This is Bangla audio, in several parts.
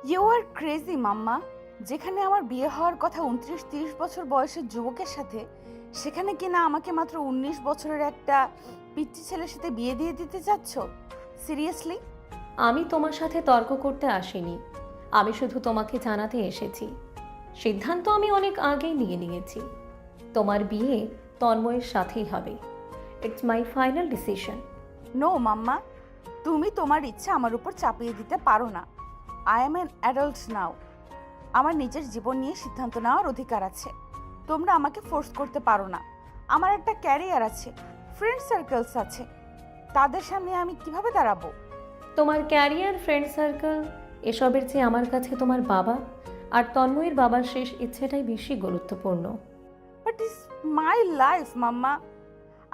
ইউ আর ক্রেজি মাম্মা। যেখানে আমার বিয়ে হওয়ার কথা 29-30 বছর বয়সের যুবকের সাথে, সেখানে কিনা আমাকে মাত্র 19 বছরের একটা পিচ্চি ছেলের সাথে বিয়ে দিয়ে দিতে চাচ্ছ? সিরিয়াসলি? আমি তোমার সাথে তর্ক করতে আসিনি। আমি শুধু তোমাকে জানাতে এসেছি, সিদ্ধান্ত আমি অনেক আগেই নিয়ে নিয়েছি। তোমার বিয়ে তন্ময়ের সাথেই হবে। It's my final decision. No mamma, তুমি তোমার ইচ্ছা আমার উপর চাপিয়ে দিতে পারো না। I am an adult now. আমার নিজের জীবন নিয়ে সিদ্ধান্ত নেওয়ার অধিকার আছে। তোমরা আমাকে ফোর্স করতে পারো না। আমার একটা ক্যারিয়ার আছে, ফ্রেন্ড সার্কেলস আছে। তাদের সামনে আমি কিভাবে দাঁড়াবো? তোমার ক্যারিয়ার, ফ্রেন্ড সার্কেল এসবের চেয়ে আমার কাছে তোমার বাবা আর তন্ময়ের বাবার শেষ ইচ্ছেটাই বেশি গুরুত্বপূর্ণ। বাট ইস মাই লাইফ মাম্মা।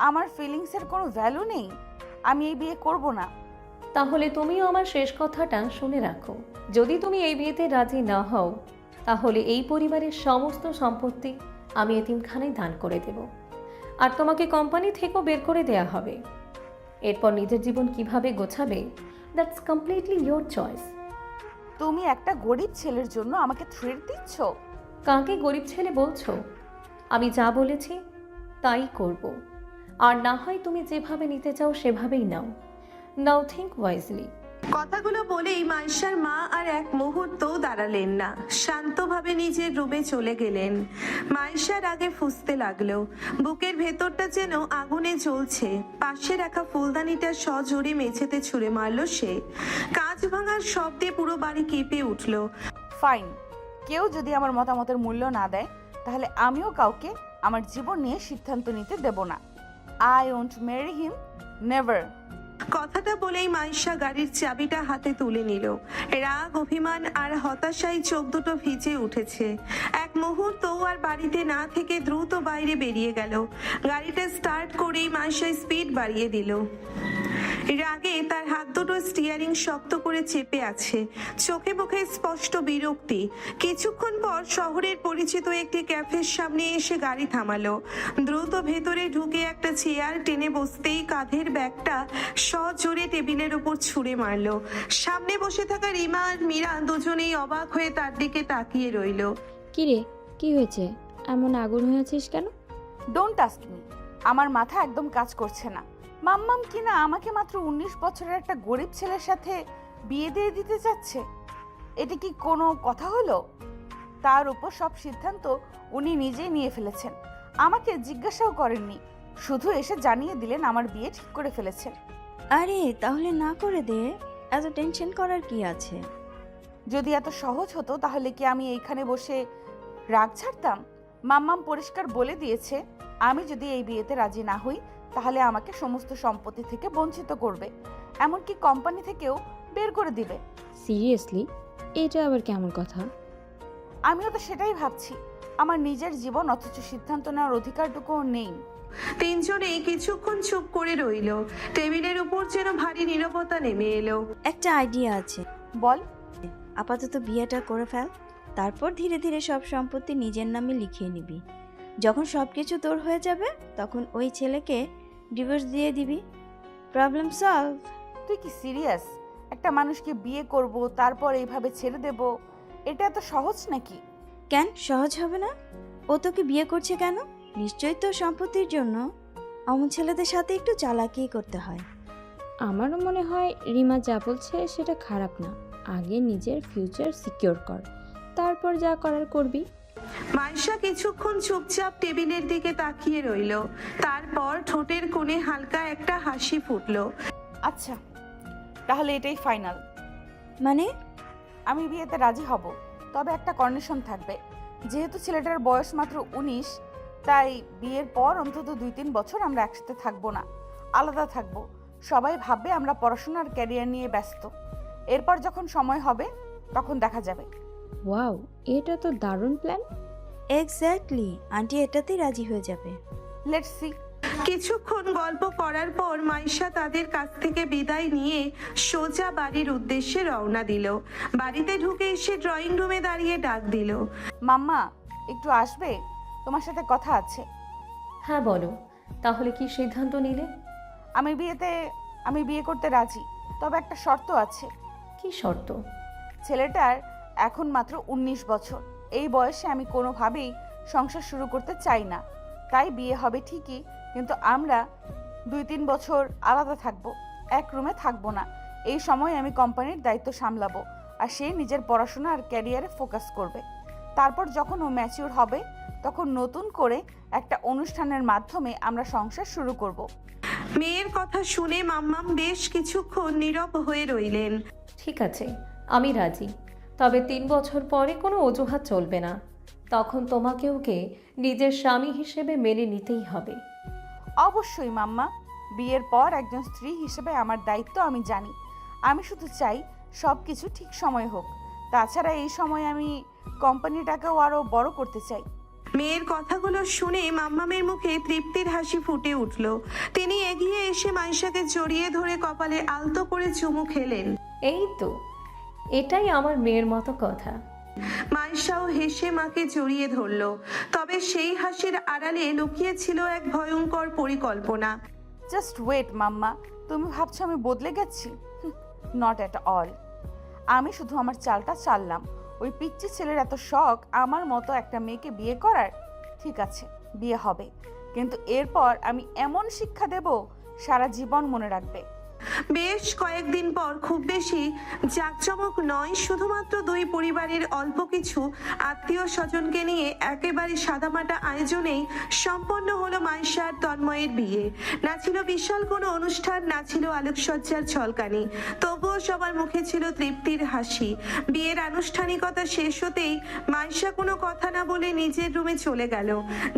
আমার ফিলিংসের কোনো ভ্যালু নেই। আমি এই বিয়ে করব না। তাহলে তুমিও আমার শেষ কথাটা শুনে রাখো। যদি তুমি এই বিয়েতে রাজি না হও, তাহলে এই পরিবারের সমস্ত সম্পত্তি আমি এতিমখানায় দান করে দেব, আর তোমাকে কোম্পানি থেকেও বের করে দেয়া হবে। এরপর নিজের জীবন কিভাবে গোছাবে, দ্যাটস কমপ্লিটলি ইয়োর চয়েস। তুমি একটা গরিব ছেলের জন্য আমাকে থ্রেট দিচ্ছ? কাকে গরিব ছেলে বলছো? আমি যা বলেছি তাই করব, আর না হয় তুমি যেভাবে নিতে চাও সেভাবেই নাও। নাও থিঙ্ক ওয়াইজলি। কথাগুলো বলেই মাইশার মা আর এক মুহূর্তও দাঁড়ালেন না, শান্তভাবে নিজের রুমে চলে গেলেন। মাইশার আগে ফুঁসতে লাগলো, বুকের ভেতরটা যেন আগুনে জ্বলছে। পাশে রাখা ফুলদানিটা সজোরে মেঝেতে ছুঁড়ে মারল সে। কাঁচ ভাঙার শব্দে পুরো বাড়ি কেঁপে উঠল। ফাইন, কেউ যদি আমার মতামতের মূল্য না দেয়, তাহলে আমিও কাউকে আমার জীবন নিয়ে সিদ্ধান্ত নিতে দেব না। I won't Mary him, never. কথাটা বলেই মাইশা গাড়ির চাবিটা হাতে তুলে নিল। রাগ, অভিমান আর হতাশায় চোখ দুটো ভিজে উঠেছে। এক মুহূর্তও আর বাড়িতে না থেকে দ্রুত বাইরে বেরিয়ে গেল। গাড়িটা স্টার্ট করেই মাইশা স্পিড বাড়িয়ে দিল। রাগে তার হাত দুটো স্টিয়ারিং শক্ত করে চেপে আছে, চোখে মুখে স্পষ্ট বিরক্তি। কিছুক্ষণ পর শহরের পরিচিত একটি ক্যাফের সামনে এসে গাড়ি থামালো। দ্রুত ভেতরে ঢুকে একটা চেয়ার টেনে বসতেই কাঁধের ব্যাগটা সজোরে টেবিলের উপর ছুঁড়ে মারলো। সামনে বসে থাকা রিমা আর মীরা দুজনেই অবাক হয়ে তার দিকে তাকিয়ে রইল। কিরে, কি হয়েছে? এমন আগুন হয়ে আছিস কেন? Don't ask me. আমার মাথা একদম কাজ করছে না। মাম্মাম কিনা আমাকে মাত্র 19 বছরের একটা গরিব ছেলের সাথে বিয়ে দিয়ে দিতে চাচ্ছে। এটা কি কোনো কথা হলো? তার উপর সব সিদ্ধান্ত উনি নিজেই নিয়ে ফেলেছেন, আমাকে জিজ্ঞাসাও করেননি। শুধু এসে জানিয়ে দিলেন আমার বিয়ে ঠিক করে ফেলেছেন। আরে তাহলে না করে দে, এত টেনশন করার কি আছে? যদি এত সহজ হতো তাহলে কি আমি এইখানে বসে রাগ ছাড়তাম? মাম্মাম পরিষ্কার বলে দিয়েছে, আমি যদি এই বিয়েতে রাজি না হই তাহলে আমাকে সমস্ত সম্পত্তি থেকে বঞ্চিত করবে, এমনকি কোম্পানি থেকেও বের করে দিবে। সিরিয়াসলি? এটা আবার কেমন কথা? আমিও তো সেটাই ভাবছি। আমার নিজের জীবন, অথচ সিদ্ধান্ত নেওয়ার অধিকারটুকুও নেই। তিনজনেই কিছুক্ষণ চুপ করে রইল। টেবিলের উপর যেন ভারী নীরবতা নেমে এলো। একটা আইডিয়া আছে। বল। আপাতত বিয়েটা করে ফেল, তারপর ধীরে ধীরে সব সম্পত্তি নিজের নামে লিখিয়ে নিবি। যখন সব কিছু তোর হয়ে যাবে তখন ওই ছেলেকে ডিভোর্স দিয়ে দিবি। Problem solve. তুই কি সিরিয়াস? একটা মানুষকে বিয়ে করব, তারপর এইভাবে ছেড়ে দেব, এটা এত সহজ নাকি? কেন সহজ হবে না? ও তোকে বিয়ে করছে কেন? নিশ্চয়ই তো সম্পত্তির জন্য। অমন ছেলেদের সাথে একটু চালাকি করতে হয়। আমারও মনে হয় রিমা যা বলছে সেটা খারাপ না। আগে নিজের ফিউচার সিকিউর কর, তারপর যা করার করবি। মাইশা কিছুক্ষণ চুপচাপ টেবিলের দিকে তাকিয়ে রইল। তারপর ঠোঁটের কোণে হালকা একটা হাসি ফুটলো। আচ্ছা, তাহলে এটাই ফাইনাল। মানে? আমি বিয়েতে রাজি হব, তবে একটা কন্ডিশন থাকবে। যেহেতু ছেলেটার বয়স মাত্র 19, তাই বিয়ের পর অন্তত 2-3 বছর আমরা একসাথে থাকবো না, আলাদা থাকবো। সবাই ভাববে আমরা পড়াশোনার ক্যারিয়ার নিয়ে ব্যস্ত। এরপর যখন সময় হবে তখন দেখা যাবে। ওয়াও, এটা তো দারুণ প্ল্যান। এক্স্যাক্টলি, আন্টি এটাতেই রাজি হয়ে যাবে। Let's see. কিছুক্ষণ গল্প করার পর মাইশা তাদের কাছ থেকে বিদায় নিয়ে সোজা বাড়ির উদ্দেশ্যে রওনা দিল। বাড়িতে ঢুকে এসে ড্রয়িং রুমে দাঁড়িয়ে ডাক দিল। মাম্মা, একটু আসবে? তোমার সাথে কথা আছে। হ্যাঁ বলো, তাহলে কি সিদ্ধান্ত নিলে? আমি বিয়ে করতে রাজি, তবে একটা শর্ত আছে। কি শর্ত? ছেলেটার এখন মাত্র 19 বছর। এই বয়সে আমি কোনোভাবেই সংসার শুরু করতে চাই না। তাই বিয়ে হবে ঠিকই, কিন্তু আমরা 2-3 বছর আলাদা থাকবো, এক রুমে থাকবো না। এই সময় আমি কোম্পানির দায়িত্ব সামলাবো, আর সে নিজের পড়াশোনা আর ক্যারিয়ারে ফোকাস করবে। তারপর যখন ও ম্যাচিউর হবে, তখন নতুন করে একটা অনুষ্ঠানের মাধ্যমে আমরা সংসার শুরু করব। মেয়ের কথা শুনে মাম্মাম বেশ কিছুক্ষণ নীরব হয়ে রইলেন। ঠিক আছে, আমি রাজি। তবে 3 বছর পরে কোনো অজুহাত চলবে না। তখন তোমাকে ওকে নিজের স্বামী হিসেবে মেনে নিতেই হবে। অবশ্যই মাম্মা, বিয়ের পর একজন স্ত্রী হিসেবে আমার দায়িত্ব আমি জানি। আমি শুধু চাই সব কিছু ঠিক সময় হোক। তাছাড়া এই সময় আমি কোম্পানিটাকেও আরও বড় করতে চাই। মেয়ের কথাগুলো শুনে মাম্মামের মুখে তৃপ্তির হাসি ফুটে উঠল। তিনি এগিয়ে এসে মাইশাকে জড়িয়ে ধরে কপালে আলতো করে চুমু খেলেন। এই তো, এটাই আমার মেয়ের মতো কথা। মাইশাও হেসে মাকে জড়িয়ে ধরল, তবে সেই হাসির আড়ালে লুকিয়ে ছিল এক ভয়ঙ্কর পরিকল্পনা। জাস্ট ওয়েট মাম্মা, তুমি ভাবছো আমি বদলে গেছি? Not at all. আমি শুধু আমার চালটা চাললাম। ওই পিচ্চি ছেলের এত শখ আমার মতো একটা মেয়েকে বিয়ে করার। ঠিক আছে, বিয়ে হবে, কিন্তু এরপর আমি এমন শিক্ষা দেব সারা জীবন মনে রাখবে। বেশ কয়েকদিন পর, খুব বেশি জাঁকজমক নয়, শুধুমাত্র দুই পরিবারের অল্প কিছু আত্মীয় স্বজনকে নিয়ে একেবারে সাদামাটা আয়োজনেই সম্পন্ন হলো মাইশা আর তন্ময়ের বিয়ে। না ছিল বিশাল কোনো অনুষ্ঠান, না ছিল আলোকসজ্জার ঝলকানি, তবুও সবার মুখে ছিল তৃপ্তির হাসি। বিয়ের আনুষ্ঠানিকতা শেষ হতেই মাইশা কোনো কথা না বলে নিজের রুমে চলে গেল।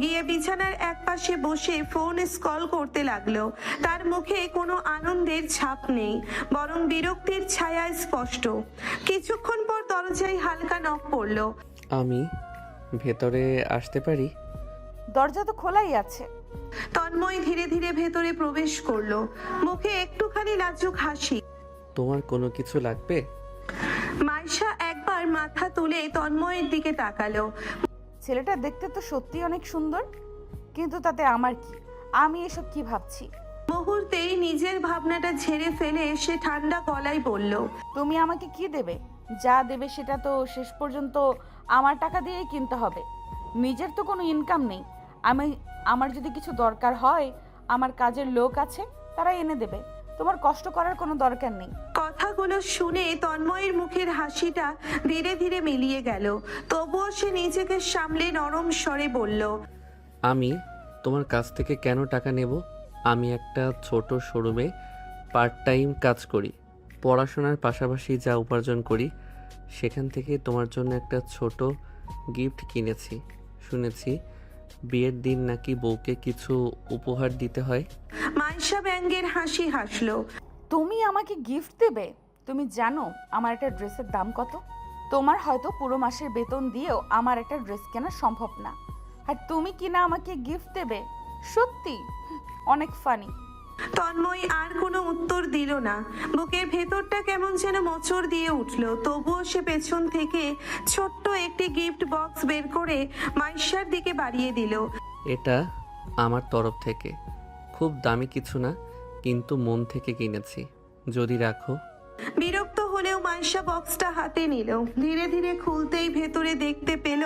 গিয়ে বিছানার এক পাশে বসে ফোন স্ক্রল করতে লাগলো। তার মুখে কোনো আনন্দের ছাপ নেই, বরং বিরক্তির ছায়া স্পষ্ট। কিছুক্ষণ পর দরজায় হালকা নক পড়ল। আমি ভেতরে আসতে পারি? দরজা তো খোলাই আছে। তন্ময় ধীরে ধীরে ভেতরে প্রবেশ করলো, মুখে একটুখানি লাজুক হাসি। তোমার কোনো কিছু লাগবে? মাইশা একবার মাথা তুলে তন্ময়ের দিকে তাকালো। ছেলেটা দেখতে তো সত্যি অনেক সুন্দর, কিন্তু তাতে আমার কি? আমি এসব কি ভাবছি? মুহূর্তেই নিজের ভাবনাটা ঝেড়ে ফেলে সে ঠান্ডা গলায় বলল, তুমি আমাকে কি দেবে? যা দেবে সেটা তো শেষ পর্যন্ত আমার টাকা দিয়েই কিনতে হবে। নিজের তো কোনো ইনকাম নেই। আমার যদি কিছু দরকার হয়, আমার কাজের লোক আছে, তারা এনে দেবে। তোমার কষ্ট করার কোনো দরকার নেই। কথাগুলো শুনে তন্ময়ের মুখের হাসিটা ধীরে ধীরে মিলিয়ে গেল। তবুও সে নিজেকে সামলে নরম স্বরে বলল, আমি তোমার কাছ থেকে কেন টাকা নেব? আমি একটা ছোট শোরুমে পার্ট টাইম কাজ করি। পড়াশোনার পাশাপাশি যা উপার্জন করি সেখান থেকে তোমার জন্য একটা ছোট গিফট কিনেছি। শুনেছি বিয়ের দিন নাকি বউকে কিছু উপহার দিতে হয়। মাইশা ব্যঙ্গের হাসি হাসলো। তুমি আমাকে গিফট দেবে? তুমি জানো আমার একটা ড্রেসের দাম কত? তোমার হয়তো পুরো মাসের বেতন দিয়েও আমার একটা ড্রেস কেনা সম্ভব না, আর তুমি কিনা আমাকে গিফট দেবে? সত্যি অনেক ফানি। তন্ময় আর কোনো উত্তর দিল না। বুকের ভেতরটা কেমন যেন মোচড় দিয়ে উঠল। তবুও সে পেছন থেকে ছোট্ট একটি গিফট বক্স বের করে মাইশার দিকে বাড়িয়ে দিল। এটা আমার তরফ থেকে, খুব দামি কিছু না, কিন্তু মন থেকে কিনেছি, যদি রাখো। বিরক্ত হলেও মাইশা বক্সটা হাতে নিল। ধীরে ধীরে খুলতেই ভেতরে দেখতে পেল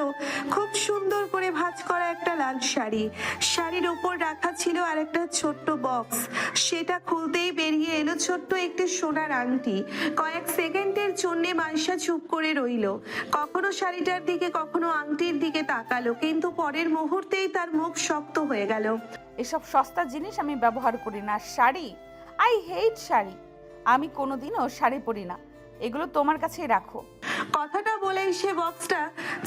খুব সুন্দর করে ভাঁজ করা একটা লাল শাড়ি। শাড়ির ওপর রাখা ছিল আর একটা ছোট্ট বক্স। সেটা খুলতেই বেরিয়ে এলো ছোট্ট একটি সোনার আংটি। কয়েক সেকেন্ডের জন্য মাইশা চুপ করে রইল। কখনো শাড়িটার দিকে, কখনো আংটির দিকে তাকালো, কিন্তু পরের মুহূর্তেই তার মুখ শক্ত হয়ে গেল। এসব সস্তা জিনিস আমি ব্যবহার করি না। Sari, I hate sari. আমি কোনোদিনও শাড়ি পরি না। এগুলো তোমার কাছেই রাখো। কথাটা বলেই সে বক্সটা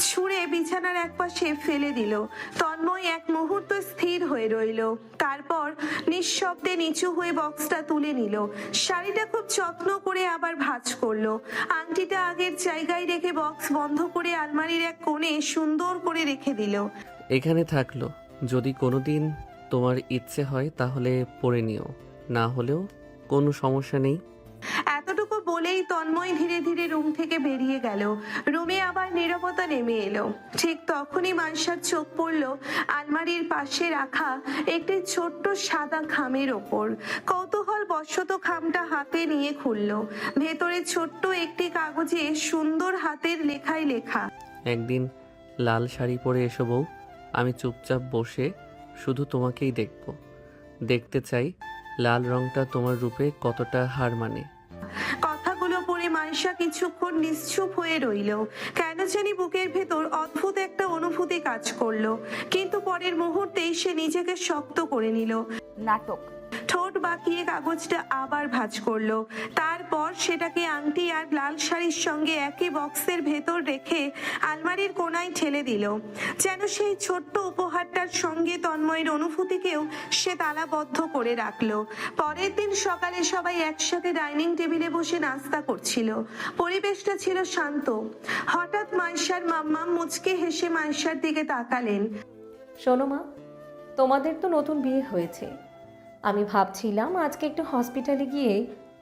ছুঁড়ে বিছানার একপাশে ফেলে দিল। তন্ময় এক মুহূর্ত স্থির হয়ে রইল, তারপর নিঃশব্দে নিচু হয়ে বক্সটা তুলে নিল। শাড়িটা খুব যত্ন করে আবার ভাঁজ করলো। আংটিটা আগের জায়গায় রেখে বক্স বন্ধ করে আলমারির এক কোণে সুন্দর করে রেখে দিল। এখানে থাকলো, যদি কোনোদিন তোমার ইচ্ছে হয় তাহলে পরে নিও, না হলেও কোনো সমস্যা নেই। এতটুকু বলেই তন্ময় ধীরে ধীরে রুম থেকে বেরিয়ে গেল। রুমে আবার নীরবতা নেমে এলো। ঠিক তখনই মাইশার চোখ পড়ল আলমারির পাশে রাখা একটি ছোট্ট সাদা খামের ওপর। কৌতূহল বশত খামটা হাতে নিয়ে খুলল। ভেতরে ছোট্ট একটি কাগজে সুন্দর হাতের লেখায় লেখা, একদিন লাল শাড়ি পরে এসো বউ, আমি চুপচাপ বসে শুধু তোমাকেই দেখব। দেখতে চাই লাল রংটা তোমার রূপে কতটা হার মানে। কথাগুলো পড়ে মাইশা কিছুক্ষণ নিশ্চুপ হয়ে রইল। কেন জানি বুকের ভেতর অদ্ভুত একটা অনুভূতি কাজ করলো, কিন্তু পরের মুহূর্তেই সে নিজেকে শক্ত করে নিল। নাটক। ঠোঁট বাঁকিয়ে কাগজটা আবার ভাঁজ করলো। তারপর সেটাকে আংটি আর লাল শাড়ির সঙ্গে একই বক্সের ভেতর রেখে আলমারির কোণায় ঠেলে দিল। যেন সেই ছোট্ট উপহারটার সঙ্গে তন্ময়ের অনুভূতিকেও সে তালাবদ্ধ করে রাখলো। পরের দিন সকালে সবাই একসাথে ডাইনিং টেবিলে বসে নাস্তা করছিল। পরিবেশটা ছিল শান্ত। হঠাৎ মাইশার মাম্মাম মুচকে হেসে মাইশার দিকে তাকালেন। শোনো মা, তোমাদের তো নতুন বিয়ে হয়েছে। আমি ভাবছিলাম আজকে একটু হসপিটালে গিয়ে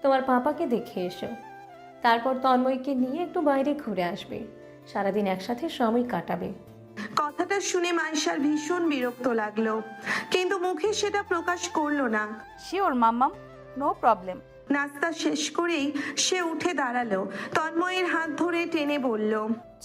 তোমার পাপাকে দেখে এসো, তারপর তন্ময়কে নিয়ে একটু বাইরে ঘুরে আসবে, সারাদিন একসাথে সময় কাটাবে। কথাটা শুনে মাইশার ভীষণ বিরক্ত লাগলো, কিন্তু মুখে সেটা প্রকাশ করলো না। শিওর মাম্মাম, নো প্রবলেম। নাস্তা শেষ করেই সে উঠে দাঁড়ালো। তন্ময়ের হাত ধরে টেনে বলল,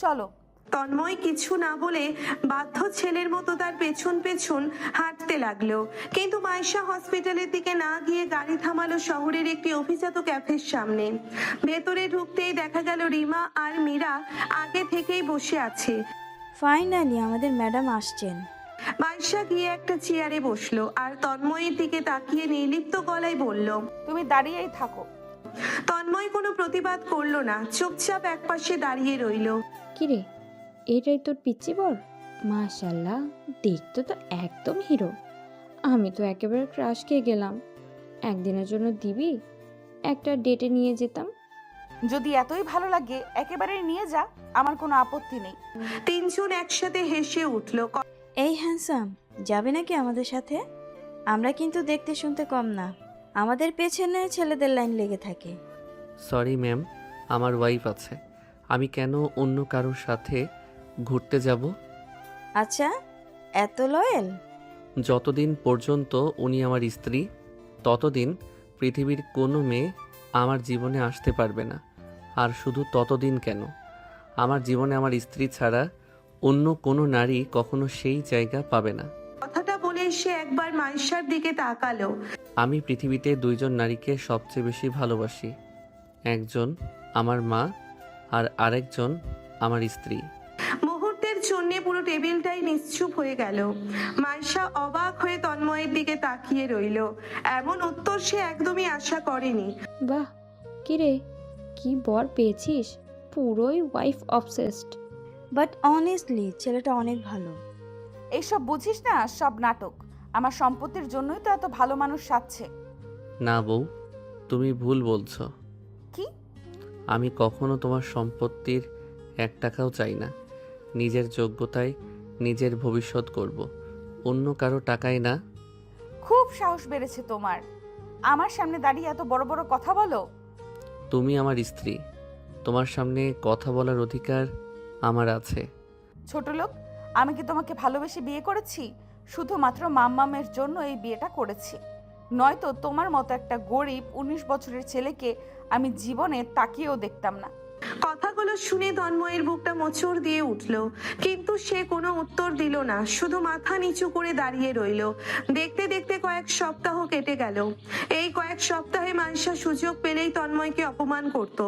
চলো। তন্ময় কিছু না বলে বাধ্য ছেলের মতো তার পেছন পেছন হাঁটতে লাগলো। কিন্তু মাইশা হসপিটালের দিকে না গিয়ে গাড়ি থামালো শহরের একটি অভিজাত ক্যাফের সামনে। ভেতরে ঢুকতেই দেখা গেল রিমা আর মীরা আগে থেকেই বসে আছে। ফাইনালি আমাদের ম্যাডাম আসছেন। মাইশা গিয়ে একটা চেয়ারে বসলো আর তন্ময়ের দিকে তাকিয়ে নির্লিপ্ত গলায় বলল, তুমি দাঁড়িয়েই থাকো। তন্ময় কোনো প্রতিবাদ করলো না, চুপচাপ একপাশে দাঁড়িয়ে রইল। কিরে, এটাই তোর পিচ্চি বর? মাশাল্লাহ, দেখতে তো একদম হিরো। আমি তো একেবারে ক্রাশ খেয়ে গেলাম। একদিনের জন্য দিবি? একটা ডেটে নিয়ে যেতাম। যদি এতই ভালো লাগে একেবারে নিয়ে যা, আমার কোনো আপত্তি নেই। তিনজন একসাথে হেসে উঠল। এই হ্যান্ডসাম, যাবে নাকি আমাদের সাথে? আমরা কিন্তু দেখতে শুনতে কম না, আমাদের পেছনে ছেলেদের লাইন লেগে থাকে। সরি ম্যাম, আমার ওয়াইফ আছে, আমি কেন অন্য কারোর সাথে ঘুরতে যাব? আচ্ছা, এত লয়েল? যতদিন পর্যন্ত উনি আমার স্ত্রী, ততদিন পৃথিবীর কোনো মেয়ে আমার জীবনে আসতে পারবে না। আর শুধু ততদিন কেন, আমার জীবনে আমার স্ত্রী ছাড়া অন্য কোনো নারী কখনো সেই জায়গা পাবে না। কথাটা বলে সে একবার মাইশার দিকে তাকালো। আমি পৃথিবীতে দুইজন নারীকে সবচেয়ে বেশি ভালোবাসি, একজন আমার মা আর আরেকজন আমার স্ত্রী। মুহূর্তের জন্য পুরো টেবিলটাই নিশ্চুপ হয়ে গেল। মাইশা অবাক হয়ে তন্ময়ের দিকে তাকিয়ে রইল। এমন উত্তর সে একদমই আশা করেনি। বাহ, কিরে, কি বর পেয়েছিস? পুরোই ওয়াইফ অবসেসড। বাট অনেস্টলি ছেলেটা অনেক ভালো। এইসব বুঝিস না, সব নাটক। আমার সম্পত্তির জন্যই তো এত ভালো মানুষ সাজছে। না বউ, তুমি ভুল বলছো। কি? আমি কখনো তোমার সম্পত্তির 1 টাকাও চাই না। নিজের যোগ্যতায় নিজের ভবিষ্যৎ করব, অন্য কারো টাকায় না। খুব সাহস বেড়েছে তোমার, আমার সামনে দাঁড়িয়ে এত বড় বড় কথা বলো। তুমি আমার স্ত্রী, তোমার সামনে কথা বলার অধিকার আমার আছে। ছোট লোক, আমি কি তোমাকে ভালোবেসে বিয়ে করেছি? শুধুমাত্র মাম্মামের জন্য এই বিয়েটা করেছি, নয়তো তোমার মতো একটা গরিব 19 বছরের ছেলেকে আমি জীবনে তাকিয়েও দেখতাম না। কথাগুলো শুনে তন্ময়ের বুকটা মোচড় দিয়ে উঠল, কিন্তু সে কোনো উত্তর দিল না, শুধু মাথা নিচু করে দাঁড়িয়ে রইল। দেখতে দেখতে কয়েক সপ্তাহ কেটে গেল। এই কয়েক সপ্তাহে মাইশা সুযোগ পেলেই তন্ময়কে অপমান করত।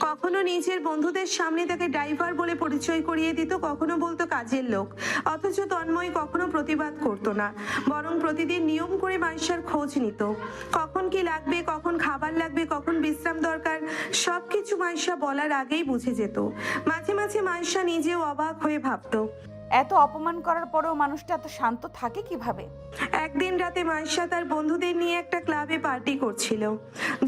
কখনো নিজের বন্ধুদের সামনে তাকে ড্রাইভার বলে পরিচয় করিয়ে দিত, কখনো বলতো কাজের লোক। অথচ তন্ময় কখনো প্রতিবাদ করতো না, বরং প্রতিদিন নিয়ম করে মাইশার খোঁজ নিত। কখন কি লাগবে, কখন খাবার লাগবে, কখন বিশ্রাম দরকার, সবকিছু মাইশা বলার আগেই বুঝে যেত। মাঝে মাঝে মাইশা নিজেও অবাক হয়ে ভাবতো, এত অপমান করার পরেও মানুষটা এত শান্ত থাকে কিভাবে? একদিন রাতে মাইশা তার বন্ধুদের নিয়ে একটা ক্লাবে পার্টি করছিল।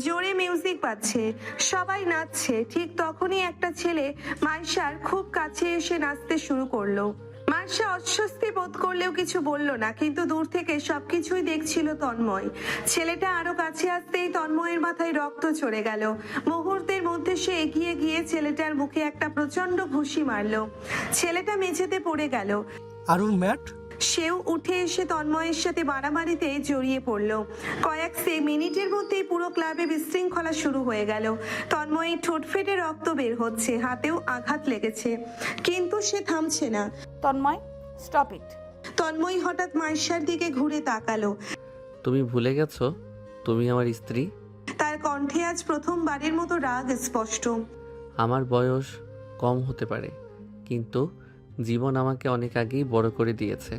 জোরে মিউজিক বাজছে, সবাই নাচছে। ঠিক তখনই একটা ছেলে মাইশার খুব কাছে এসে নাচতে শুরু করলো। মার্শা অস্বস্তি বোধ করলেও কিছু বলল না, কিন্তু দূর থেকে সবকিছুই দেখছিল তন্ময়। ছেলেটা আরো কাছে আসতেই তন্ময়ের মাথায় রক্ত চড়ে গেল। মুহূর্তের মধ্যে সে এগিয়ে গিয়ে ছেলেটার মুখে একটা প্রচন্ড ঘুষি মারলো। ছেলেটা মেঝেতে পড়ে গেল। আরুর ম্যাট। সেও উঠে এসে তন্ময়ের সাথে মারামারিতে জড়িয়ে পড়ল। কয়েক মিনিটের মধ্যেই পুরো ক্লাবে বিশৃঙ্খলা শুরু হয়ে গেল। তন্ময়ের ঠোঁট ফেটে রক্ত বের হচ্ছে, হাতেও আঘাত লেগেছে, কিন্তু সে থামছে না। Tanmoy, stop it. তন্ময় হঠাৎ মাইশার দিকে ঘুরে তাকালো। তুমি ভুলে গেছো তুমি আমার স্ত্রী? তার কণ্ঠে আজ প্রথমবারের মতো রাগ স্পষ্ট। আমার বয়স কম হতে পারে, কিন্তু জীবন আমাকে অনেক আগেই বড় করে দিয়েছে।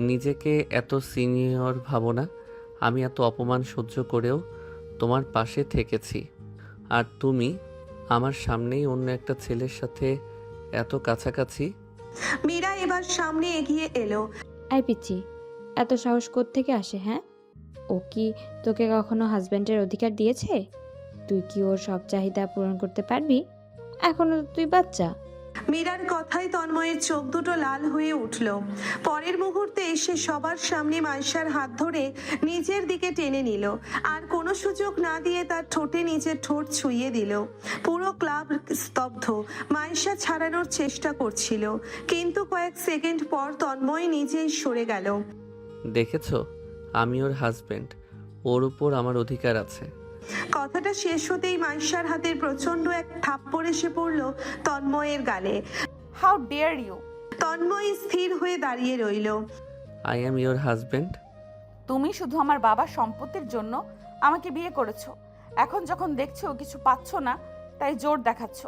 নিজেকে এত সিনিয়র ভাবো না। আমি এত অপমান সহ্য করেও তোমার পাশে থেকেছি, আর তুমি আমার সামনেই অন্য একটা ছেলের সাথে এত কাছাকাছি। মীরা এবার সামনে এগিয়ে এলো। আই পিচ্ছি, এত সাহস থেকে আসে? হ্যাঁ, ও কি তোকে কখনো হাজব্যান্ডের অধিকার দিয়েছে? তুই কি ওর সব চাহিদা পূরণ করতে পারবি? এখনো তো তুই বাচ্চা। মীরার কথায় তন্ময়ের চোখ দুটো লাল হয়ে উঠল। পরের মুহূর্তে এসে সবার সামনে মাইশার হাত ধরে নিজের দিকে টেনে নিল, আর কোনো সুযোগ না দিয়ে তার ঠোঁটে নিজের ঠোঁট ছুঁয়ে দিল। পুরো ক্লাব স্তব্ধ। মাইশা ছাড়ানোর চেষ্টা করছিল, কিন্তু কয়েক সেকেন্ড পর তন্ময় নিজেই সরে গেল। দেখেছো, আমি ওর হাজব্যান্ড, ওর উপর আমার অধিকার আছে। কথাটা শেষ হতেই মাইশার হাতের প্রচন্ড এক থাপ্পড় এসে পড়ল তন্ময়ের গালে। How dare you! তন্ময় স্থির হয়ে দাঁড়িয়ে রইল। I am your husband. তুমি শুধু আমার বাবার সম্পত্তির জন্য আমাকে বিয়ে করেছো। এখন যখন দেখছো কিছু পাচ্ছ না, তাই জোর দেখাচ্ছ।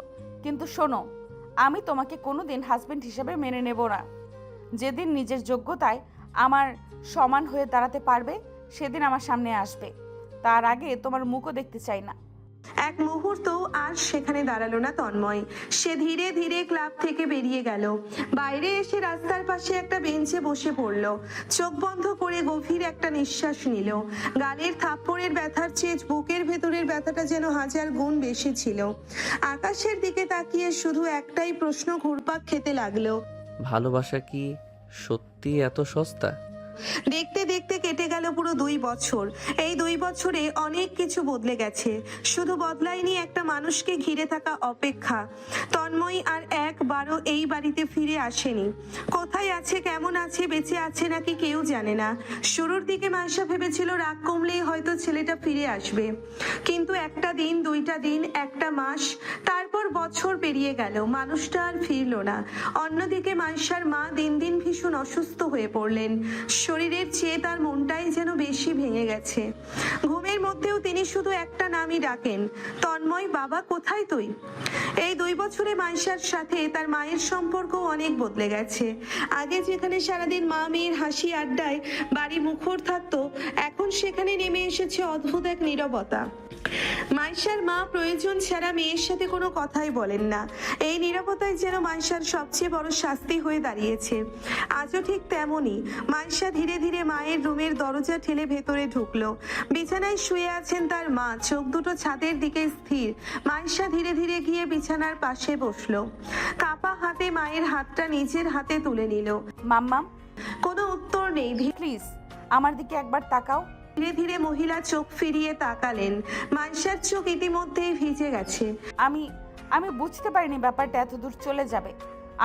কিন্তু শোনো, আমি তোমাকে কোনোদিন হাজবেন্ড হিসেবে মেনে নেব না। যেদিন নিজের যোগ্যতায় আমার সমান হয়ে দাঁড়াতে পারবে, সেদিন আমার সামনে আসবে। তার আগে তোমার মুখও দেখতে চাই না। এক মুহূর্ত আর সেখানে দাঁড়ালো না তন্ময়। সে ধীরে ধীরে ক্লাব থেকে বেরিয়ে গেল। বাইরে এসে রাস্তার পাশে একটা বেঞ্চে বসে পড়ল। চোখ বন্ধ করে গভীর একটা নিঃশ্বাস নিল। গালের থাপ্পড়ের ব্যথার চেয়ে বুকের ভেতরের ব্যথাটা যেন 1000 গুণ বেশি ছিল। আকাশের দিকে তাকিয়ে শুধু একটাই প্রশ্ন ঘুরপাক খেতে লাগলো। ভালোবাসা কি সত্যি এত সস্তা? দেখতে দেখতে কেটে গেল পুরো 2 বছর। এই 2 বছরে অনেক কিছু বদলে গেছে, শুধু বদলায়নি একটা মানুষকে ঘিরে থাকা অপেক্ষা। তন্ময় আর একবারও এই বাড়িতে ফিরে আসেনি। কোথায় আছে, কেমন আছে, বেঁচে আছে নাকি কেউ জানে না। শুরুর দিকে মাইশা ভেবেছিল রাগ কমলেই হয়তো ছেলেটা ফিরে আসবে, কিন্তু একটা দিন, 2টা দিন, একটা মাস, তারপর বছর পেরিয়ে গেল, মানুষটা আর ফিরল না। অন্যদিকে মাইশার মা দিন দিন ভীষণ অসুস্থ হয়ে পড়লেন। শরীরের চেয়ে তার মনটাই যেন বেশি ভেঙে গেছে। ঘুমের মধ্যেও তিনি শুধু একটা নামই ডাকেন, তন্ময়, বাবা কোথায় তুই? এই 2 বছরে মাইশার সাথে তার মায়ের সম্পর্ক অনেক বদলে গেছে। আগে যেখানে সারাদিন মা মেয়ের হাসি আড্ডায় বাড়ি মুখর থাকতো, এখন সেখানে নেমে এসেছে অদ্ভুত এক নীরবতা। মাইশার মা প্রয়োজন ছাড়া মেয়ের সাথে কোনো কথাই বলেন না। এই নীরবতাই যেন মাইশার সবচেয়ে বড় শাস্তি হয়ে দাঁড়িয়েছে। আজও ঠিক তেমনই। মাইশা ধীরে ধীরে মায়ের রুমের দরজা ঠেলে ভেতরে ঢুকলো। বিছানায় শুয়ে আছেন তার মা, চোখ দুটো ছাদের দিকে স্থির। মাইশা ধীরে ধীরে গিয়ে বিছানার পাশে বসলো। কাপা হাতে মায়ের হাতটা নিজের হাতে তুলে নিল। মাম্মাম, কোনো উত্তর নেই। প্লিজ আমার দিকে একবার তাকাও। ধীরে ধীরে মহিলা চোখ ফিরিয়ে তাকালেন। মাইশার চোখ ইতিমধ্যেই ভিজে গেছে। আমি বুঝতে পারিনি ব্যাপারটা এত দূর চলে যাবে।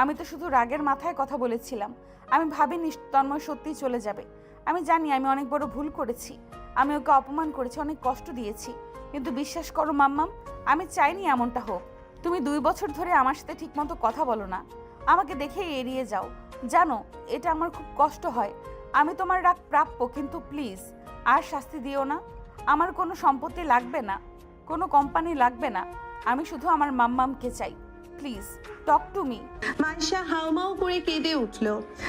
আমি তো শুধু রাগের মাথায় কথা বলেছিলাম। আমি ভাবিনি তন্ময় সত্যিই চলে যাবে। আমি জানি আমি অনেক বড় ভুল করেছি। আমি ওকে অপমান করেছি, অনেক কষ্ট দিয়েছি, কিন্তু বিশ্বাস করো মাম্মাম, আমি চাইনি এমনটা হোক। তুমি 2 বছর ধরে আমার সাথে ঠিকমতো কথা বলো না, আমাকে দেখেই এড়িয়ে যাও। জানো এটা আমার খুব কষ্ট হয়। আমি তোমার রাগ প্রাপ্য, কিন্তু প্লিজ আর শাস্তি দিও না। আমার কোনো সম্পত্তি লাগবে না, কোনো কোম্পানি লাগবে না। আমি শুধু আমার মাম্মামকে চাই। Please talk to me. Maisha হাউমাউ করে কেঁদে উঠল।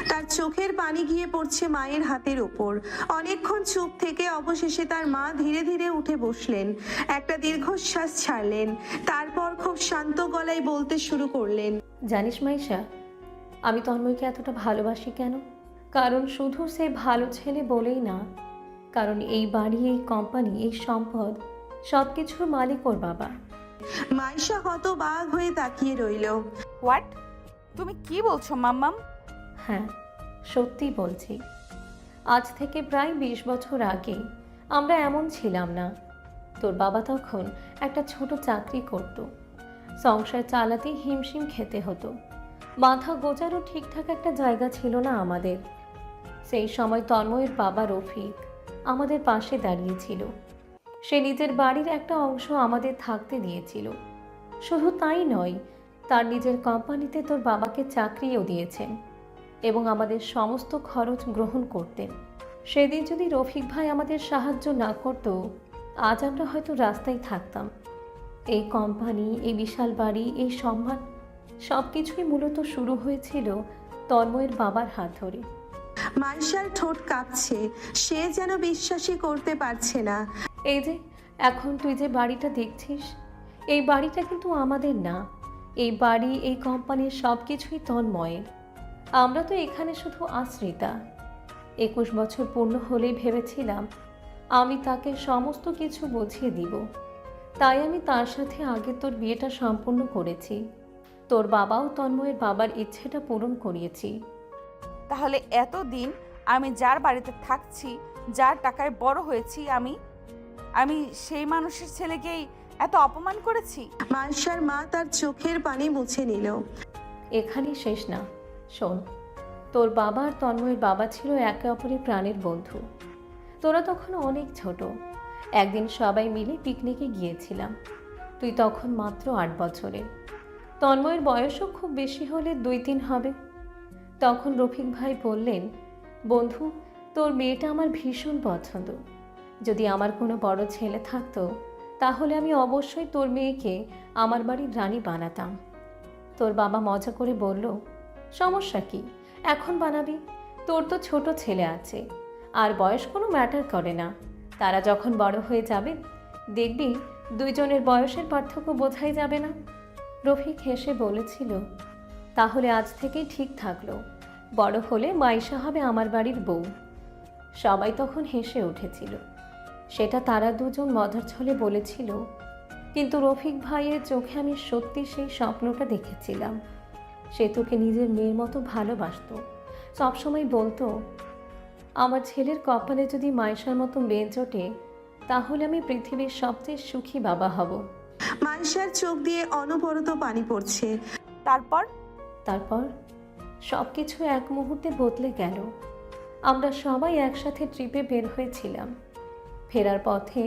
তার চোখের পানি গিয়ে পড়ছে মায়ের হাতের উপর। অনেকক্ষণ চুপ থেকে অবশেষে তার মা ধীরে ধীরে উঠে বসলেন। একটা দীর্ঘশ্বাস ছাড়লেন, তারপর খুব শান্ত গলায় বলতে শুরু করলেন। জানিস মাইশা, আমি তন্ময়কে এতটা ভালোবাসি কেন? কারণ শুধু সে ভালো ছেলে বলেই না, কারণ এই বাড়ি, এই কোম্পানি, এই সম্পদ সব কিছুর মালিক ওর বাবা। মাইশা হতবাক হয়ে তাকিয়ে রইল। হোয়াট? তুমি কি বলছো মাম্মাম? হ্যাঁ, সত্যি বলছি। আজ থেকে প্রায় 20 বছর আগে আমরা এমন ছিলাম না। তোর বাবা তখন একটা ছোট চাকরি করত। সংসার চালাতে হিমশিম খেতে হতো। মাথা গোজারও ঠিকঠাক একটা জায়গা ছিল না আমাদের। সেই সময় তন্ময়ের বাবা রফিক আমাদের পাশে দাঁড়িয়েছিল। সে নিজের বাড়ির একটা অংশ আমাদের থাকতে দিয়েছিল। শুধু তাই নয়, তার নিজের কোম্পানিতে তোর বাবাকে চাকরিও দিয়েছেন এবং আমাদের সমস্ত খরচ গ্রহণ করতেন। সেদিন যদি রফিক ভাই আমাদের সাহায্য না করতো, আজ আমরা হয়তো রাস্তায় থাকতাম। এই কোম্পানি, এই বিশাল বাড়ি, এই সম্মান সব কিছুই মূলত শুরু হয়েছিল তন্ময়ের বাবার হাত ধরে। মাইশার ঠোঁট কাঁপছে, সে যেন বিশ্বাসই করতে পারছে না। এই যে এখন তুই যে বাড়িটা দেখছিস, এই বাড়িটা কিন্তু আমাদের না। এই বাড়ি, এই কোম্পানির সব কিছুই তন্ময়ের। আমরা তো এখানে শুধু আশ্রিতা। 21 বছর পূর্ণ হলেই ভেবেছিলাম আমি তাকে সমস্ত কিছু বুঝিয়ে দিব। তাই আমি তার সাথে আগে তোর বিয়েটা সম্পূর্ণ করেছি। তোর বাবাও তন্ময়ের বাবার ইচ্ছেটা পূরণ করিয়েছি। তাহলে এতদিন আমি যার বাড়িতে থাকছি, যার টাকায় বড় হয়েছি, আমি সেই মানুষের ছেলেকেই এত অপমান করেছি? মাইশার মা তার চোখের পানি মুছে নিল। এখানেই শেষ না, শোন। তোর বাবা আর তন্ময়ের বাবা ছিল একে অপরের প্রাণের বন্ধু। তোরা তখন অনেক ছোট। একদিন সবাই মিলে পিকনিকে গিয়েছিলাম। তুই তখন মাত্র 8 বছরের। তন্ময়ের বয়সও খুব বেশি হলে 2-3 হবে। তখন রফিক ভাই বললেন, বন্ধু, তোর মেয়েটা আমার ভীষণ পছন্দ। যদি আমার কোনো বড় ছেলে থাকতো, তাহলে আমি অবশ্যই তোর মেয়েকে আমার বাড়ির রানী বানাতাম। তোর বাবা মজা করে বলল, সমস্যা কি, এখন বানাবি। তোর তো ছোট ছেলে আছে, আর বয়স কোনো ম্যাটার করে না। তারা যখন বড় হয়ে যাবে, দেখবি দুইজনের বয়সের পার্থক্য বোঝাই যাবে না। রফিক হেসে বলেছিল, তাহলে আজ থেকেই ঠিক থাকলো, বড় হলে মাইশা হবে আমার বাড়ির বউ। সবাই তখন হেসে উঠেছিল। সেটা তারা দুজন মজার ছলে বলেছিল, কিন্তু রফিক ভাইয়ের চোখে আমি সত্যি সেই স্বপ্নটা দেখেছিলাম। সে তোকে নিজের মেয়ের মতো ভালোবাসতো। সবসময় বলতো, আমার ছেলের কপালে যদি মাইশার মতো মেয়ে জোটে, তাহলে আমি পৃথিবীর সবচেয়ে সুখী বাবা হব। মাইশার চোখ দিয়ে অনবরত পানি পড়ছে। তারপর সব কিছু এক মুহূর্তে বদলে গেল। আমরা সবাই একসাথে ট্রিপে বের হয়েছিলাম। ফেরার পথে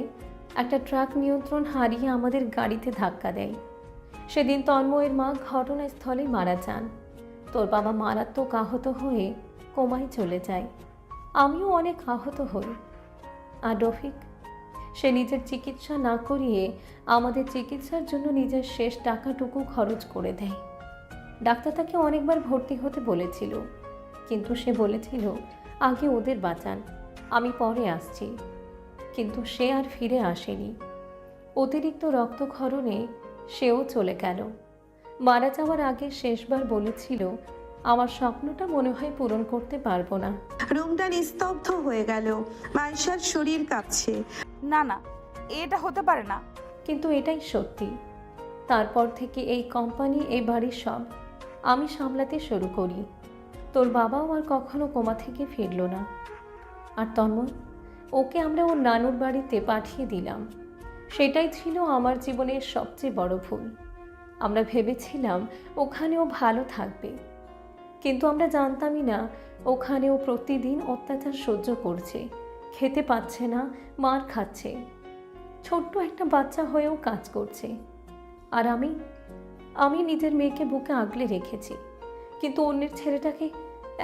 একটা ট্রাক নিয়ন্ত্রণ হারিয়ে আমাদের গাড়িতে ধাক্কা দেয়। সেদিন তন্ময়ের মা ঘটনাস্থলে মারা যান। তোর বাবা মারাত্মক আহত হয়ে কোমায় চলে যায়। আমিও অনেক আহত হই। আর রফিক, সে নিজের চিকিৎসা না করিয়ে আমাদের চিকিৎসার জন্য নিজের শেষ টাকাটুকু খরচ করে দেয়। ডাক্তার তাকে অনেকবার ভর্তি হতে বলেছিল, কিন্তু সে বলেছিল আগে ওদের বাঁচান, আমি পরে আসছি। কিন্তু সে আর ফিরে আসেনি। অতিরিক্ত রক্তক্ষরণে সেও চলে গেল। মারা যাওয়ার আগে শেষবার বলেছিল, আমার স্বপ্নটা মনে হয় পূরণ করতে পারবো না। রুমটা নিস্তব্ধ হয়ে গেল। মাইশার শরীর কাঁপছে। না না, এটা হতে পারে না। কিন্তু এটাই সত্যি। তারপর থেকে এই কোম্পানি, এই বাড়ির সব আমি সামলাতে শুরু করি। তোর বাবাও আর কখনো কোমা থেকে ফিরল না। আর তন্ময়, ওকে আমরা ওর নানুর বাড়িতে পাঠিয়ে দিলাম। সেটাই ছিল আমার জীবনের সবচেয়ে বড় ভুল। আমরা ভেবেছিলাম ওখানেও ভালো থাকবে, কিন্তু আমরা জানতামই না ওখানেও প্রতিদিন অত্যাচার সহ্য করছে, খেতে পাচ্ছে না, মার খাচ্ছে, ছোট্ট একটা বাচ্চা হয়েও কাজ করছে। আর আমি নিজের মেয়েকে বুকে আগলে রেখেছি, কিন্তু অন্যের ছেলেটাকে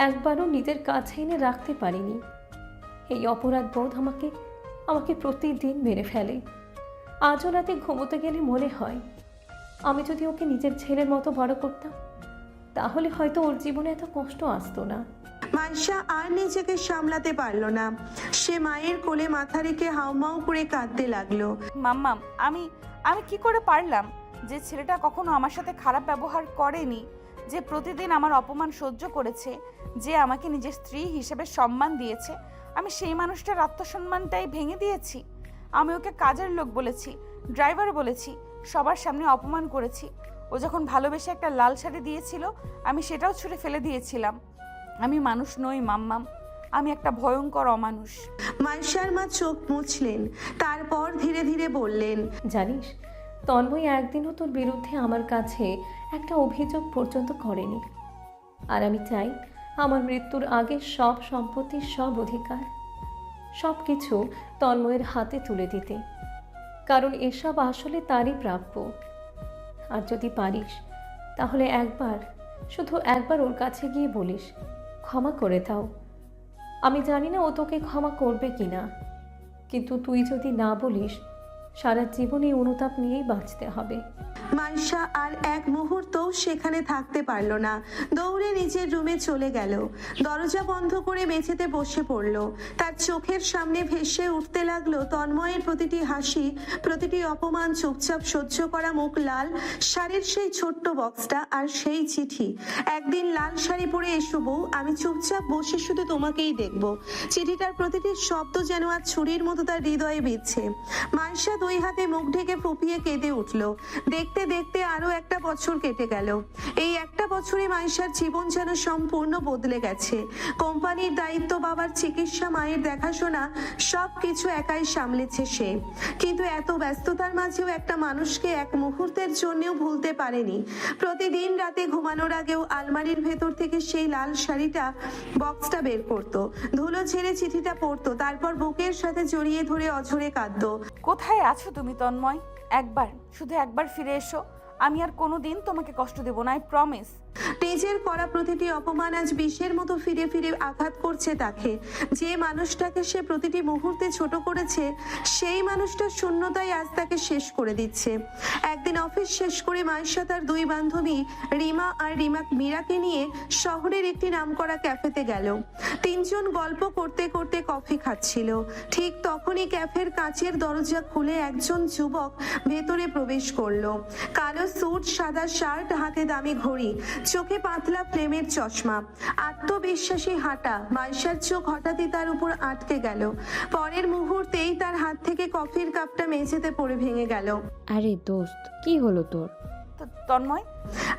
একবারও নিজের কাছে এনে রাখতে পারিনি। এই অপরাধ বোধ আমাকে প্রতিদিন মেরে ফেলে। আজও রাতে ঘুমোতে গেলে মনে হয়, আমি যদি ওকে নিজের ছেলের মতো বড় করতাম, তাহলে হয়তো ওর জীবনে এত কষ্ট আসতো না। মাইশা আর নিজেকে সামলাতে পারল না। সে মায়ের কোলে মাথা রেখে হাউমাউ করে কাঁদতে লাগলো। মাম্মাম, আমি কি করে পারলাম? যে ছেলেটা কখনো আমার সাথে খারাপ ব্যবহার করেনি, যে প্রতিদিন আমার অপমান সহ্য করেছে, যে আমাকে নিজের স্ত্রী হিসেবে সম্মান দিয়েছে, আমি সেই মানুষটার আত্মসম্মানটাই ভেঙে দিয়েছি। আমি ওকে কাজের লোক বলেছি, ড্রাইভার বলেছি, সবার সামনে অপমান করেছি। ও যখন ভালোবেসে একটা লাল শাড়ি দিয়েছিল, আমি সেটাও ছুঁড়ে ফেলে দিয়েছিলাম। আমি মানুষ নই মাম্মাম, আমি একটা ভয়ঙ্কর অমানুষ। মাইশার মা চোখ মুছলেন, তারপর ধীরে ধীরে বললেন, জানিস, তন্ময় একদিনও তোর বিরুদ্ধে আমার কাছে একটা অভিযোগ পর্যন্ত করেনি। আর আমি চাই আমার মৃত্যুর আগে সব সম্পত্তির সব অধিকার সব কিছু তন্ময়ের হাতে তুলে দিতে, কারণ এসব আসলে তারই প্রাপ্য। আর যদি পারিস তাহলে একবার, শুধু একবার ওর কাছে গিয়ে বলিস ক্ষমা করে দাও। আমি জানি না ও তোকে ক্ষমা করবে কি না, কিন্তু তুই যদি না বলিস সারা জীবন এই অনুতাপ নিয়েই বাঁচতে হবে। মাইশা আর এক মুহূর্তও সেখানে থাকতে পারল না, দৌড়ে নিজের রুমে চলে গেল। দরজা বন্ধ করে মেঝেতে বসে পড়ল। তার চোখের সামনে ভেসে উঠতে লাগলো তন্ময়ের প্রতিটি হাসি, প্রতিটি অপমান, চুপচাপ সহ্য করা মুখ, লাল শাড়ির সেই ছোট্ট বক্সটা আর সেই চিঠি। একদিন লাল শাড়ি পরে এসো বউ, আমি চুপচাপ বসে শুধু তোমাকেই দেখব। চিঠিটার প্রতিটি শব্দ যেন আজ ছুরির মতো তার হৃদয়ে বিঁধছে। মাইশা দুই হাতে মুখ ঢেকে ফুপিয়ে কেঁদে উঠল। দেখতে দেখতে আরো একটা বছর কেটে গেল। এই একটা বছরে মাইশার জীবন যেন সম্পূর্ণ বদলে গেছে। কোম্পানির দায়িত্ব, বাবার চিকিৎসা, মায়ের দেখাশোনা, সবকিছু একাই সামলেছে সে। কিন্তু এত ব্যস্ততার মাঝেও একটা মানুষকে এক মুহূর্তের জন্যও ভুলতে পারেনি। প্রতিদিন রাতে ঘুমানোর আগেও আলমারির ভেতর থেকে সেই লাল শাড়িটা, বক্সটা বের করতো, ধুলো ছেড়ে চিঠিটা পড়তো, তারপর বুকের সাথে জড়িয়ে ধরে অঝরে কাঁদতো। কোথায় আছো তুমি তন্ময়? একবার, শুধু একবার ফিরে এসো। আমি আর কোনোদিন তোমাকে কষ্ট দেব না, আই প্রমিস। নিজের করা প্রতিটি অপমান আজ বিষের মতো ফিরে ফিরে আঘাত করছে তাকে। যে মানুষটাকে সে প্রতিটি মুহূর্তে ছোট করেছে, সেই মানুষটার শূন্যতাই আজ তাকে শেষ করে দিচ্ছে। একদিন অফিস শেষ করে মাইশা তার দুই বান্ধবী রিমা আর মীরাকে নিয়ে শহরের একটি নামকরা ক্যাফেতে গেল। তিনজন গল্প করতে করতে কফি খাচ্ছিল। ঠিক তখনই ক্যাফের কাচের দরজা খুলে একজন যুবক ভেতরে প্রবেশ করলো। কালো স্যুট, সাদা শার্ট, হাতে দামি ঘড়ি, চোখে পাতলা ফ্রেমের চশমা, আত্মবিশ্বাসী হাঁটা। মাইশার চোখ হঠাৎই তার উপর আটকে গেল। পরের মুহূর্তেই তার হাত থেকে কফির কাপটা মেঝেতে পড়ে ভেঙে গেল। আরে দোস্ত, কি হলো তোর? তন্ময়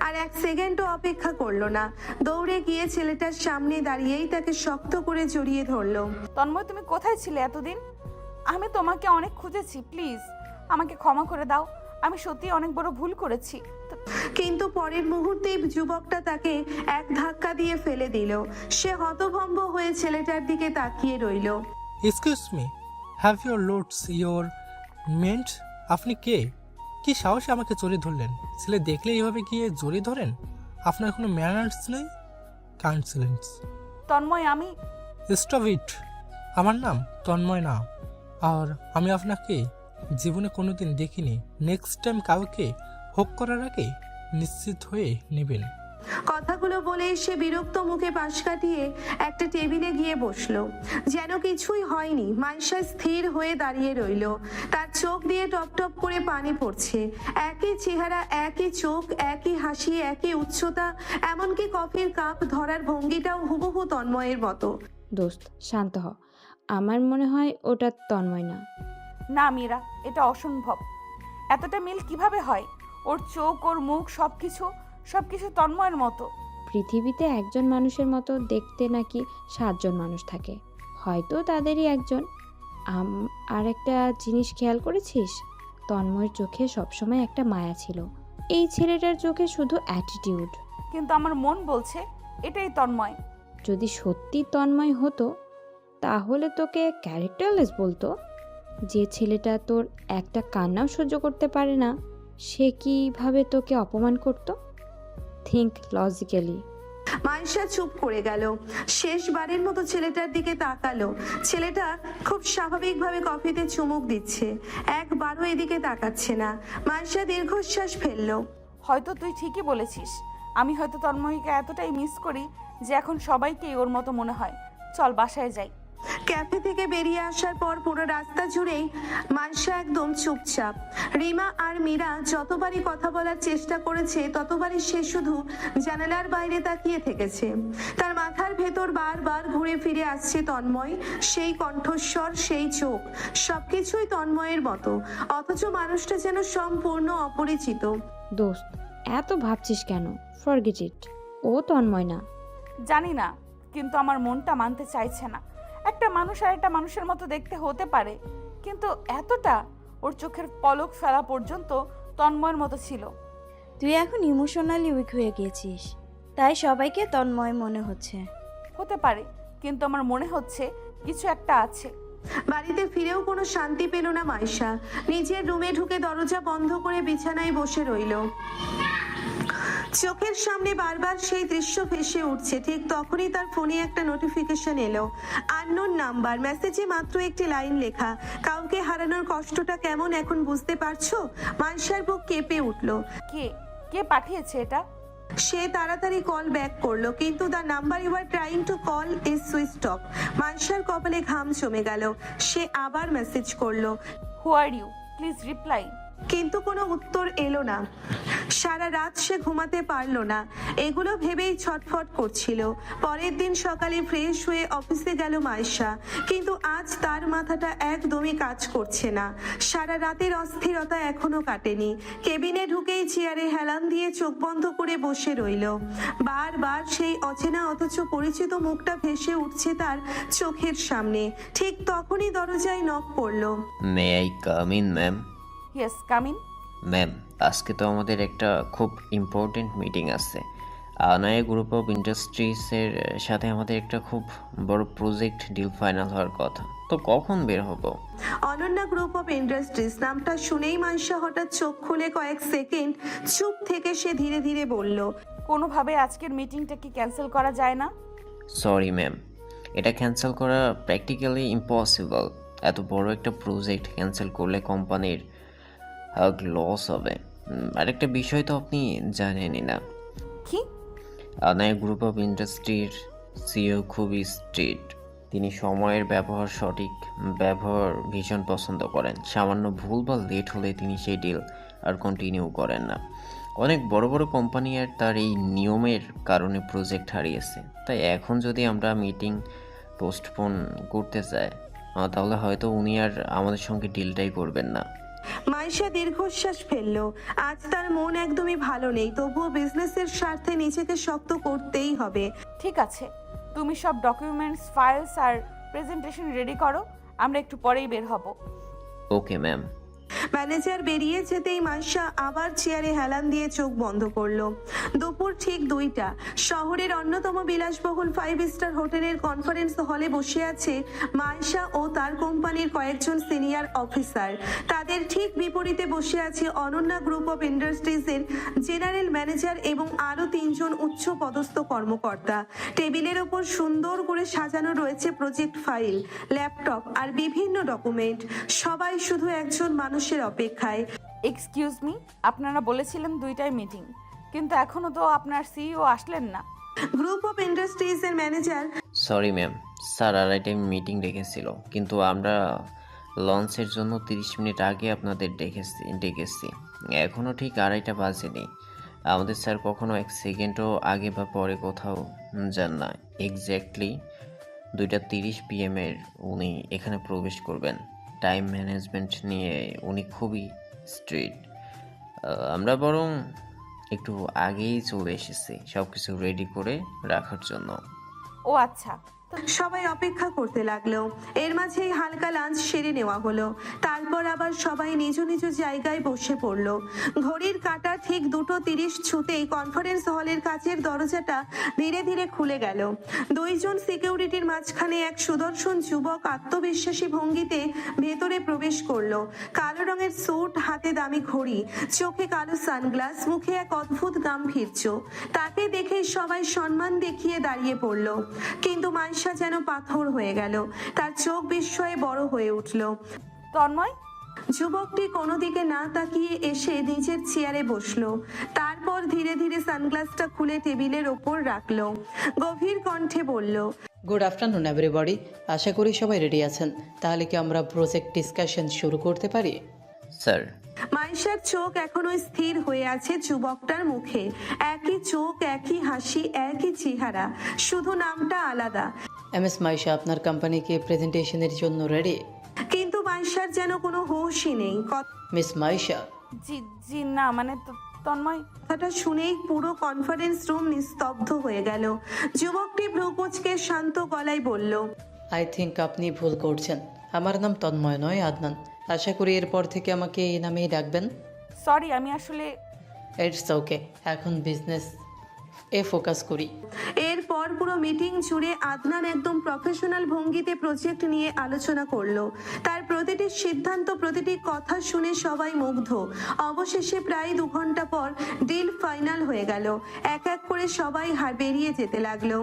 আর এক সেকেন্ডও অপেক্ষা করলো না, দৌড়ে গিয়ে ছেলেটার সামনে দাঁড়িয়েই তাকে শক্ত করে জড়িয়ে ধরলো। তন্ময়, তুমি কোথায় ছিলে এতদিন? আমি তোমাকে অনেক খুঁজেছি, প্লিজ আমাকে ক্ষমা করে দাও। আমি সত্যি অনেক বড় ভুল করেছি। কিন্তু পরের মুহূর্তেই যুবকটা তাকে এক ধাক্কা দিয়ে ফেলে দিল। সে হতভম্ব হয়ে ছেলেটার দিকে তাকিয়ে রইল। Excuse me, have your loads your meant? আপনি কে? কি সাহসে আমাকে জড়িয়ে ধরলেন? ছেলে দেখলে এইভাবে গিয়ে জড়িয়ে ধরেন? আপনার কোনো ম্যানার্স নেই? কাউন্সিলেন্স। তন্ময়, আমি স্টপ ইট। আমার নাম তন্ময় না, আর আমি আপনাকে জীবনে কোনোদিন দেখিনি। নেক্সট টাইম কাউকে হোক করার আগে নিশ্চিত হয়ে নেবেন। কথাগুলো বলে সে বিরক্ত মুখে পাশ কাটিয়ে একটা টেবিলে গিয়ে বসলো। যেন কিছুই হয়নি। মাইশা স্থির হয়ে দাঁড়িয়ে রইল। তার চোখ দিয়ে টপ টপ করে পানি পড়ছে। একই চেহারা, একই চোখ, একই হাসি, একই উচ্চতা, এমনকি কফির কাপ ধরার ভঙ্গিটাও হুবহু তন্ময়ের মতো। দোস্ত শান্ত হ, আমার মনে হয় ওটা তন্ময় না। না মীরা, এটা অসম্ভব। এতটা মিল কিভাবে হয়? ওর চোখ, ওর মুখ, সবকিছু তন্ময়ের মতো। পৃথিবীতে একজন মানুষের মতো দেখতে নাকি 7 জন মানুষ থাকে, হয়তো তাদেরই একজন। আর একটা জিনিস খেয়াল করেছিস? তন্ময়ের চোখে সবসময় একটা মায়া ছিল। এই ছেলেটার চোখে শুধু অ্যাটিটিউড। কিন্তু আমার মন বলছে এটাই তন্ময়। যদি সত্যি তন্ময় হতো তাহলে তোকে ক্যারেক্টারলেস বলতো। যে ছেলেটা তোর একটা কান্নাও সহ্য করতে পারে না, সে কিভাবে তোকে অপমান করতো? Think logically. মাইশা চুপ করে গেল। শেষবারের মতো ছেলেটার দিকে তাকালো। ছেলেটা খুব স্বাভাবিকভাবে কফিতে চুমুক দিচ্ছে, একবারও এদিকে তাকাচ্ছে না। মাইশা দীর্ঘশ্বাস ফেললো। হয়তো তুই ঠিকই বলেছিস। আমি হয়তো তন্ময়কে এতটাই মিস করি যে এখন সবাইকেই ওর মতো মনে হয়। চল বাসায় যাই। ক্যাফে থেকে বেরিয়ে আসার পর পুরো রাস্তা জুড়েই মাইশা একদম চুপচাপ। রিমা আর মীরা যতবারই কথা বলার চেষ্টা করেছে, ততবারই সে শুধু জানালার বাইরে তাকিয়ে থেকেছে। তার মাথার ভেতর বারবার ঘুরে ফিরে আসছে তন্ময়, সেই কণ্ঠস্বর, সেই চোখ, সবকিছুই তন্ময়ের মতো, অথচ মানুষটা যেন সম্পূর্ণ অপরিচিত। দোস্ত, এত ভাবছিস কেন? ফরগেট ইট, ও তন্ময় না। জানি না, কিন্তু আমার মনটা মানতে চাইছে না। একটা মানুষ আর একটা মানুষের মতো দেখতে হতে পারে, কিন্তু এতটা? ওর চোখের পলক ফেলা পর্যন্ত তন্ময়ের মতো ছিল। তুই এখন ইমোশনালি উইক হয়ে গিয়েছিস, তাই সবাইকে তন্ময় মনে হচ্ছে। হতে পারে, কিন্তু আমার মনে হচ্ছে কিছু একটা আছে। বাড়িতে ফিরেও কোনো শান্তি পেল না মাইশা। নিজের রুমে ঢুকে দরজা বন্ধ করে বিছানায় বসে রইল। চোখের সামনে বারবার সেই দৃশ্য ভেসে উঠছে। ঠিক তখনই তার ফোনে একটা নোটিফিকেশন এলো। Unknown number. মেসেজে মাত্র একটি লাইন লেখা, কাউকে হারানোর কষ্টটা কেমন এখন বুঝতে পারছো? মাইশার বুক কেঁপে উঠল। কে কে পাঠিয়েছে এটা? সে তাড়াতাড়ি কল ব্যাক করলো, কিন্তু the number you are trying to call is switched off. মাইশার কপালে ঘাম জমে গেল। সে আবার মেসেজ করলো, who are you, please reply. কিন্তু কোনো উত্তর এলো না। সারা রাত সে ঘুমাতে পারলো না। এগুলো ভেবেই ছটফট করছিল। পরের দিন সকালে ফ্রেশ হয়ে অফিসে গেল মাইশা, কিন্তু আজ তার মাথাটা একদমই কাজ করছে না। সারা রাতের অস্থিরতা এখনো কাটেনি। কেবিনে ঢুকেই চেয়ারে হেলান দিয়ে চোখ বন্ধ করে বসে রইল। বারবার সেই অচেনা অথচ পরিচিত মুখটা ভেসে উঠছে তার চোখের সামনে। ঠিক তখনই দরজায় নক পড়লো। May I come in ma'am? Yes, come in. Ma'am, আজকে তো আমাদের একটা খুব ইম্পর্টেন্ট মিটিং আছে। আনায়া গ্রুপ অফ ইন্ডাস্ট্রিজের সাথে আমাদের একটা খুব বড় প্রজেক্ট ডিল ফাইনাল হওয়ার কথা, তো কখন বের হব? অনন্যা গ্রুপ অফ ইন্ডাস্ট্রিজ নামটা শুনেই মাইশা হঠাৎ চোখ খুলে কয়েক সেকেন্ড চুপ থেকে সে ধীরে ধীরে বলল, কোনোভাবে আজকের মিটিংটা কি ক্যান্সেল করা যায় না? সরি ম্যাম, এটা ক্যান্সেল করা প্র্যাকটিক্যালি ইম্পসিবল। এত বড় একটা প্রজেক্ট ক্যান্সেল করলে কোম্পানির লস হবে। আরেকটা বিষয় তো আপনি জানেনই না, কি? আনায়া গ্রুপ অফ ইন্ডাস্ট্রির সিইও খুবই স্ট্রিক্ট। তিনি সময়ের সঠিক ব্যবহার ভীষণ পছন্দ করেন। সামান্য ভুল বা লেট হলে তিনি সেই ডিল আর কন্টিনিউ করেন না। অনেক বড় বড় কোম্পানি আর তার এই নিয়মের কারণে প্রজেক্ট হারিয়েছে। তাই এখন যদি আমরা মিটিং পোস্টপোন করতে চাই, তাহলে হয়তো উনি আর আমাদের সঙ্গে ডিলটাই করবেন না। মাইশা দীর্ঘশ্বাস ফেলল। আজ তার মন একদমই ভালো নেই, তবুও বিজনেসের স্বার্থে নিজেকে শক্ত করতেই হবে। ঠিক আছে, তুমি সব ডকুমেন্টস, ফাইলস আর প্রেজেন্টেশন রেডি করো, আমরা একটু পরেই বের হব। Okay ma'am. ম্যানেজার বেরিয়ে যেতেই মাইশা আবার চেয়ারে হেলান দিয়ে চোখ বন্ধ করলো। দুপুর ঠিক 2টা। শহরের অন্যতম বিলাসবহুল 5 স্টার হোটেলের কনফারেন্স হলে বসে আছে মাইশা ও তার কোম্পানির কয়েকজন সিনিয়র অফিসার। তাদের ঠিক বিপরীতে বসে আছে অনন্যা গ্রুপ অফ ইন্ডাস্ট্রিজের জেনারেল ম্যানেজার এবং আরও 3 জন উচ্চ পদস্থ কর্মকর্তা। টেবিলের ওপর সুন্দর করে সাজানো রয়েছে প্রজেক্ট ফাইল, ল্যাপটপ আর বিভিন্ন ডকুমেন্ট। সবাই শুধু একজন মানুষের অপেক্ষায়। এক্সকিউজ মি, আপনারা বলেছিলেন 2টায় মিটিং, কিন্তু এখনো তো আপনার সিইও আসলেন না। গ্রুপ অফ ইন্ডাস্ট্রিজের ম্যানেজার, সরি ম্যাম, স্যার আড়াইটায় মিটিং রেখেছিল, কিন্তু আমরা লঞ্চের জন্য 30 মিনিট আগে আপনাদের ডেকেছি। এখনও ঠিক 2:30 বাজেনি। আমাদের স্যার কখনো 1 সেকেন্ডও আগে বা পরে কোথাও যান না। এক্স্যাক্টলি 2:30 PM উনি এখানে প্রবেশ করবেন। টাইম ম্যানেজমেন্ট নিয়ে উনি খুবই স্ট্রিক্ট। আমরা বরং একটু আগেই চলে এসেছি সব কিছু রেডি করে রাখার জন্য। ও আচ্ছা। সবাই অপেক্ষা করতে লাগলো। এর মাঝেই হালকা লাঞ্চ সেরে নেওয়া হলো। তারপর আবার সবাই নিজ নিজ জায়গায় বসে পড়লো। ঘড়ির কাঁটা ঠিক 2:30 ছুতেই কনফারেন্স হলের কাচের দরজাটা ধীরে ধীরে খুলে গেল। 2 জন সিকিউরিটির মাঝখানে এক সুদর্শন যুবক আত্মবিশ্বাসী ভঙ্গিতে ভেতরে প্রবেশ করলো। কালো রঙের স্যুট, হাতে দামি ঘড়ি, চোখে কালো সানগ্লাস, মুখে এক অদ্ভুত গাম্ভীর্য। তাকে দেখেই সবাই সম্মান দেখিয়ে দাঁড়িয়ে পড়লো। কিন্তু মাইশা যেন পাথর হয়ে গেল। তার চোখ বিস্ময়ে বড় হয়ে উঠল। তন্ময়? যুবকটি কোনো দিকে না তাকিয়ে এসে নিজের চেয়ারে বসলো। তারপর ধীরে ধীরে সানগ্লাসটা খুলে টেবিলের ওপর রাখলো। গভীর কণ্ঠে বলল, গুড আফটারনুন এভরিবডি। আশা করি সবাই রেডি আছেন। তাহলে কি আমরা প্রজেক্ট ডিসকাশন শুরু করতে পারি? স্যার। মাইশার চোখ এখনো স্থির হয়ে আছে যুবকটার মুখে। একই চোখ, একই হাসি, একই চেহারা, শুধু নামটা আলাদা। MS মাইশা, আপনার কোম্পানিকে প্রেজেন্টেশনের জন্য রেডি? কিন্তু মাইশার যেন কোনো হোশই নেই। মিস মাইশা। জি জি না, মানে তন্ময়। কথাটা শুনেই পুরো কনফারেন্স রুম নিস্তব্ধ হয়ে হয়ে গেল। যুবকটি ভ্রুকুচকে শান্ত গলায় বলল, আই থিঙ্ক আপনি ভুল করছেন। আমার নাম তন্ময় নয়, আদনান। আশা করি এরপর থেকে আমাকে এই নামেই ডাকবেন। সরি, আমি আসলে ইটস ওকে, এখন বিজনেস ফোকাস করি। এরপর পুরো মিটিং জুড়ে আদনান একদম প্রফেশনাল ভঙ্গিতে প্রজেক্ট নিয়ে আলোচনা করলো। তার প্রতিটি সিদ্ধান্ত, প্রতিটি কথা শুনে সবাই মুগ্ধ। অবশেষে প্রায় 2 ঘন্টা পর ডিল ফাইনাল হয়ে গেল। এক এক করে সবাই বেরিয়ে যেতে লাগলো।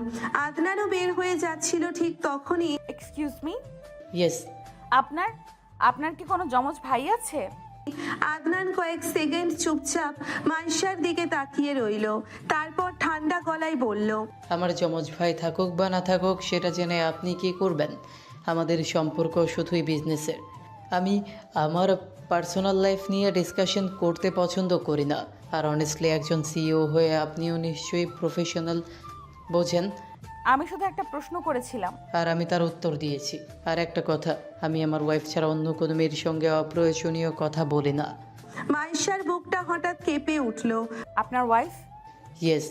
আদনানও বের হয়ে যাচ্ছিল, ঠিক তখনই এক্সকিউজ মি, ইয়েস। আপনার আপনার কি কোনো জমজ ভাই আছে? আদনান কয়েক সেকেন্ড চুপচাপ মাইশার দিকে তাকিয়ে রইল, তারপর ঠান্ডা গলায় বলল, আমার যমজ ভাই থাকুক বা না থাকুক সেটা জেনে আপনি কি করবেন? আমাদের সম্পর্ক শুধুই বিজনেসের। আমি আমার পার্সোনাল লাইফ নিয়ে ডিসকাশন করতে পছন্দ করি না। আর অনেস্টলি একজন সিইও হয়ে আপনিও নিশ্চয়ই প্রফেশনাল, বোঝেন। আমি শুধু একটা প্রশ্ন করেছিলাম। আর আমি তার উত্তর দিয়েছি। আর একটা কথা, আমি আমার ওয়াইফ ছাড়া অন্য কোনো মেয়ের সঙ্গে অপ্রয়োজনীয় কথা বলি না। মাইশার বুকটা হঠাৎ কেঁপে উঠল। আপনার ওয়াইফ? Yes,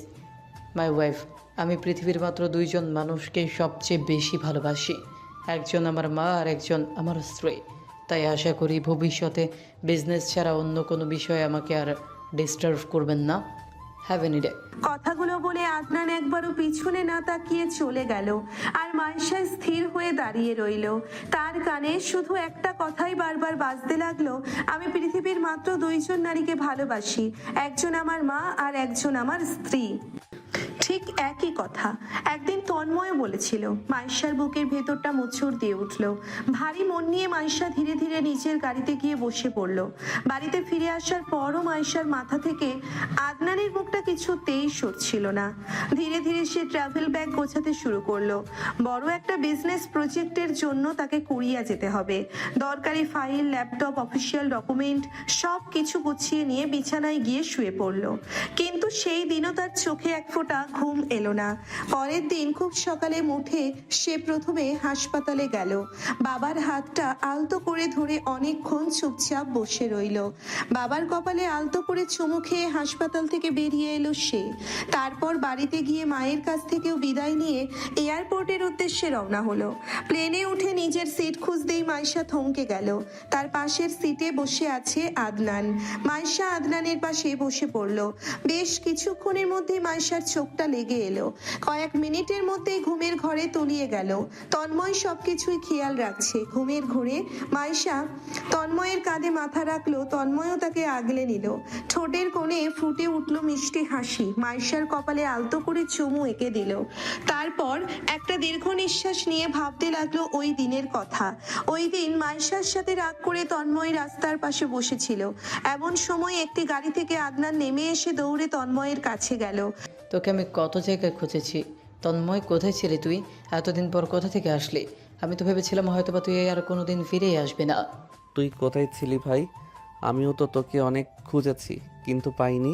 my wife. আমি পৃথিবীর মাত্র 2 জন মানুষকে সবচেয়ে বেশি ভালোবাসি। একজন আমার মা আর একজন আমার স্ত্রী। তাই আশা করি ভবিষ্যতে বিজনেস ছাড়া অন্য কোনো বিষয়ে আমাকে আর ডিস্টার্ব করবেন না। Have any day. কথাগুলো বলে আদনান একবারও পিছনে না তাকিয়ে চলে গেল। আর মাইশা স্থির হয়ে দাঁড়িয়ে রইল। তার কানে শুধু একটা কথাই বারবার বাজতে লাগলো, আমি পৃথিবীর মাত্র 2 জন নারীকে ভালোবাসি, একজন আমার মা আর একজন আমার স্ত্রী। ঠিক একই কথা একদিন তন্ময় বলেছিল। মাইশার বুকের ভেতরটা মোচড় দিয়ে উঠল। ভারী মন নিয়ে মাইশা ধীরে ধীরে নিজের গাড়িতে গিয়ে বসে পড়ল। বাড়িতে ফিরে আসার পরও মাইশার মাথা থেকে আদনানের মুখটা কিছুতেই সরছিল না। ধীরে ধীরে সে ট্রাভেল ব্যাগ গোছাতে শুরু করলো। বড় একটা বিজনেস প্রজেক্টের জন্য তাকে কোরিয়া যেতে হবে। দরকারি ফাইল, ল্যাপটপ, অফিসিয়াল ডকুমেন্ট সব কিছু গুছিয়ে নিয়ে বিছানায় গিয়ে শুয়ে পড়ল। কিন্তু সেই দিনও তার চোখে এক ফোঁটা ঘুম এলো না। পরের দিন খুব সকালে উঠে সে প্রথমে হাসপাতালে গেল। বাবার হাতটা আলতো করে ধরে অনেকক্ষণ চুপচাপ বসে রইল। বাবার কপালে আলতো করে চুমু খেয়ে হাসপাতাল থেকে বেরিয়ে এলো সে। তারপর বাড়িতে গিয়ে মায়ের কাছ থেকেও বিদায় নিয়ে এয়ারপোর্টের উদ্দেশ্যে রওনা হলো। প্লেনে উঠে নিজের সিট খুঁজতেই মাইশা থমকে গেল। তার পাশের সিটে বসে আছে আদনান। মাইশা আদনানের পাশে বসে পড়ল। বেশ কিছুক্ষণের মধ্যে মাইশার চোখটা লেগে এলো। কয়েক মিনিটের মধ্যেই ঘুমের ঘরে তলিয়ে গেল। তন্ময় সবকিছুই খেয়াল রাখছে। ঘুমের ঘোরে মাইশা তন্ময়ের কাঁধে মাথা রাখলো। তন্ময়ও তাকে আগলে নিল। ঠোঁটের কোণে ফুটে উঠল মিষ্টি হাসি। মাইশার কপালে আলতো করে চুমু এঁকে দিল। তারপর একটা দীর্ঘ নিঃশ্বাস নিয়ে ভাবতে লাগলো ওই দিনের কথা। ওই দিন মাইশার সাথে রাগ করে তন্ময় রাস্তার পাশে বসেছিল। এমন সময় একটি গাড়ি থেকে আদনান নেমে এসে দৌড়ে তন্ময়ের কাছে গেল। তোকে আমি কত জায়গায় খুঁজেছি। তন্ময়, কোথায় ছিলি তুই? এতদিন পর কোথা থেকে আসলি? আমি তো ভেবেছিলাম হয়তো বা তুই আর কোনোদিন ফিরেই আসবি না। তুই কোথায় ছিলি ভাই? আমিও তো তোকে অনেক খুঁজেছি কিন্তু পাইনি।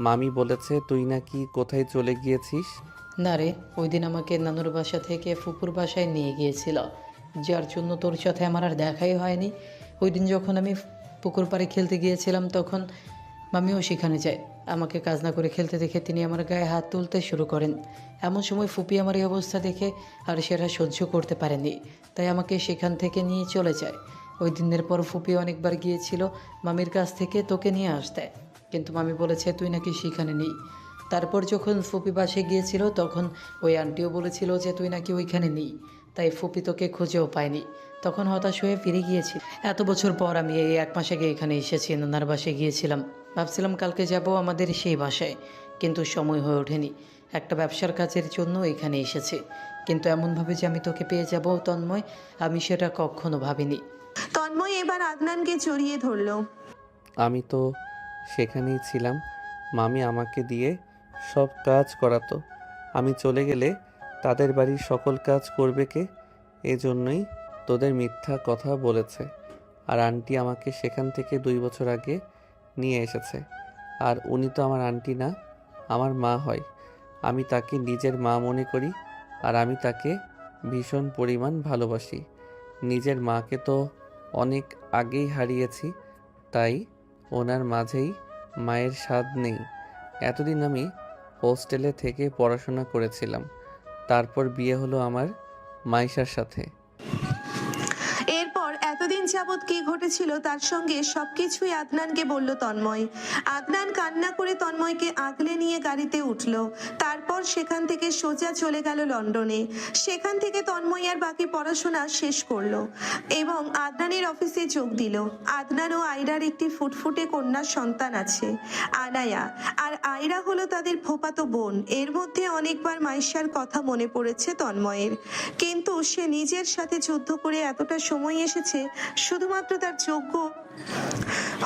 মামি বলেছে তুই নাকি কোথায় চলে গিয়েছিস। না রে, ওই দিন আমাকে নানুর বাসা থেকে ফুপুর বাসায় নিয়ে গিয়েছিল, যার জন্য তোর সাথে আমার আর দেখাই হয়নি। ওই দিন যখন আমি পুকুর পাড়ে খেলতে গিয়েছিলাম তখন মামিও সেখানে যায়। আমাকে কাজ না করে খেলতে দেখে তিনি আমার গায়ে হাত তুলতে শুরু করেন। এমন সময় ফুপি আমার এই অবস্থা দেখে আর সেটা সহ্য করতে পারেনি, তাই আমাকে সেখান থেকে নিয়ে চলে যায়। ওই দিনের পর ফুপি অনেকবার গিয়েছিল মামির কাছ থেকে তোকে নিয়ে আসতে, কিন্তু মামি বলেছে তুই নাকি সেখানে নেই। তারপর যখন ফুপি বাসে গিয়েছিল তখন ওই আন্টিও বলেছিল যে তুই নাকি ওইখানে নেই, তাই ফুপি তোকে খুঁজেও পায়নি। তখন হতাশ হয়ে ফিরে গিয়েছি। এত বছর পর আমি এই 1 মাস আগে এখানে এসেছি। নানার বাসায় গিয়েছিলাম, ভাবছিলাম কালকে যাব আমাদের সেই বাসায়, কিন্তু সময় হয়ে ওঠেনি। একটা ব্যবসার কাজের জন্য এখানে এসেছি, কিন্তু এমনভাবে যে আমি তোকে পেয়ে যাব তন্ময়, আমি সেটা কখনো ভাবিনি। তন্ময় এবার আদনানকে জড়িয়ে ধরলো। আমি তো সেখানেই ছিলাম। মামি আমাকে দিয়ে সব কাজ করাতো। আমি চলে গেলে তাদের বাড়ির সকল কাজ করবে কে? এজন্যই তোদের মিথ্যা কথা বলেছে। আর আন্টি আমাকে সেখান থেকে 2 বছর আগে নিয়ে এসেছে। আর উনি তো আমার আন্টি না, আমার মা হয়। আমি তাকে নিজের মা মনে করি আর আমি তাকে ভীষণ পরিমাণ ভালোবাসি। নিজের মাকে তো অনেক আগেই হারিয়েছি, তাই ওনার মাঝেই মায়ের স্বাদ নেই। এতদিন আমি হোস্টেলে থেকে পড়াশোনা করেছিলাম। তারপর বিয়ে হলো আমার মাইশার সাথে। এরপর এতদিন যাবৎ কি ঘটেছিল তার সঙ্গে সবকিছুই আদনানকে বলল তন্ময়। আদনান কান্না করে তন্ময়কে আগলে নিয়ে গাড়িতে উঠল। তারপর সেখান থেকে সোজা চলে গেল লন্ডনে। সেখান থেকে তন্ময় আর বাকি পড়াশোনা শেষ করলো এবং আদনানের অফিসে যোগ দিল। আদনান ও আয়রার একটি ফুটফুটে কন্যা সন্তান আছে, আনায়া। আর আয়রা হলো তাদের ফুফাতো বোন। এর মধ্যে অনেকবার মাইশার কথা মনে পড়েছে তন্ময়ের, কিন্তু সে নিজের সাথে যুদ্ধ করে এতটা সময় এসেছে শুধুমাত্র তার যোগ্য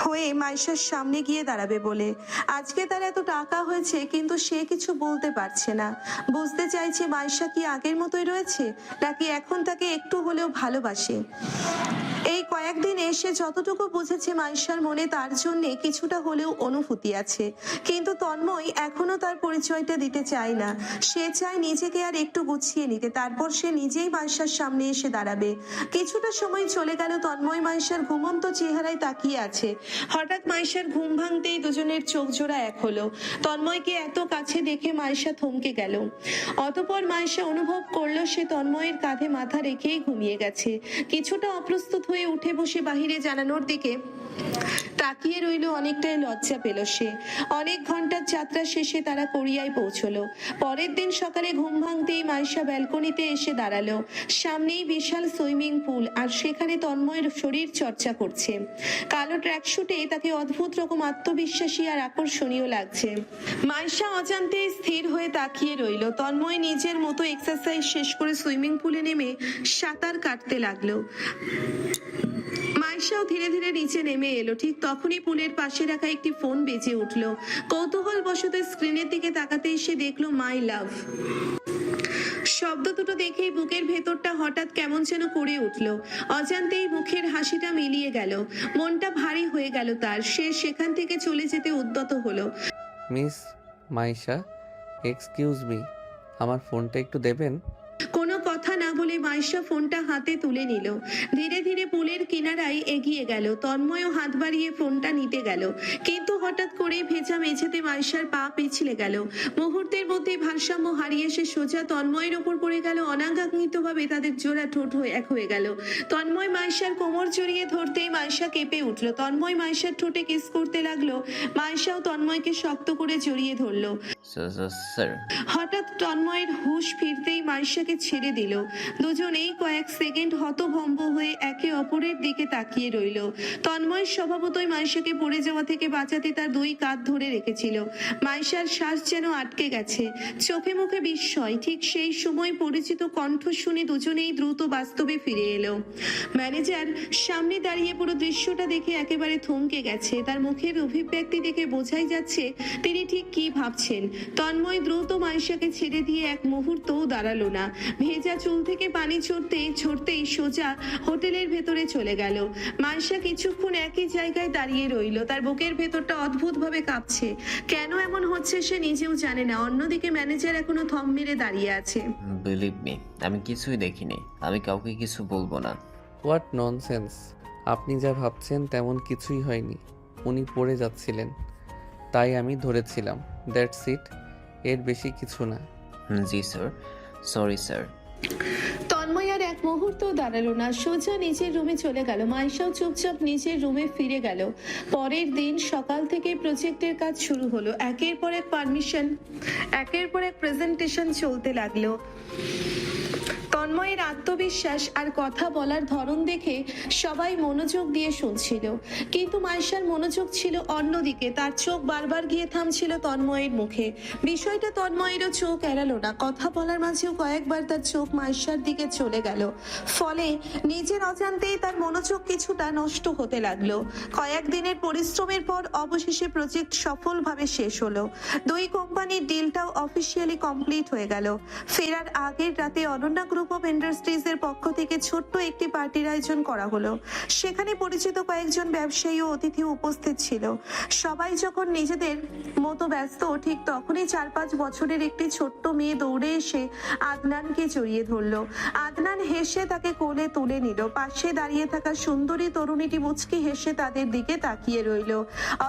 হয়ে মাইশার সামনে গিয়ে দাঁড়াবে বলে। আজকে তার এত টাকা হয়েছে কিন্তু সে কিছু বলতে পারছে না। বুঝতে চাইছে মাইশা কি আগের মতোই রয়েছে নাকি এখন তাকে একটু হলেও ভালোবাসে। এই কয়েকদিন এসে যতটুকু বুঝেছে মাইশার মনে তার জন্য কিছুটা হলেও অনুভূতি আছে, কিন্তু তন্ময় এখনো তার পরিচয়টা দিতে চায় না। সে চায় নিজেকে আর একটু গুছিয়ে নিতে, তারপর সে নিজেই মাইশার সামনে এসে দাঁড়াবে। কিছুটা সময় চলে গেল। তন্ময় মাইশার ঘুমন্ত চেহারায় তাকিয়ে আছে। হঠাৎ মাইশার ঘুম ভাঙতেই দুজনের চোখ জোড়া এক হলো। তন্ময়কে এত কাছে দেখে মাইশা থমকে গেল। অতঃপর মাইশা অনুভব করলো সে তন্ময়ের কাঁধে মাথা রেখেই ঘুমিয়ে গেছে। কিছুটা অপ্রস্তুত হয়ে উঠে বসে বাহিরে জানানোর দিকে তাকিয়ে রইল। অনেকটাই লজ্জা পেল সে। অনেক ঘন্টার যাত্রা শেষে তারা কোরিয়ায় পৌঁছলো। পরের দিন সকালে ঘুম ভাঙতেই মাইশা ব্যালকনিতে এসে দাঁড়ালো। সামনেই বিশাল সুইমিং পুল, আর সেখানে তন্ময়ের শরীর চর্চা করছে। কালো ট্র্যাকশুটে তাকে অদ্ভুত রকম আত্মবিশ্বাসী আর আকর্ষণীয় লাগছে। মাইশা অজান্তে স্থির হয়ে তাকিয়ে রইল। তন্ময় নিজের মতো এক্সারসাইজ শেষ করে সুইমিং পুলে নেমে সাঁতার কাটতে লাগলো। মাইশাও ধীরে ধীরে নিচে নেমে এলো। ঠিক তখনই পুলের পাশে রাখা একটি ফোন বেজে উঠলো। কৌতূহল বশত স্ক্রিনের দিকে তাকাতেই সে দেখলো মাই লাভ। শব্দ দুটো দেখেই বুকের ভেতরটা হঠাৎ কেমন যেন করে উঠলো। অজান্তেই মুখের হাসিটা মিলিয়ে গেল। মনটা ভারী হয়ে গেল তার। সে সেখান থেকে চলে যেতে উদ্যত হলো। মিস মাইশা, এক্সকিউজ মি, আমার ফোনটা একটু দেবেন? কোনো কথা না বলে মাইশা ফোনটা হাতে তুলে নিল। ধীরে ধীরে পুলের কিনারায় এগিয়ে গেল। তন্ময়ও হাত বাড়িয়ে ফোনটা নিতে গেল, কিন্তু হঠাৎ করে ভেজা মেঝেতে মাইশার পা পিছলে গেল। মুহূর্তের মধ্যে ভারসাম্য হারিয়ে সে সোজা তন্ময়ের ওপর পড়ে গেল। অনাকাঙ্ক্ষিতভাবে তাদের জোড়া ঠোঁট এক হয়ে গেল। তন্ময় মাইশার কোমর জড়িয়ে ধরতেই মাইশা কেঁপে উঠল। তন্ময় মাইশার ঠোঁটে কিস করতে লাগলো। মাইশাও তন্ময়কে শক্ত করে জড়িয়ে ধরলো। স্যার। হঠাৎ তন্ময়ের হুঁশ ফিরতেই মাইশাকে ছেড়ে দিল। দুজনেই কয়েক সেকেন্ড হতভম্ব হয়ে একে অপরের দিকে তাকিয়ে রইল। তন্ময় স্বভাবতই মাইশাকে পড়ে যাওয়া থেকে বাঁচাতে তার দুই কাঁধ ধরে রেখেছিল। মাইশার শ্বাস যেন আটকে গেছে, চোখে মুখে বিস্ময়। ঠিক সেই সময় পরিচিত কণ্ঠ শুনে দুজনেই দ্রুত বাস্তবে ফিরে এলো। ম্যানেজার সামনে দাঁড়িয়ে পুরো দৃশ্যটা দেখে একেবারে থমকে গেছে। তার মুখের অভিব্যক্তি দেখে বোঝাই যাচ্ছে তিনি ঠিক কি ভাবছেন। তন্ময় দ্রুত মাইশাকে ছেড়ে দিয়ে এক মুহূর্তও দাঁড়ালো না। ভেজা চুল থেকে পানি ঝরতেই সোজা হোটেলের ভেতরে চলে গেল। মাইশা কিছুক্ষণ একই জায়গায় দাঁড়িয়ে রইল। তার বুকের ভেতরটা অদ্ভুত ভাবে কাঁপছে। কেন এমন হচ্ছে সে নিজেও জানে না। অন্যদিকে ম্যানেজার এখনো থম মেরে দাঁড়িয়ে আছে। বিলিভ মি, আমি কিছুই দেখিনি। আমি কাউকে কিছু বলবো না। What nonsense! আপনি যা ভাবছেন তেমন কিছুই হয়নি। উনি পড়ে যাচ্ছিলেন, তাই আমি ধরেছিলাম। দ্যাটস ইট, এর বেশি কিছু না। জি স্যার, সরি স্যার। তন্ময় আর এক মুহূর্ত দাঁড়ালো না, সোজা নিজের রুমে চলে গেল। মাইশাও চুপচাপ নিজের রুমে ফিরে গেল। পরের দিন সকাল থেকে প্রজেক্টের কাজ শুরু হলো। একের পর এক প্রেজেন্টেশন চলতে লাগলো। তন্ময়ের আত্মবিশ্বাস আর কথা বলার ধরন দেখে সবাই মনোযোগ দিয়ে শুনছিল, কিন্তু মাইশার মনোযোগ ছিল অন্যদিকে। তার চোখ বারবার গিয়ে থামছিল তন্ময়ের মুখে। বিষয়টা তন্ময়েরও চোখ এড়ালো না। কথা বলার মাঝেও কয়েকবার তার চোখ মাইশার দিকে চলে গেল। ফলে নিজের অজান্তেই তার মনোযোগ কিছুটা নষ্ট হতে লাগলো। কয়েকদিনের পরিশ্রমের পর অবশেষে প্রজেক্ট সফলভাবে শেষ হলো। দুই কোম্পানির ডিলটাও অফিসিয়ালি কমপ্লিট হয়ে গেল। ফেরার আগের রাতে অনন্যা গ্রুপ অফ ইন্ডাস্ট্রিজের পক্ষ থেকে ছোট্ট একটি পার্টির আয়োজন করা হলো। সেখানে পরিচিত কয়েকজন ব্যবসায়ী ও অতিথি উপস্থিত ছিল। সবাই যখন নিজেদের মতো ব্যস্ত, ঠিক তখনই 4-5 বছরের একটি ছোট্ট মেয়ে দৌড়ে এসে আদনানকে জড়িয়ে ধরলো। আদনান হেসে তাকে কোলে তুলে নিল। পাশে দাঁড়িয়ে থাকা সুন্দরী তরুণীটি মুচকি হেসে তাদের দিকে তাকিয়ে রইল।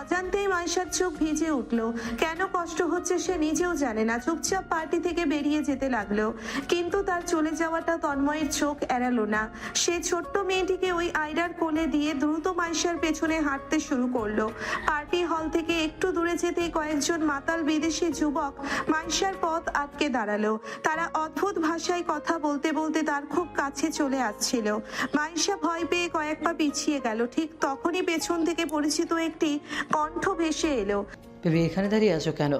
অজান্তেই মাইশার চোখ ভিজে উঠল। কেন কষ্ট হচ্ছে সে নিজেও জানে না। চুপচাপ পার্টি থেকে বেরিয়ে যেতে লাগলো, কিন্তু তার চলে যাওয়াটা তন্ময়ের চোখ এড়ালো না। সে ছোট্ট মেয়েটিকে ওই আয়রার কোলে দিয়ে দ্রুত মাইশার পেছনে হাঁটতে শুরু করলো। পার্টি হল থেকে একটু দূরে যেতেই কয়েকজন মাতাল বিদেশি যুবক মাইশার পথ আটকে দাঁড়ালো। তারা অদ্ভুত ভাষায় কথা বলতে বলতে তার খুব কাছে চলে আসছিল। মাইশা ভয় পেয়ে কয়েক পা পিছিয়ে গেল। ঠিক তখনই পেছন থেকে পরিচিত একটি কণ্ঠ ভেসে এলো। বেবি এখানে দাঁড়িয়ে আছো কেন?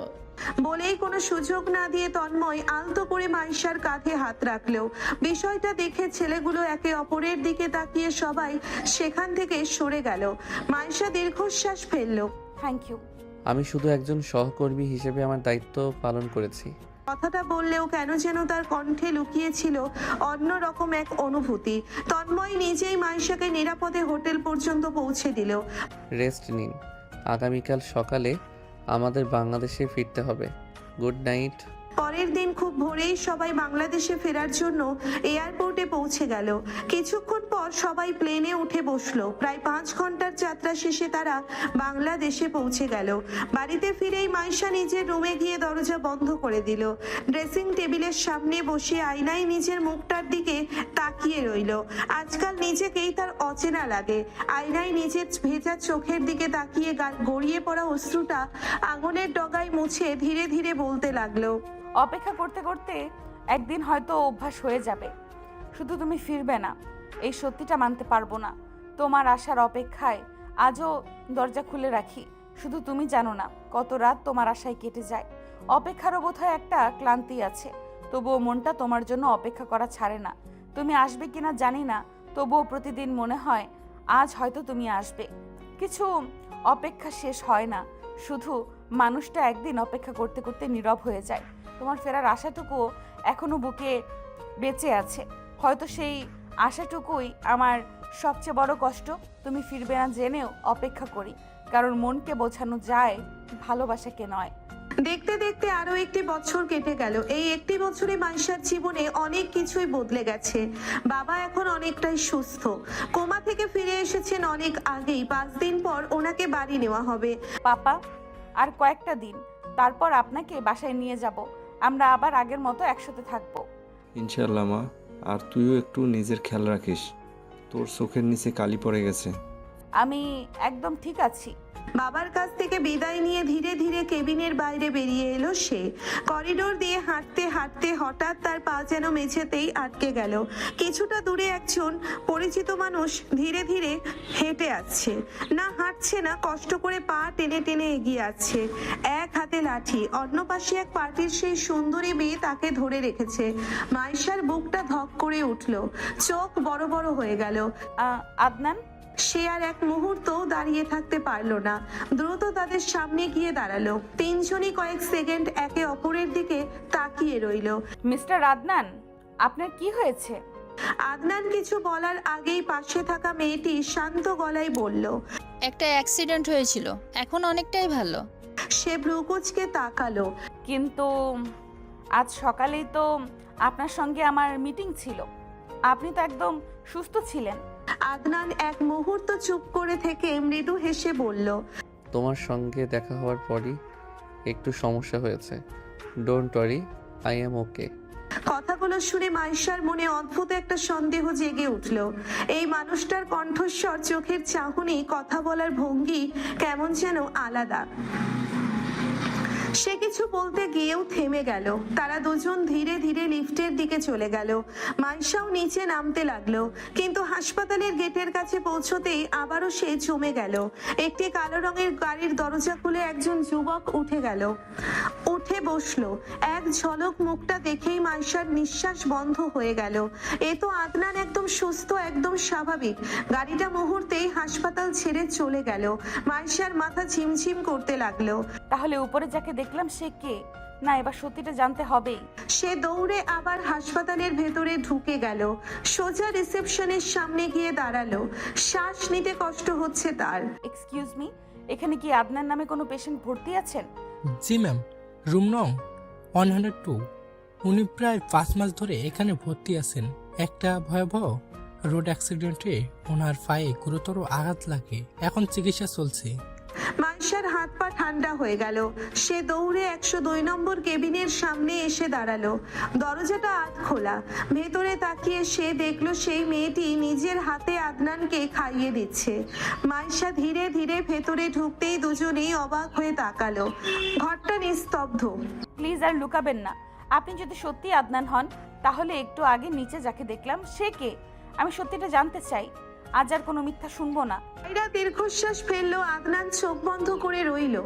বলেই কোনো সুযোগ না দিয়ে তন্ময় আলতো করে মাইশার কাঁধে হাত রাখলো। বিষয়টা দেখে ছেলেগুলো একে অপরের দিকে তাকিয়ে সবাই সেখান থেকে সরে গেল। মাইশা দীর্ঘশ্বাস ফেললো। Thank you. আমি শুধু একজন সহকর্মী হিসেবে আমার দায়িত্ব পালন করেছি। কথাটা বললেও কেন যেন তার কণ্ঠে লুকিয়েছিল অন্যরকম এক অনুভূতি। তন্ময় নিজেই মাইশাকে নিরাপদে হোটেল পর্যন্ত পৌঁছে দিল। রেস্ট নিন, আগামীকাল সকালে আমাদের বাংলাদেশে ফিরতে হবে। Good night. পরের দিন খুব ভোরেই সবাই বাংলাদেশে ফেরার জন্য এয়ারপোর্টে পৌঁছে গেল। কিছুক্ষণ পর সবাই প্লেনে উঠে বসলো। প্রায় 5 ঘন্টার যাত্রা শেষে তারা বাংলাদেশে পৌঁছে গেল। বাড়িতে ফিরেই মাইশা নিজের রুমে গিয়ে দরজা বন্ধ করে দিল। ড্রেসিং টেবিলের সামনে বসে আয়নায় নিজের মুখটার দিকে তাকিয়ে রইল। আজকাল নিজেকেই তার অচেনা লাগে। আয়নায় নিজের ভেজা চোখের দিকে তাকিয়ে গড়িয়ে পড়া অশ্রুটা আগুনের ডগায় মুছে ধীরে ধীরে বলতে লাগলো। অপেক্ষা করতে করতে একদিন হয়তো অভ্যাস হয়ে যাবে। শুধু তুমি ফিরবে না, এই সত্যিটা মানতে পারবো না। তোমার আসার অপেক্ষায় আজও দরজা খুলে রাখি। শুধু তুমি জানো না কত রাত তোমার আশায় কেটে যায়। অপেক্ষারও বোধহয় একটা ক্লান্তি আছে, তবুও মনটা তোমার জন্য অপেক্ষা করা ছাড়ে না। তুমি আসবে কিনা জানি না, তবুও প্রতিদিন মনে হয় আজ হয়তো তুমি আসবে। কিছু অপেক্ষা শেষ হয় না, শুধু মানুষটা একদিন অপেক্ষা করতে করতে নীরব হয়ে যায়। তোমার ফেরার আশাটুকু এখনো বুকে বেঁচে আছে। হয়তো সেই আশাটুকুই আমার সবচেয়ে বড় কষ্ট। তুমি ফিরবে না জেনেও অপেক্ষা করি, কারণ মনকে বোঝানো যায়, ভালোবাসাকে নয়। দেখতে দেখতে আরো একটি বছর কেটে গেল। এই একটি বছরে মাইশার জীবনে অনেক কিছুই বদলে গেছে। বাবা এখন অনেকটাই সুস্থ, কোমা থেকে ফিরে এসেছেন অনেক আগেই। 5 দিন পর ওনাকে বাড়ি নেওয়া হবে। পাপা, আর কয়েকটা দিন, তারপর আপনাকে বাসায় নিয়ে যাব। আমরা আবার আগের মতো একসাথে থাকবো। ইনশাল্লাহ মা, আর তুইও একটু নিজের খেয়াল রাখিস। তোর চোখের নিচে কালি পড়ে গেছে। আমি একদম ঠিক আছি। বাবার কাছ থেকে বিদায় নিয়ে ধীরে ধীরে কেবিনের বাইরে বেরিয়ে এলো সে। করিডোর দিয়ে হাঁটতে হাঁটতে হঠাৎ তার পা যেন মেঝেতেই আটকে গেল। কিছুটা দূরে একজন পরিচিত মানুষ ধীরে ধীরে হেঁটে আসছে। না হাঁটছে না, কষ্ট করে পা টেনে টেনে এগিয়ে আসছে। এক হাতে লাঠি, অন্য পাশে এক পার্টির সেই সুন্দরী মেয়ে তাকে ধরে রেখেছে। মাইশার বুকটা ধক করে উঠল, চোখ বড় বড় হয়ে গেল। আদনান। সে আর এক মুহূর্তও দাঁড়িয়ে থাকতে পারলো না, দ্রুত তাদের সামনে গিয়ে দাঁড়ালো। 3 জনই কয়েক সেকেন্ড একে অপরের দিকে তাকিয়ে রইল। মিস্টার আদনান, আপনার কি হয়েছে? আদনান কিছু বলার আগেই পাশে থাকা মেয়েটি শান্ত গলায় বলল, একটা অ্যাক্সিডেন্ট হয়েছিল, এখন অনেকটাই ভালো। সে ভ্রুকুচকে তাকালো। কিন্তু আজ সকালেই তো আপনার সঙ্গে আমার মিটিং ছিল, আপনি তো একদম সুস্থ ছিলেন। আদনান এক মুহূর্ত চুপ করে থেকে মৃদু হেসে বলল, তোমার সঙ্গে দেখা হওয়ার পরই একটু সমস্যা হয়েছে। ডোন্ট ওয়ারি, আই অ্যাম ওকে। কথাগুলো শুনে মাইশার মনে অদ্ভুত একটা সন্দেহ জেগে উঠল। এই মানুষটার কণ্ঠস্বর, চোখের চাহনি, কথা বলার ভঙ্গি কেমন যেন আলাদা। সে কিছু বলতে গিয়েও থেমে গেল। তারা দুজন ধীরে ধীরে লিফটের দিকে চলে গেল। মাইশাও নিচে নামতে লাগলো, কিন্তু হাসপাতালের গেটের কাছে পৌঁছতেই আবারও সে জমে গেল। একটি কালো রঙের গাড়ির দরজা খুলে একজন যুবক উঠে বসলো। এক ঝলক মুখটা দেখেই মাইশার নিঃশ্বাস বন্ধ হয়ে গেল। এ তো আদনান, একদম সুস্থ, একদম স্বাভাবিক। গাড়িটা মুহূর্তেই হাসপাতাল ছেড়ে চলে গেল। মাইশার মাথা ঝিমঝিম করতে লাগলো। তাহলে উপরে যাকে দেখলাম সে কে? না, এবার সত্যিটা জানতে হবেই। সে দৌড়ে আবার হাসপাতালের ভেতরে ঢুকে গেল। সোজা রিসেপশনের সামনে গিয়ে দাঁড়ালো। শ্বাস নিতে কষ্ট হচ্ছে তার। এক্সকিউজ মি, এখানে কি আদনান নামে কোনো পেশেন্ট ভর্তি আছেন? জি ম্যাম, রুম নং 102। উনি প্রায় 5 মাস ধরে এখানে ভর্তি আছেন। একটা ভয়াবহ রোড অ্যাক্সিডেন্টে ওনার পায়ে গুরুতর আঘাত লাগে, এখন চিকিৎসা চলছে। মাইশার হাত পা ঠান্ডা হয়ে গেল। সে দৌড়ে 102 নম্বর কেবিনের সামনে এসে দাঁড়ালো। দরজাটা আধ খোলা। ভেতরে তাকিয়ে সে দেখলো সেই মেয়েটি নিজের হাতে আদনানকে খাইয়ে দিচ্ছে। মাইশা ধীরে ধীরে ভেতরে ঢুকতেই দুজনেই অবাক হয়ে তাকালো। ঘরটা নিস্তব্ধ। প্লিজ আর লুকাবেন না। আপনি যদি সত্যি আদনান হন তাহলে একটু আগে নিচে যাকে দেখলাম সে কে? আমি সত্যিটা জানতে চাই। আজ আর কোনো মিথ্যা শুনবো না। আয়রা দীর্ঘশ্বাস ফেললো। আদনান চোখ বন্ধ করে রইল।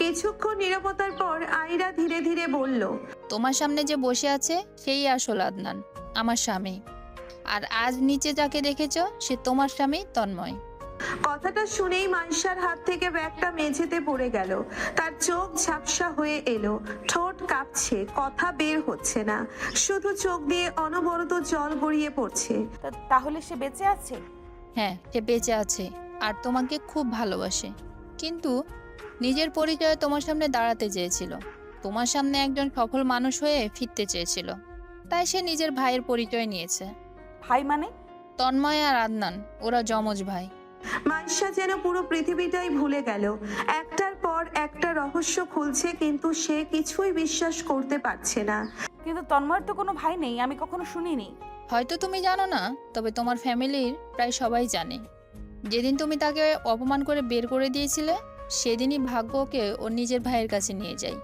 কিছুক্ষণ নীরবতার পর আয়রা ধীরে ধীরে বলল, তোমার সামনে যে বসে আছে সেই আসল আদনান, আমার স্বামী। আর আজ নিচে যাকে দেখেছ সে তোমার স্বামী তন্ময়। কথাটা শুনেই মাইশার হাত থেকে ব্যাগটা মেঝেতে পড়ে গেল। তার চোখ ঝাপসা হয়ে এলো, ঠোঁট কাঁপছে, কথা বের হচ্ছে না, শুধু চোখ দিয়ে অনবরত জল গড়িয়ে পড়ছে। তাহলে সে বেঁচে আছে? হ্যাঁ, সে বেঁচে আছে আর তোমাকে খুব ভালোবাসে, কিন্তু নিজের পরিচয়ে তোমার সামনে দাঁড়াতে চেয়েছিল। তোমার সামনে একজন সফল মানুষ হয়ে ফিরতে চেয়েছিল, তাই সে নিজের ভাইয়ের পরিচয় নিয়েছে। ভাই মানে? তন্ময় আর আদনান ওরা যমজ ভাই। মাইশা যেন পুরো পৃথিবীটাই ভুলে গেল। একটার পর একটা রহস্য খুলছে, কিন্তু সে কিছুই বিশ্বাস করতে পারছে না। কিন্তু তন্ময়ের তো কোনো ভাই নেই, আমি কখনো শুনিনি। হয়তো তুমি জানো না, তবে তোমার ফ্যামিলির প্রায় সবাই জানে। যেদিন তুমি তাকে অপমান করে বের করে দিয়েছিলে সেদিনই ভাগ্য ওকে ওর নিজের ভাইয়ের কাছে নিয়ে যায়।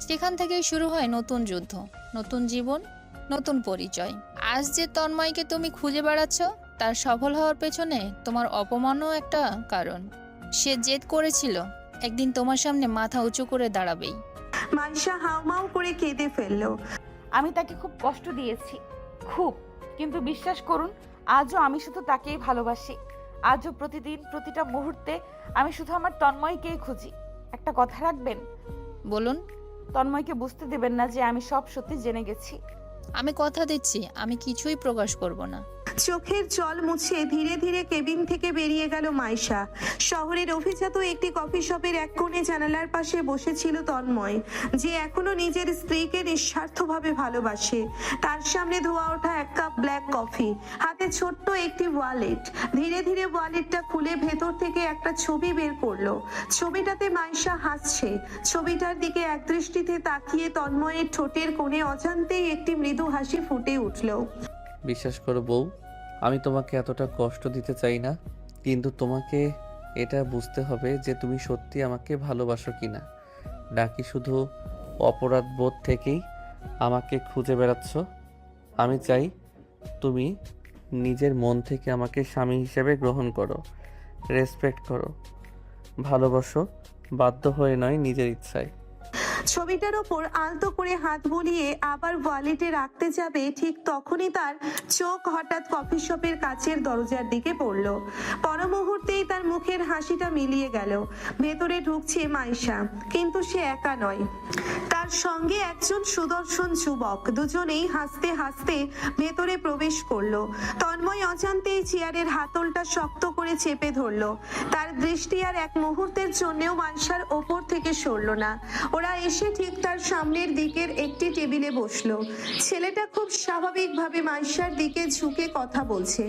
সেখান থেকেই শুরু হয় নতুন যুদ্ধ, নতুন জীবন, নতুন পরিচয়। আজ যে তন্ময়কে তুমি খুঁজে বেড়াচ্ছ তার সফল হওয়ার পেছনে তোমার অপমানও একটা কারণ। সে জেদ করেছিল একদিন তোমার সামনে মাথা উঁচু করে দাঁড়াবেই। মাইশা হাউমাউ করে কেঁদে ফেললো। আমি তাকে খুব কষ্ট দিয়েছি, খুব। কিন্তু বিশ্বাস করুন, আজও আমি শুধু তাকেই ভালোবাসি। আজও প্রতিদিন প্রতিটা মুহূর্তে আমি শুধু আমার তন্ময়কেই খুঁজি। একটা কথা রাখবেন? বলুন। তন্ময়কে বুঝতে দেবেন না যে আমি সব সত্যি জেনে গেছি। আমি কথা দিচ্ছি আমি কিছুই প্রকাশ করব না। চোখের জল মুছে ধীরে ধীরে কেবিন থেকে বেরিয়ে গেল মাইশা। শহরের অভিজাত একটি কফি শপের এক কোণে জানালার পাশে বসেছিল তন্ময়, যে এখনো নিজের স্ত্রীকে নিঃস্বার্থভাবে ভালোবাসে। তার সামনে ধোয়া ওঠা এক কাপ ব্ল্যাক কফি, হাতে ছোট্ট একটি ওয়ালেট। ধীরে ধীরে ওয়ালেটটা খুলে ভেতর থেকে একটা ছবি বের করলো। ছবিটাতে মাইশা হাসছে। ছবিটার দিকে একদৃষ্টিতে তাকিয়ে তন্ময়ের ঠোঁটের কোণে অজান্তেই একটি মৃদু হাসি ফুটে উঠল। বিশ্বাস করো বউ, আমি তোমাকে এতটা কষ্ট দিতে চাই না, কিন্তু তোমাকে এটা বুঝতে হবে যে তুমি সত্যি আমাকে ভালোবাসো কিনা, নাকি শুধু অপরাধ বোধ থেকেই আমাকে খুঁজে বেড়াচ্ছ। আমি চাই তুমি নিজের মন থেকে আমাকে স্বামী হিসেবে গ্রহণ করো, রেসপেক্ট করো, ভালোবাসো, বাধ্য হয়ে নয়, নিজের ইচ্ছায়। ছবিটার ওপর আলতো করে হাত বুলিয়ে আবার ওয়ালেটে রাখতে যাবে, ঠিক তখনই তার চোখ হঠাৎ কফি শপের কাচের দরজার দিকে পড়ল। পর মুহূর্তেই তার মুখের হাসিটা মিলিয়ে গেল। ভেতরে ঢুকছে মাইশা, কিন্তু সে একা নয়, তার সঙ্গে একজন সুদর্শন যুবক। দুজনেই হাসতে হাসতে ভেতরে প্রবেশ করলো। তন্ময় অজান্তেই চেয়ারের হাতলটা শক্ত করে চেপে ধরলো। তার দৃষ্টি আর এক মুহূর্তের জন্যেও মাইশার ওপর থেকে সরল না। ওরা এসে ঠিক তার সামনের দিকের একটি টেবিলে বসলো। ছেলেটা খুব স্বাভাবিকভাবে মাইশার দিকে ঝুঁকে কথা বলছে।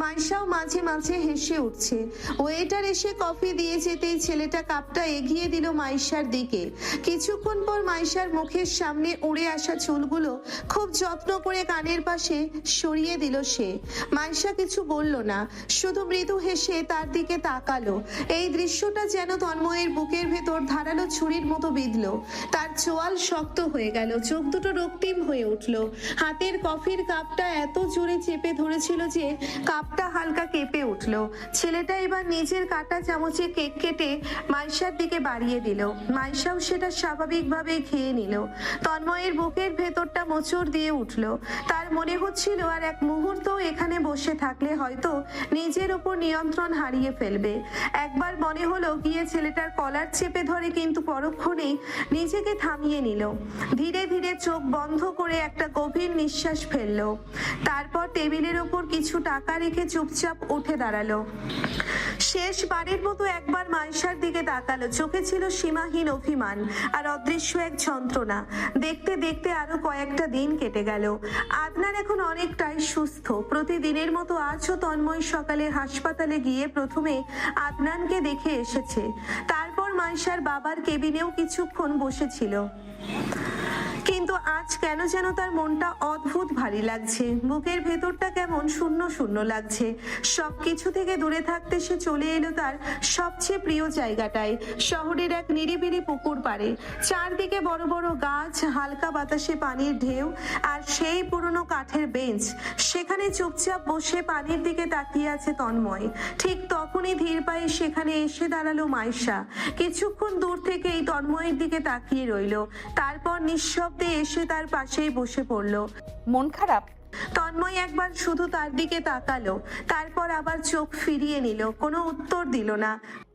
মাইশাও মাঝে মাঝে হেসে উঠছে। ওয়েটার এসে কফি দিয়ে যেতেই ছেলেটা কাপটা এগিয়ে দিল মাইশার দিকে। কিছুক্ষণ পর মাইশার মুখের সামনে উড়ে আসা চুলগুলো খুব যত্ন করে কানের পাশে সরিয়ে দিল সে। মাইশা কিছু বলল না, শুধু মৃদু হেসে তার দিকে তাকালো। এই দৃশ্যটা যেন তন্ময়ের বুকের ভেতর ধারালো ছুরির মতো বিঁধল। তার চোয়াল শক্ত হয়ে গেল, চোখ দুটো রক্তিম হয়ে উঠল। হাতের কফির কাপটা এত জোরে চেপে ধরেছিল যে কাপটা হালকা কেঁপে উঠল। ছেলেটা এবার নিজের কাটা চামচে কেক কেটে মাইশার দিকে বাড়িয়ে দিল। মাইশাও সেটা স্বাভাবিকভাবে খেয়ে নিল। তন্ময়ের বুকের ভেতরটা মোচড় দিয়ে উঠল। তার মনে হচ্ছিল আর এক মুহূর্তও এখানে বসে থাকলে হয়তো নিজের ওপর নিয়ন্ত্রণ হারিয়ে ফেলবে। একবার মনে হলো গিয়ে ছেলেটার কলার চেপে ধরে, কিন্তু পরক্ষণেই নিজের নিজেকে থামিয়ে নিল। ধীরে ধীরে চোখ বন্ধ করে একটা গভীর নিঃশ্বাস ফেললো। তারপর টেবিলের ওপর কিছু টাকা রেখে চুপচাপ উঠে দাঁড়ালো। শেষবারের মতো একবার মাইশার দিকে তাকালো। চোখে ছিল সীমাহীন অভিমান আর অদৃশ্য এক যন্ত্রণা। দেখতে দেখতে আরো কয়েকটা দিন কেটে গেল। আদনান এখন অনেকটাই সুস্থ। প্রতিদিনের মতো আজও তন্ময় সকালে হাসপাতালে গিয়ে প্রথমে আদনানকে দেখে এসেছে। তারপর মাইশার বাবার কেবিনেও কিছুক্ষণ বসেছিল। কিন্তু আজ কেন যেন তার মনটা অদ্ভুত ভারী লাগছে। বুকের ভেতরটা কেমন শূন্য শূন্য লাগছে। সবকিছু থেকে দূরে থাকতে সে চলে এলো তার সবচেয়ে প্রিয় জায়গাটায়, শহরের এক নিরিবিলি পুকুর পাড়ে। চারদিকে বড় বড় গাছ, হালকা বাতাসে পানির ঢেউ, আর সেই পুরনো কাঠের বেঞ্চ। সেখানে চুপচাপ বসে পানির দিকে তাকিয়ে আছে তন্ময়। ঠিক তখনই ধীর পায়ে সেখানে এসে দাঁড়ালো মাইশা। কিছুক্ষণ দূর থেকেই তন্ময়ের দিকে তাকিয়ে রইল। তারপর নিঃশব্দে এসে তার পাশেই বসে পড়লো। মন খারাপ? তন্ময় একবার শুধু তার দিকে তাকালো, তারপর আবার চোখ ফিরিয়ে নিল। কোনো উত্তর দিল না।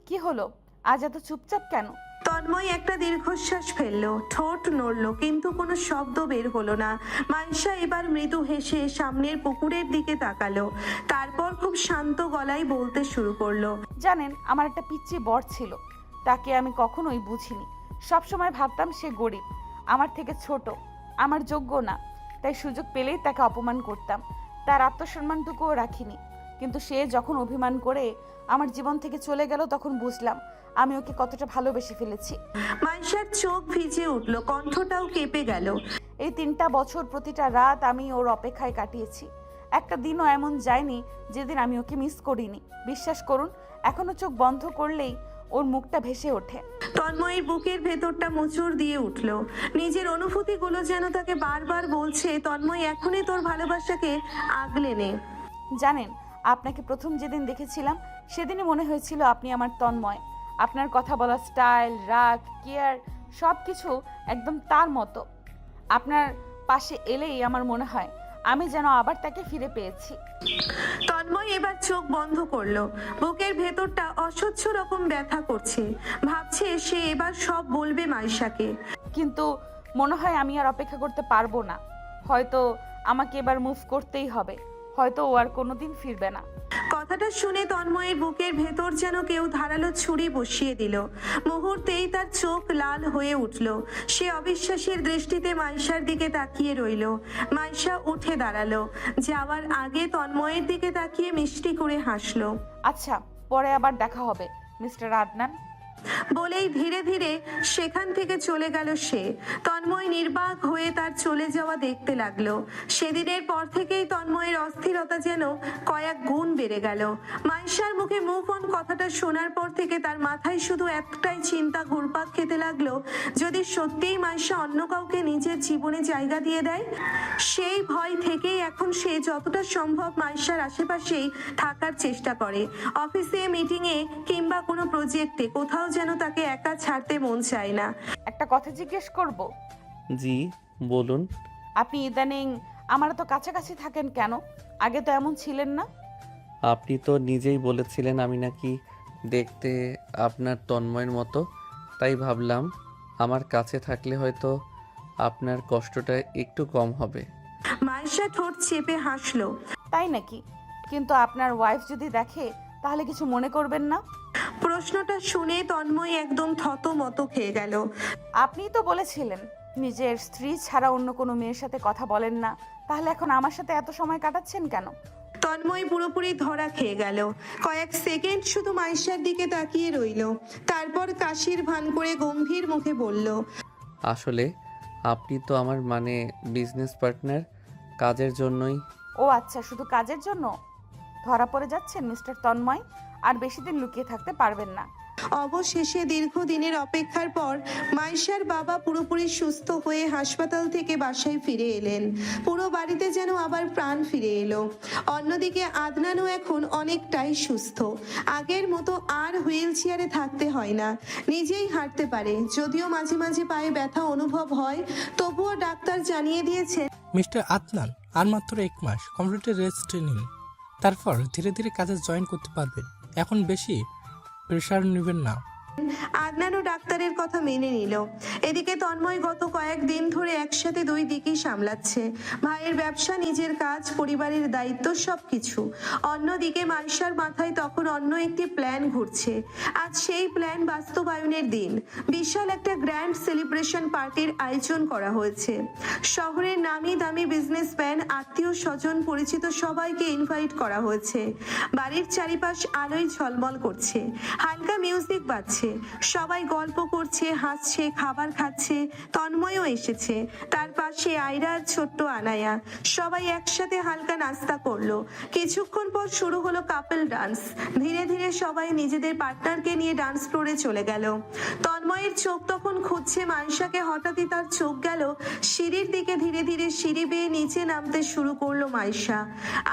কি হলো, আজ এত চুপচাপ কেন? তন্ময় একটা দীর্ঘশ্বাস ফেললো, ঠোঁট নড়লো, কিন্তু কোনো শব্দ বের হলো না। মাইশা এবার মৃদু হেসে সামনের পুকুরের দিকে তাকালো। তারপর খুব শান্ত গলায় বলতে শুরু করলো, জানেন, আমার একটা পিচ্চি বর ছিল। তাকে আমি কখনোই বুঝিনি। সবসময় ভাবতাম সে গরিব, আমার থেকে ছোট, আমার যোগ্য না। তাই সুযোগ পেলেই তাকে অপমান করতাম। তার আত্মসম্মানটুকুও রাখিনি। কিন্তু সে যখন অভিমান করে আমার জীবন থেকে চলে গেল, তখন বুঝলাম আমি ওকে কতটা ভালোবেসে ফেলেছি। মাইশার চোখ ভিজে উঠলো, কণ্ঠটাও কেঁপে গেল। এই 3টা বছর প্রতিটা রাত আমি ওর অপেক্ষায় কাটিয়েছি। একটা দিনও এমন যায়নি যেদিন আমি ওকে মিস করিনি। বিশ্বাস করুন, এখনো চোখ বন্ধ করলেই ওর মুখটা ভেসে ওঠে। তন্ময়ের বুকের ভেতরটা মোচড় দিয়ে উঠল। নিজের অনুভূতিগুলো যেন তাকে বারবার বলছে, তন্ময় এখনই তোর ভালোবাসাকে আগলে নে। জানেন, আপনাকে প্রথম যেদিন দেখেছিলাম সেদিনই মনে হয়েছিল আপনি আমার তন্ময়। আপনার কথা বলার স্টাইল, রাগ, কেয়ার সব কিছু একদম তার মতো। আপনার পাশে এলেই আমার মনে হয় আমি যেন আবার তাকে ফিরে পেয়েছি। তন্ময় এবার চোখ বন্ধ করলো। বুকের ভেতরটা অসহ্য রকম ব্যথা করছে। ভাবছে সে এবার সব বলবে মাইশাকে। কিন্তু মনে হয় আমি আর অপেক্ষা করতে পারবো না। হয়তো আমাকে এবার মুভ করতেই হবে। হয়তো ও আর কোনোদিন ফিরবে না। কথাটা শুনে তন্ময়ের বুকের ভেতর যেন কেউ ধারালো ছুরি বসিয়ে দিল। মুহূর্তেই তার চোখ লাল হয়ে উঠল। সে অবিশ্বাসের দৃষ্টিতে মাইশার দিকে তাকিয়ে রইল। মাইশা উঠে দাঁড়ালো। যাওয়ার আগে তন্ময়ের দিকে তাকিয়ে মিষ্টি করে হাসলো। আচ্ছা, পরে আবার দেখা হবে মিস্টার আদনান। বলেই ধীরে ধীরে সেখান থেকে চলে গেল সে। তন্ময় নির্বাক হয়ে তার চলে যাওয়া দেখতে লাগলো। সেদিনের পর থেকেই তন্ময়ের অস্থিরতা যেন কয়েক গুণ বেড়ে গেল। মাইশার মুখে মুভ অন কথাটা শোনার পর থেকে তার মাথায় শুধু একটাই চিন্তা ঘুরপাক খেতে লাগলো, যদি সত্যিই মাইশা অন্য কাউকে নিজের জীবনে জায়গা দিয়ে দেয়। সেই ভয় থেকেই এখন সে যতটা সম্ভব মাইশার আশেপাশেই থাকার চেষ্টা করে। অফিসে, মিটিংয়ে কিংবা কোনো প্রজেক্টে কোথাও যেন তাকে একা ছাড়তে মন চায় না। একটা কথা জিজ্ঞেস করব? জি বলুন। আপনি ইদানিং আমার তো কাছাকাছি থাকেন কেন? আগে তো এমন ছিলেন না। আপনি তো নিজেই বলেছিলেন আমি নাকি দেখতে আপনার তন্ময়ের মতো, তাই ভাবলাম আমার কাছে থাকলে হয়তো আপনার কষ্টটা একটু কম হবে। মাইশা ঠোঁট চেপে হাসলো। তাই নাকি? কিন্তু আপনার ওয়াইফ যদি দেখে তাহলে কিছু মনে করবেন না? প্রশ্নটা শুনে তন্ময় একদম থতমত খেয়ে গেল। আপনিই তো বলেছিলেন নিজের স্ত্রী ছাড়া অন্য কোনো মেয়ের সাথে কথা বলেন না। তাহলে এখন আমার সাথে এত সময় কাটাচ্ছেন কেন? তন্ময় পুরোপুরি ধরা খেয়ে গেল। কয়েক সেকেন্ড শুধু মাইশার দিকে তাকিয়ে রইল। তারপর কাশির ভান করে গম্ভীর মুখে বলল, আসলে আপনি তো আমার বিজনেস পার্টনার, কাজের জন্যই। ও আচ্ছা, শুধু কাজের জন্য ধরা পড়ে যাচ্ছেন মিস্টার তন্ময়। আর বেশি দিন লুকিয়ে থাকতে পারবেন না। অবশেষে দীর্ঘদিনের অপেক্ষার পর মাইশার বাবা পুরোপুরি সুস্থ হয়ে হাসপাতাল থেকে বাসায় ফিরে এলেন। পুরো বাড়িতে যেন আবার প্রাণ ফিরে এলো। অন্যদিকে আদনানও এখন অনেকটাই সুস্থ। আগের মতো আর হুইল চেয়ারে থাকতে হয় না, নিজেই হাঁটতে পারে। যদিও মাঝে মাঝে পায়ে ব্যথা অনুভব হয়, তবুও ডাক্তার জানিয়ে দিয়েছেন মিস্টার আদনান আর মাত্র 1 মাস কমপ্লিট রেস্ট নিন, তারপর ধীরে ধীরে কাজে জয়েন করতে পারবেন। এখন বেশি প্রেশার নেবেন না। আদনানও ডাক্তারের কথা মেনে নিল। এদিকে তন্ময় গত কয়েকদিন ধরে একসাথে দুই দিকই সামলাচ্ছে, ভাইয়ের ব্যবসা, নিজের কাজ, পরিবারের দায়িত্ব, সবকিছু। অন্যদিকে মাইশার মাথায় তখন অন্য একটি প্ল্যান ঘুরছে। আজ সেই প্ল্যান বাস্তবায়নের দিন। বিশাল একটা গ্র্যান্ড সেলিব্রেশন পার্টির আয়োজন করা হয়েছে। শহরের নামি দামি বিজনেসম্যান, আত্মীয় স্বজন, পরিচিত সবাইকে ইনভাইট করা হয়েছে। বাড়ির চারিপাশ আলোয় ঝলমল করছে, হালকা মিউজিক বাজছে, সবাই গল্প করছে, হাসছে, খাবার খাচ্ছে। তন্ময়ও এসেছে, তার পাশে আয়রা আর ছোট্ট আনায়া। সবাই একসাথে হালকা নাস্তা করলো। কিছুক্ষণ পর শুরু হলো কাপল ডান্স। ধীরে ধীরে সবাই নিজেদের পার্টনারকে নিয়ে ডান্স ফ্লোরে চলে গেল। তন্ময়ের চোখ তখন খুঁজছে মাইশাকে। হঠাৎই তার চোখ গেল সিঁড়ির দিকে। ধীরে ধীরে সিঁড়ি বেয়ে নিচে নামতে শুরু করলো মাইশা।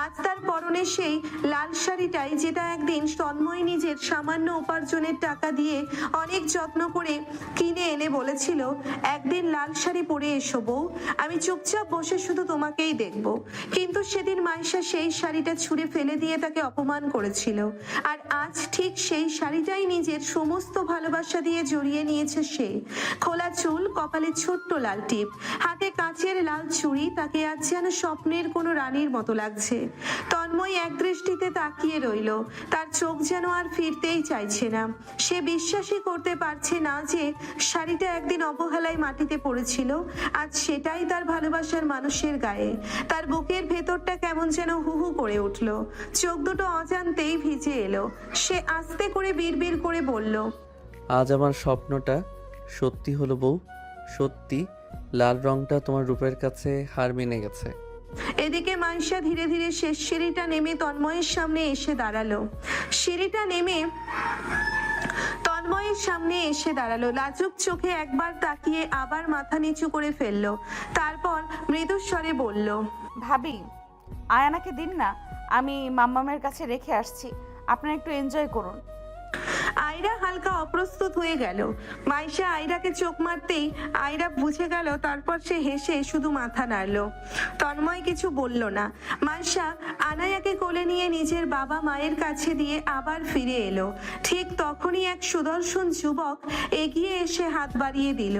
আজ তার পরনে সেই লাল শাড়িটাই, যেটা একদিন তন্ময় নিজের সামান্য উপার্জনের টাকা দিয়ে অনেক যত্ন করে কিনে এনে বলেছিল, একদিন লাল শাড়ি পরে এসো বউ, আমি চুপচাপ বসে শুধু তোমাকেই দেখব। কিন্তু সেদিন মাইশা সেই শাড়িটা ছুঁড়ে ফেলে দিয়ে তাকে অপমান করেছিল। আর আজ ঠিক সেই শাড়িটাই নিজের সমস্ত ভালোবাসা দিয়ে জড়িয়ে নিয়েছে সে। খোলা চুল, কপালে ছোট্ট লাল টিপ, হাতে কাঁচের লাল চুড়ি। তাকে আজ যেন স্বপ্নের কোনো রানীর মতো লাগছে। তন্ময় এক দৃষ্টিতে তাকিয়ে রইল। তার চোখ যেন আর ফিরতেই চাইছে না। সে বিশ্বাসই করতে পারছে না যে শাড়িটা একদিন অবহেলায় মাটিতে পড়েছিল, আজ সেটাই তার ভালোবাসার মানুষের গায়ে। তার বুকের ভেতরটা কেমন যেন হু হু করে উঠল, চোখ দুটো অজান্তেই ভিজে এলো। সে আস্তে করে বিড়বিড় করে বলল, আজ আমার স্বপ্নটা সত্যি হলো বউ, সত্যি লাল রংটা তোমার রূপের কাছে হার মেনে গেছে। এদিকে মাইশা ধীরে ধীরে শেষ সিঁড়িটা নেমে তন্ময়ের সামনে এসে দাঁড়ালো। সিঁড়িটা নেমে তন্ময়ের সামনে এসে দাঁড়ালো। লাজুক চোখে একবার তাকিয়ে আবার মাথা নিচু করে ফেললো। তারপর মৃদুস্বরে বলল, ভাবি, আয়ানাকে দিন না, আমি মাম্মামের কাছে রেখে আসছি, আপনারা একটু এনজয় করুন। আয়রা হালকা অপ্রস্তুত হয়ে গেল। মাইশা আয়রাকে চোখ মারতেই আয়রা বুঝে গেল। তারপর সে হেসে শুধু মাথা নাড়লো। তন্ময় কিছু বলল না। মাইশা আনায়াকে কোলে নিয়ে নিজের বাবা মায়ের কাছে দিয়ে আবার ফিরে এলো। ঠিক তখনই এক সুদর্শন যুবক এগিয়ে এসে হাত বাড়িয়ে দিল।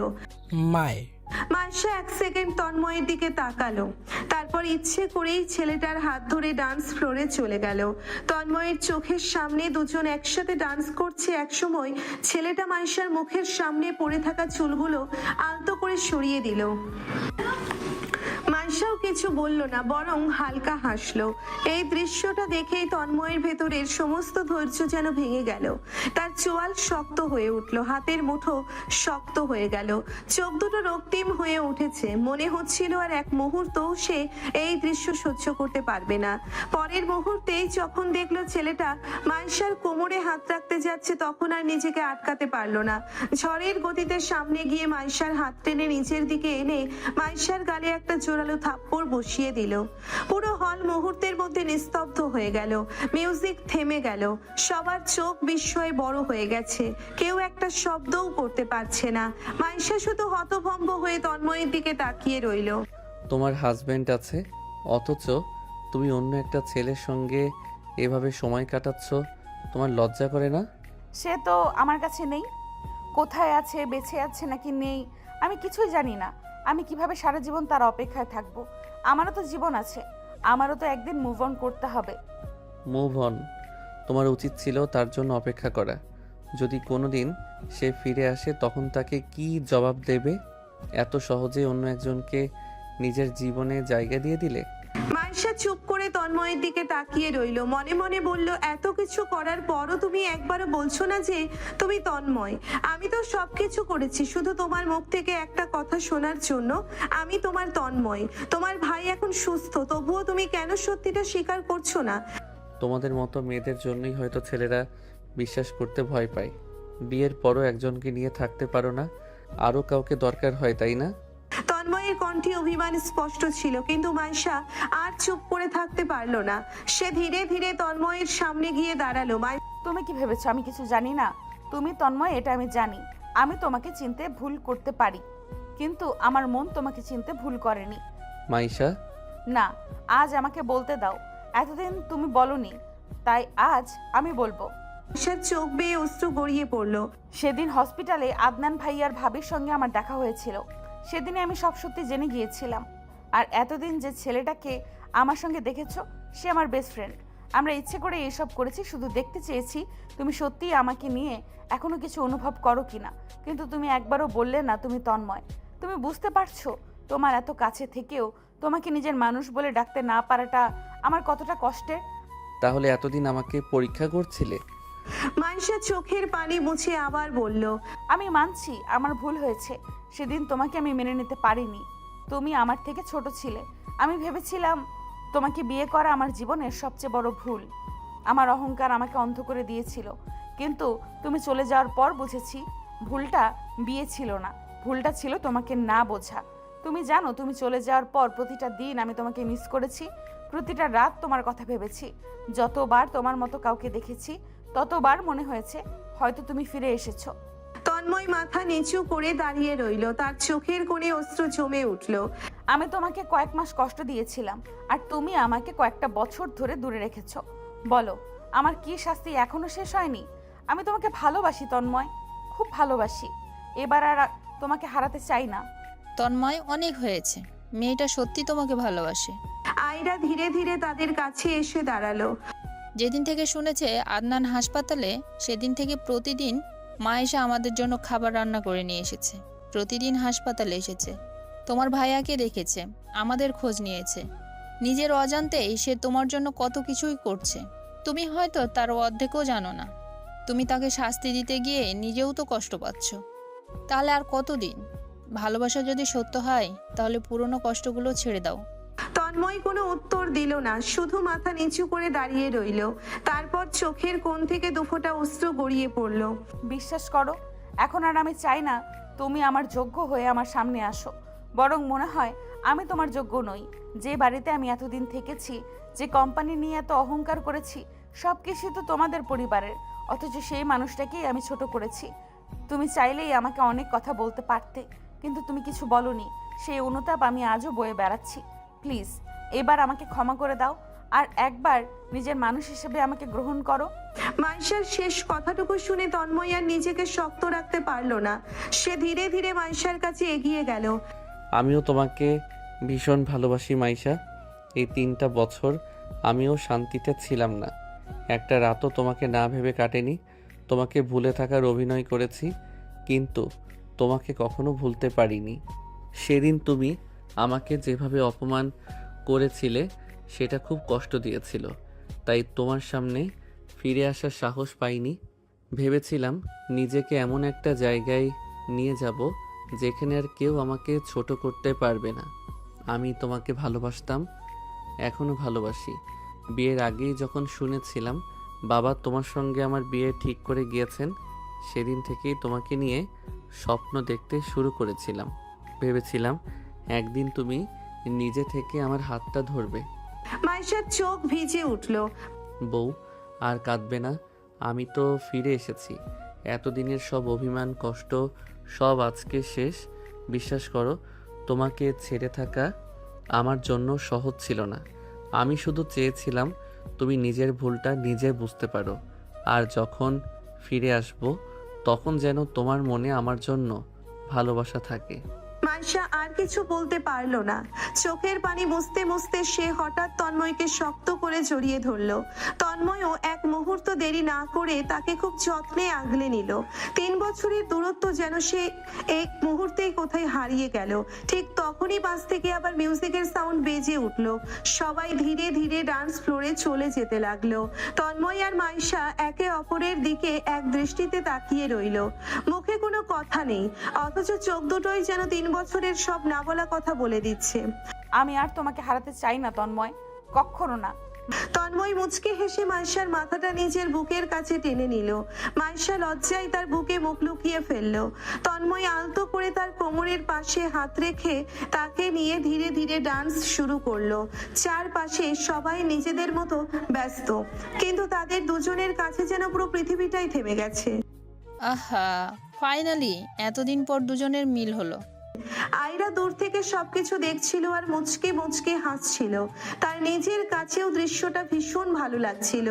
মায়। মাইশা এক সেকেন্ড তন্ময়ের দিকে তাকালো, তারপর ইচ্ছে করেই ছেলেটার হাত ধরে ডান্স ফ্লোরে চলে গেল। তন্ময়ের চোখের সামনে দুজন একসাথে ডান্স করছে। একসময় ছেলেটা মাইশার মুখের সামনে পড়ে থাকা চুলগুলো আলতো করে সরিয়ে দিল। মাইশাও কিছু বলল না, বরং হালকা হাসলো। এই দৃশ্যটা দেখেই তন্ময়ের ভেতরের সমস্ত ধৈর্য যেন ভেঙে গেল। তার চোয়াল শক্ত হয়ে উঠল, হাতের মুঠো শক্ত হয়ে গেল, চোখ দুটো রক্তিম হয়ে উঠেছে। মনে হচ্ছিল আর এক মুহূর্তও সে এই দৃশ্য সহ্য করতে পারবে না। পরের মুহূর্তেই যখন দেখলো ছেলেটা মাইশার কোমরে হাত রাখতে যাচ্ছে, তখন আর নিজেকে আটকাতে পারলো না। ঝড়ের গতিতে সামনে গিয়ে মাইশার হাত টেনে নিজের দিকে এনে মাইশার গালে একটা জোরালো থাপ্পড় বসিয়ে দিল। পুরো হল মুহূর্তের মধ্যে নিস্তব্ধ হয়ে গেল। মিউজিক থেমে গেল। সবার চোখ বিস্ময়ে বড় হয়ে গেছে। কেউ একটা শব্দও করতে পারছে না। মাইশা শুধু হতভম্ব হয়ে তন্ময়ের দিকে তাকিয়ে রইল। তোমার হাজবেন্ড আছে, অথচ তুমি অন্য একটা ছেলের সঙ্গে এভাবে সময় কাটাচ্ছ, তোমার লজ্জা করে না? সে তো আমার কাছে নেই। কোথায় আছে, বেঁচে আছে নাকি নেই, আমি কিছুই জানি না। আমি কিভাবে সারা জীবন তার অপেক্ষায় থাকবো? আমারও তো জীবন আছে, আমারও তো একদিন মুভ অন করতে হবে। Move on? তোমার উচিত ছিল তার জন্য অপেক্ষা করা। যদি কোনো দিন সে ফিরে আসে, তখন তাকে কি জবাব দেবে? এত সহজে অন্য একজনকে নিজের জীবনে জায়গা দিয়ে দিলে? মাইশা চুপ করে তন্ময়ের দিকে তাকিয়ে রইল। মনে মনে বলল, এত কিছু করার পরও তুমি একবারও বলছো না যে তুমি তন্ময়? আমি তো সবকিছু করেছি শুধু তোমার মুখ থেকে একটা কথা শোনার জন্য, আমি তোমার তন্ময়। তোমার ভাই এখন সুস্থ, তবুও তুমি কেন সত্যিটা স্বীকার করছো না? তোমাদের মতো মেয়েদের জন্যই হয়তো ছেলেরা বিশ্বাস করতে ভয় পায়। বিয়ের পরও একজনকে নিয়ে থাকতে পারো না, আরও কাউকে দরকার হয়, তাই না? তন্ময়ের কণ্ঠে অভিমান স্পষ্ট ছিল, কিন্তু মাইশা আর চুপ করে থাকতে পারলো না। সে ধীরে ধীরে তন্ময়ের সামনে গিয়ে দাঁড়ালো। তুমি কি ভেবেছো আমি কিছু জানি না? তুমি তন্ময়, এটা আমি জানি। আমি তোমাকে চিনতে ভুল করতে পারি, কিন্তু আমার মন তোমাকে চিনতে ভুল করেনি। মাইশা, না, আজ আমাকে বলতে দাও। এতদিন তুমি বলনি, তাই আজ আমি বলবো। মাইশার চোখ বেয়ে অশ্রু গড়িয়ে পড়ল। সেদিন হসপিটালে আদনান ভাইয়ার ভাবির সঙ্গে আমার দেখা হয়েছিল। সেদিনে আমি সব সত্যি জেনে গিয়েছিলাম। আর এতদিন যে ছেলেটাকে আমার সঙ্গে দেখেছো সে আমার বেস্ট ফ্রেন্ড। আমরা ইচ্ছে করে এসব করেছি, শুধু দেখতে চেয়েছি তুমি সত্যিই আমাকে নিয়ে এখনো কিছু অনুভব করো কিনা। কিন্তু তুমি একবারও বললে না তুমি তন্ময়। তুমি বুঝতে পারছো তোমার এত কাছে থেকেও তোমাকে নিজের মানুষ বলে ডাকতে না পারাটা আমার কতটা কষ্টের। তাহলে এতদিন আমাকে পরীক্ষা করছিলে? মাইশা চোখের পানি মুছে আবার বলল, আমি মানছি আমার ভুল হয়েছে। সেদিন তোমাকে আমি মেনে নিতে পারিনি। তুমি আমার থেকে ছোট ছিলে। আমি ভেবেছিলাম তোমাকে বিয়ে করা আমার জীবনের সবচেয়ে বড় ভুল। আমার অহংকার আমাকে অন্ধ করে দিয়েছিল। কিন্তু তুমি চলে যাওয়ার পর বুঝেছি ভুলটা বিয়ে ছিল না, ভুলটা ছিল তোমাকে না বোঝা। তুমি জানো তুমি চলে যাওয়ার পর প্রতিটা দিন আমি তোমাকে মিস করেছি, প্রতিটা রাত তোমার কথা ভেবেছি। যতবার তোমার মতো কাউকে দেখেছি ততবার মনে হয়েছে হয়তো তুমি ফিরে এসেছো। তন্ময় মাথা নিচু করে দাঁড়িয়ে রইল, তার চোখের কোণে অশ্রু জমে উঠল। আমি তোমাকে কয়েক মাস কষ্ট দিয়েছিলাম আর তুমি আমাকে কয়েকটা বছর ধরে দূরে রেখেছো। বলো আমার কি শাস্তি এখনো শেষ হয়নি? আমি তোমাকে ভালোবাসি তন্ময়, খুব ভালোবাসি। এবার আর তোমাকে হারাতে চাই না। তন্ময়, অনেক হয়েছে। মেয়েটা সত্যি তোমাকে ভালোবাসে। আয়রা ধীরে ধীরে তাদের কাছে এসে দাঁড়ালো। যেদিন থেকে শুনেছে আদনান হাসপাতালে, সেদিন থেকে প্রতিদিন মা এসে আমাদের জন্য খাবার রান্না করে নিয়ে এসেছে। প্রতিদিন হাসপাতালে এসেছে, তোমার ভাইয়াকে দেখেছে, আমাদের খোঁজ নিয়েছে। নিজের অজান্তেই সে তোমার জন্য কত কিছুই করছে। তুমি হয়তো তার অর্ধেকও জানো না। তুমি তাকে শাস্তি দিতে গিয়ে নিজেও তো কষ্ট পাচ্ছ। তাহলে আর কতদিন? ভালোবাসা যদি সত্য হয় তাহলে পুরনো কষ্টগুলো ছেড়ে দাও। তন্ময় কোনো উত্তর দিল না, শুধু মাথা নিচু করে দাঁড়িয়ে রইল। তারপর চোখের কোণ থেকে দুফোঁটা অশ্রু গড়িয়ে পড়ল। বিশ্বাস করো এখন আর আমি চাই না তুমি আমার যোগ্য হয়ে আমার সামনে আসো। বরং মনে হয় আমি তোমার যোগ্য নই। যে বাড়িতে আমি এতদিন থেকেছি, যে কোম্পানি নিয়ে এত অহংকার করেছি, সব কিছু তো তোমাদের পরিবারের। অথচ সেই মানুষটাকেই আমি ছোট করেছি। তুমি চাইলেই আমাকে অনেক কথা বলতে পারতে, কিন্তু তুমি কিছু বলনি। সেই অনুতাপ আমি আজও বয়ে বেড়াচ্ছি। প্লিজ এবার আমাকে ক্ষমা করে দাও আর একবার নিজের মানুষ হিসেবে আমাকে গ্রহণ করো। মাইশার শেষ কথাটুকু শুনে তন্ময় আর নিজেকে শক্ত রাখতে পারল না। সে ধীরে ধীরে মাইশার কাছে এগিয়ে গেল। আমিও তোমাকে ভীষণ ভালোবাসি মাইশা। এই 3টা বছর আমিও শান্তিতে ছিলাম না। একটা রাতও তোমাকে না ভেবে কাটেনি। তোমাকে ভুলে থাকার অভিনয় করেছি, কিন্তু তোমাকে কখনো ভুলতে পারিনি। সেদিন তুমি আমাকে যেভাবে অপমান করেছিলে সেটা খুব কষ্ট দিয়েছিল। তাই তোমার সামনে ফিরে আসার সাহস পাইনি। ভেবেছিলাম নিজেকে এমন একটা জায়গায় নিয়ে যাব যেখানে আর কেউ আমাকে ছোট করতে পারবে না। আমি তোমাকে ভালোবাসতাম, এখনও ভালোবাসি। বিয়ের আগেই যখন শুনেছিলাম বাবা তোমার সঙ্গে আমার বিয়ে ঠিক করে গিয়েছেন, সেদিন থেকেই তোমাকে নিয়ে স্বপ্ন দেখতে শুরু করেছিলাম। ভেবেছিলাম একদিন তুমি নিজে থেকে আমার হাতটা ধরবে। মাইশার চোখ ভিজে উঠল। বউ আর কাঁদবে না, আমি তো ফিরে এসেছি। এতদিনের সব অভিমান কষ্ট সব আজকে শেষ। বিশ্বাস করো তোমাকে ছেড়ে থাকা আমার জন্য সহজ ছিল না। আমি শুধু চেয়েছিলাম তুমি নিজের ভুলটা নিজে বুঝতে পারো। আর যখন ফিরে আসবো তখন যেন তোমার মনে আমার জন্য ভালোবাসা থাকে। মাইশা আর কিছু বলতে পারল না। চোখের পানি মুছতে মুছতে সে হঠাৎ তন্ময়কে শক্ত করে জড়িয়ে ধরল। তন্ময়ও এক মুহূর্ত দেরি না করে তাকে খুব যত্নে আগলে নিল। 3 বছরের দূরত্ব যেন সে এক মুহূর্তেই কোথায় হারিয়ে গেল। ঠিক তখনই বাস থেকে আবার মিউজিকের সাউন্ড বেজে উঠল। সবাই ধীরে ধীরে ডান্স ফ্লোরে চলে যেতে লাগলো। তন্ময় আর মাইশা একে অপরের দিকে এক দৃষ্টিতে তাকিয়ে রইল। মুখে কোনো কথা নেই, অথচ চোখ দুটোই যেন 3 বছরের সব না বলা কথা বলে দিচ্ছে। আমি আর তোমাকে হারাতে চাই না তন্ময়, কখনো না। তন্ময় মুচকে হেসে মাইশার মাথাটা নিজের বুকের কাছে টেনে নিল। মাইশা লজ্জায় তার বুকে মুখ লুকিয়ে ফেলল। তন্ময় আলতো করে তার কোমরের পাশে হাত রেখে তাকে নিয়ে ধীরে ধীরে ডান্স শুরু করলো। চারপাশে সবাই নিজেদের মতো ব্যস্ত, কিন্তু তাদের দুজনের কাছে যেন পুরো পৃথিবীটাই থেমে গেছে। আহা, ফাইনালি এতদিন পর দুজনের মিল হলো। আয়রা দূর থেকে সবকিছু দেখছিল আর মুচকে মুচকে হাসছিল। তার নিজের কাছেও দৃশ্যটা ভীষণ ভালো লাগছিল।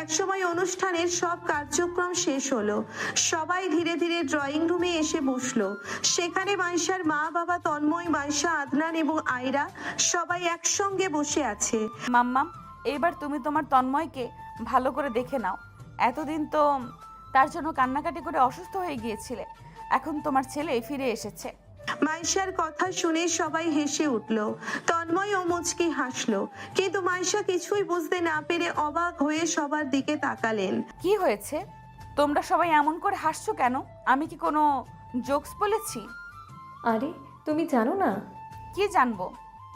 একসময় অনুষ্ঠানের সব কার্যক্রম শেষ হলো, সবাই ধীরে ধীরে ড্রয়িং রুমে এসে বসলো। সেখানে মাইশার মা বাবা, তন্ময়, মাইশা, আদনান এবং আয়রা সবাই একসঙ্গে বসে আছে। মাম্মাম, এবার তুমি তোমার তন্ময়কে ভালো করে দেখে নাও। এতদিন তো তার জন্য কান্নাকাটি করে অসুস্থ হয়ে গিয়েছিলে, এখন তোমার ছেলে ফিরে এসেছে। মাইশার কথা শুনে সবাই হেসে উঠল। তন্ময় ও মুচকি হাসলো, কিন্তু মাইশা কিছুই বুঝতে না পেরে অবাক হয়ে সবার দিকে তাকালেন। কি হয়েছে? তোমরা সবাই এমন করে হাসছো কেন? আমি কি কোনো জোকস বলেছি? আরে তুমি জানো না, কি জানবো?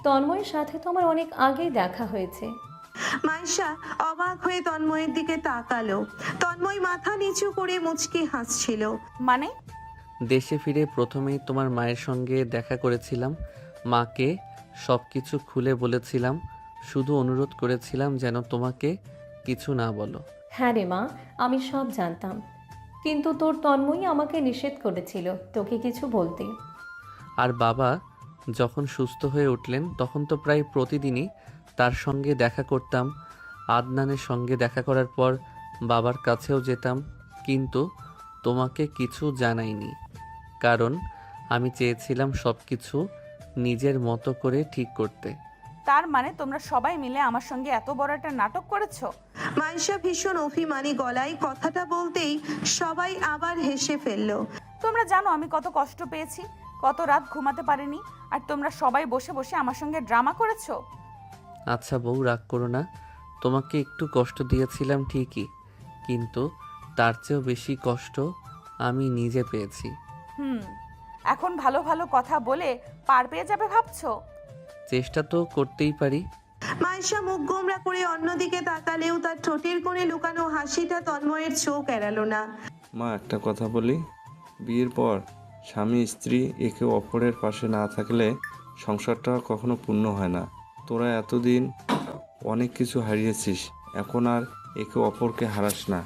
তন্ময়ের সাথে তো আমার অনেক আগেই দেখা হয়েছে। মাইশা অবাক হয়ে তন্ময়ের দিকে তাকালো। তন্ময় মাথা নিচু করে মুচকি হাসছিল। মানে? দেশে ফিরে প্রথমেই তোমার মায়ের সঙ্গে দেখা করেছিলাম। মাকে সব কিছু খুলে বলেছিলাম, শুধু অনুরোধ করেছিলাম যেন তোমাকে কিছু না বলো। হ্যাঁ রে মা, আমি সব জানতাম, কিন্তু তোর তন্ময়ই আমাকে নিষেধ করেছিল তোকে কিছু বলতে। আর বাবা যখন সুস্থ হয়ে উঠলেন তখন তো প্রায় প্রতিদিনই তার সঙ্গে দেখা করতাম। আদনানের সঙ্গে দেখা করার পর বাবার কাছেও যেতাম, কিন্তু তোমাকে কিছু জানাইনি, কারণ আমি চেয়েছিলাম সব কিছু নিজের মতো করে ঠিক করতে। তার মানে তোমরা সবাই মিলে আমার সঙ্গে এত বড় একটা নাটক করেছো? মাইশা ভীষণ অভিমানী গলায় কথাটা বলতেই সবাই আবার হেসে ফেলল। তোমরা জানো আমি কত কষ্ট পেয়েছি, কত রাত ঘুমাতে পারিনি, আর তোমরা সবাই বসে বসে আমার সঙ্গে ড্রামা করেছো। আচ্ছা বউ, রাগ করো না। তোমাকে একটু কষ্ট দিয়েছিলাম ঠিকই, কিন্তু তার চেয়েও বেশি কষ্ট আমি নিজে পেয়েছি। এখন ভালো ভালো কথা বলে পার পেয়ে যাবে ভাবছো? চেষ্টা তো করতেই পারি। মাইশা মুখ গোমরা করে অন্যদিকে তাকালেও তার ঠোঁটের কোণে লুকানো হাসিটা তন্ময়ের চোখ এড়ালো না। মা, একটা কথা বলি, বিয়ের পর স্বামী স্ত্রী একে অপরের পাশে না থাকলে সংসারটা কখনো পূর্ণ হয় না। তোরা এতদিন অনেক কিছু হারিয়েছিস, এখন আর একে অপরকে হারাস না।